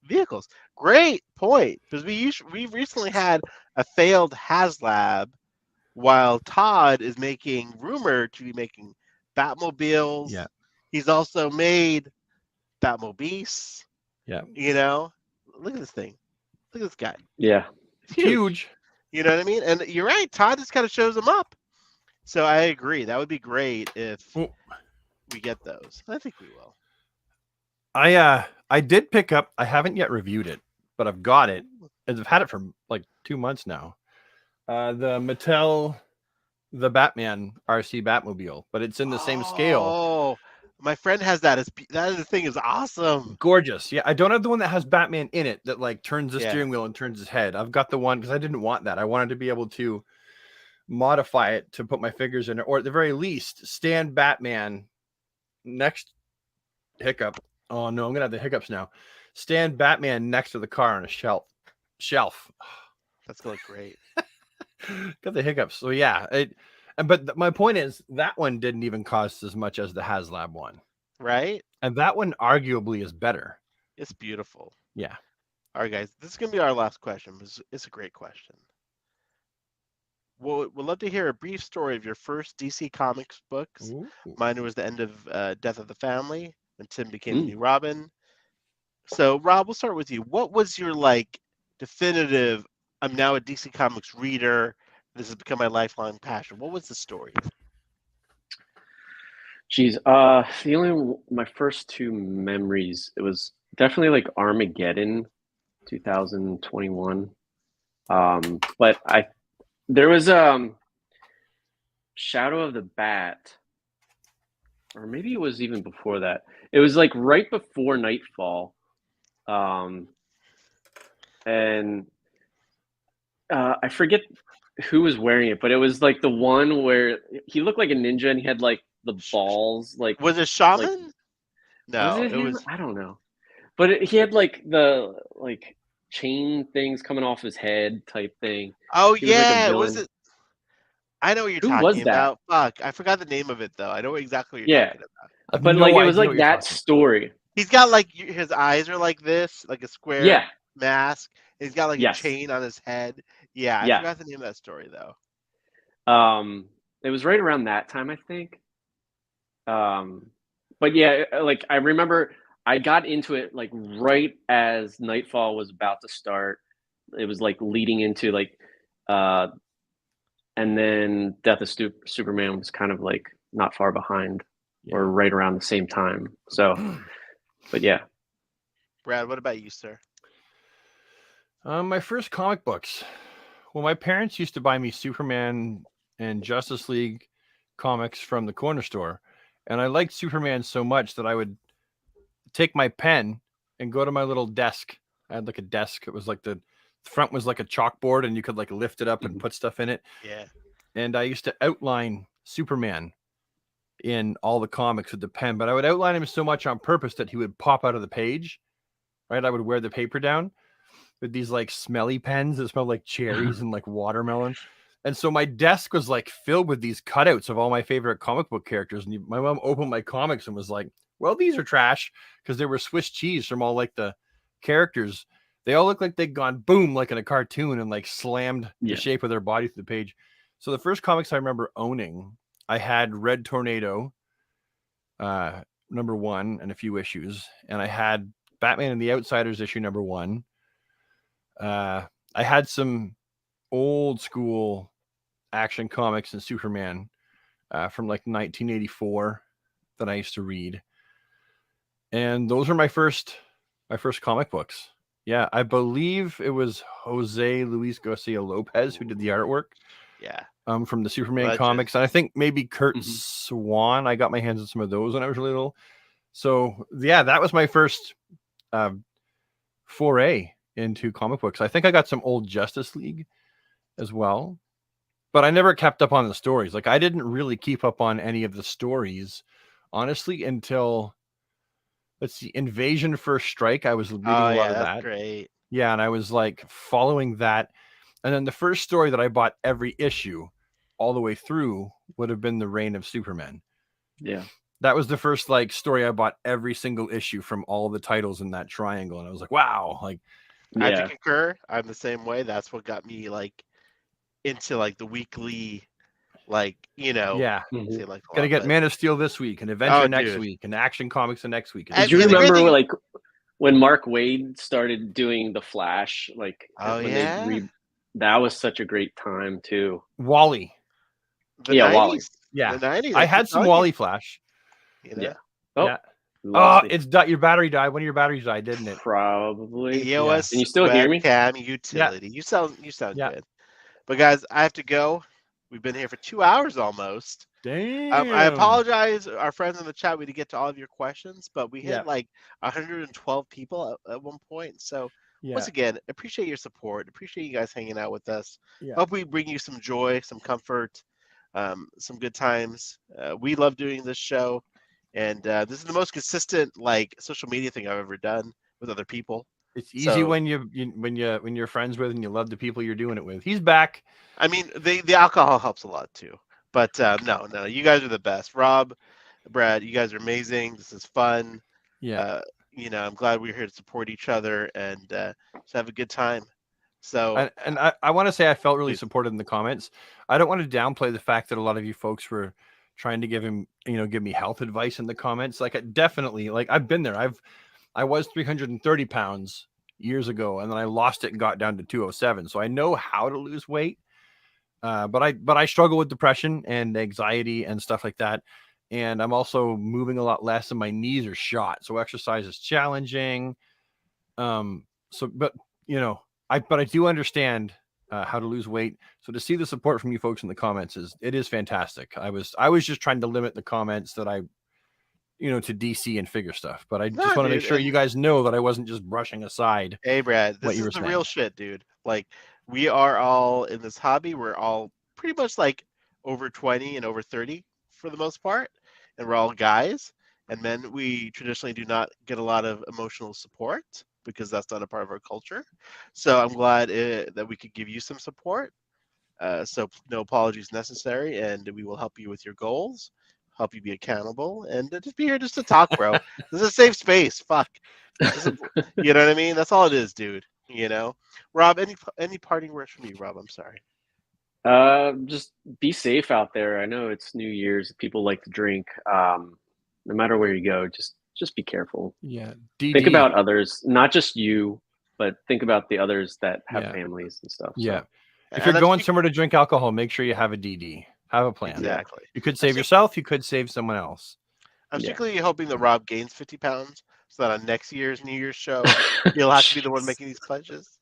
vehicles. Great point, because we've recently had a failed HasLab, while Todd is rumored to be making Batmobiles. Yeah. He's also made Batmobiles. Yeah. You know, look at this thing. Look at this guy. Yeah. It's Huge. You know what I mean? And you're right. Todd just kind of shows them up. So I agree. That would be great if we get those. I think we will. I did pick up. I haven't yet reviewed it, but I've got it. And I've had it for like 2 months now. The Mattel, the Batman RC Batmobile, but it's in the same scale. Oh, my friend has that. That thing is awesome. Gorgeous. Yeah, I don't have the one that has Batman in it that like turns the Yeah. steering wheel and turns his head. I've got the one because I didn't want that. I wanted to be able to modify it to put my figures in it, or at the very least, stand Batman next hiccup. Oh no, I'm gonna have the hiccups now. Stand Batman next to the car on a shelf. That's gonna look great. Got the hiccups. So yeah, but my point is that one didn't even cost as much as the HasLab one, Right? and that one arguably is better. It's beautiful. Yeah. All right, guys. This is gonna be our last question. It's a great question. We'd love to hear a brief story of your first DC Comics books. Ooh. Mine was the end of Death of the Family when Tim became the new Robin. So, Rob, we'll start with you. What was your definitive? I'm now a DC Comics reader. This has become my lifelong passion. What was the story? Geez, my first two memories, it was definitely like Armageddon 2021. But there was Shadow of the Bat, or maybe it was even before that. It was like right before Nightfall. And I forget who was wearing it, but it was like the one where he looked like a ninja and he had like the balls. Like, Was it Shaman? No, was it him? was. I don't know, but he had like the chain things coming off his head type thing. Oh He was like a yeah, was villain. it? I know what you're Who talking was that? about. Fuck, I forgot the name of it though. I know exactly what you're Yeah. talking about. But No like it idea was like what you're that talking story. He's got his eyes are like this, like a square. Yeah, mask. He's got like Yes. a chain on his head. Yeah, I Yeah. forgot the name of that story though. It was right around that time, I think. But yeah, like I remember I got into it like right as Nightfall was about to start. It was like leading into like, and then Death of Superman was kind of like not far behind or right around the same time. So, but yeah. Brad, what about you, sir? My first comic books. Well, my parents used to buy me Superman and Justice League comics from the corner store. And I liked Superman so much that I would take my pen and go to my little desk. I had like a desk. It was like the front was like a chalkboard and you could like lift it up and put stuff in it. Yeah. And I used to outline Superman in all the comics with the pen, but I would outline him so much on purpose that he would pop out of the page, right? I would wear the paper down with these like smelly pens that smelled like cherries and like watermelon. And so my desk was like filled with these cutouts of all my favorite comic book characters. And my mom opened my comics and was like, well, these are trash, because they were Swiss cheese from all like the characters. They all look like they'd gone boom, like in a cartoon, and like slammed the shape of their body through the page. So the first comics I remember owning, I had Red Tornado, #1 and a few issues. And I had Batman and the Outsiders issue #1. I had some old school Action Comics and Superman from like 1984 that I used to read. And those were my first comic books. Yeah, I believe it was Jose Luis Garcia Lopez who did the artwork. Yeah. From the Superman comics. And I think maybe Kurt Swan. I got my hands on some of those when I was really little. So yeah, that was my first foray into comic books. I think I got some old Justice League as well, but I never kept up on the stories. Like I didn't really keep up on any of the stories, honestly, until let's see, Invasion First Strike. I was reading a lot of that. Great. Yeah, and I was like following that. And then the first story that I bought every issue all the way through would have been The Reign of Superman. Yeah. That was the first like story I bought every single issue from all the titles in that triangle. And I was like, wow, like I have to concur. I'm the same way. That's what got me like into like the weekly, like, you know, say, like, gotta get Man of Steel this week and Avenger next week and Action Comics the next week. Did you remember like when Mark Waid started doing the Flash? Like, that was such a great time too. Wally. The 90s. Wally. Yeah. The 90s. I had some Wally Flash. You know? Yeah. Oh, it's your battery died. One of your batteries died, didn't it? Probably. EOS. Can you still hear me? Webcam utility. You sound good. But guys, I have to go. We've been here for 2 hours almost. Damn. I apologize, our friends in the chat. We didn't get to all of your questions, but we hit like 112 people at one point. So once again, appreciate your support. Appreciate you guys hanging out with us. Hope we bring you some joy, some comfort, some good times. We love doing this show, and this is the most consistent like social media thing I've ever done with other people. It's easy when you're friends with and you love the people you're doing it with. He's back. I mean, the alcohol helps a lot too. But no, you guys are the best. Rob, Brad, you guys are amazing. This is fun. Yeah. I'm glad we're here to support each other and just have a good time. So and I want to say I felt really supported in the comments. I don't want to downplay the fact that a lot of you folks were trying to give me health advice in the comments. Like I've been there. I was 330 pounds years ago, and then I lost it and got down to 207. So I know how to lose weight. But I struggle with depression and anxiety and stuff like that. And I'm also moving a lot less and my knees are shot. So exercise is challenging. But I do understand how to lose weight. So to see the support from you folks in the comments is fantastic. I was just trying to limit the comments that I to DC and figure stuff, but I just want to make sure you guys know that I wasn't just brushing aside. Hey, Brad, this is the real shit, dude. Like, we are all in this hobby. We're all pretty much like over 20 and over 30 for the most part, and we're all guys. And men, we traditionally do not get a lot of emotional support because that's not a part of our culture. So I'm glad that we could give you some support. So no apologies necessary, and we will help you with your goals. Help you be accountable, and just be here just to talk, bro. This is a safe space. Fuck. You know what I mean? That's all it is, dude. You know, Rob. Any parting words from you, Rob? I'm sorry. Just be safe out there. I know it's New Year's. People like to drink. No matter where you go, just be careful. Yeah. Think DD. about others, not just you, but think about the others that have Yeah. families and stuff. Yeah. So, If And you're I'm going speak- somewhere to drink alcohol, make sure you have a DD. Have a plan. exactly. You could save see- yourself. You could save someone else. I'm Yeah. secretly hoping that Rob gains 50 pounds so that on next year's New Year's show, he'll have to be the one making these pledges.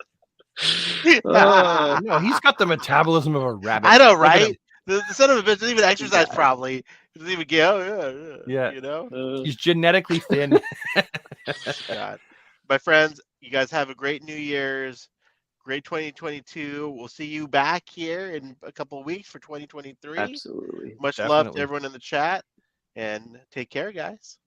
Oh, No, he's got the metabolism of a rabbit. I know, Look at him. right? The son of a bitch doesn't even exercise guy. probably. He doesn't even get out. Yeah. You know? He's genetically thin. God. My friends, you guys have a great New Year's. Great 2022. We'll see you back here in a couple of weeks for 2023. absolutely. Much love to Definitely. everyone in the chat. And take care, guys.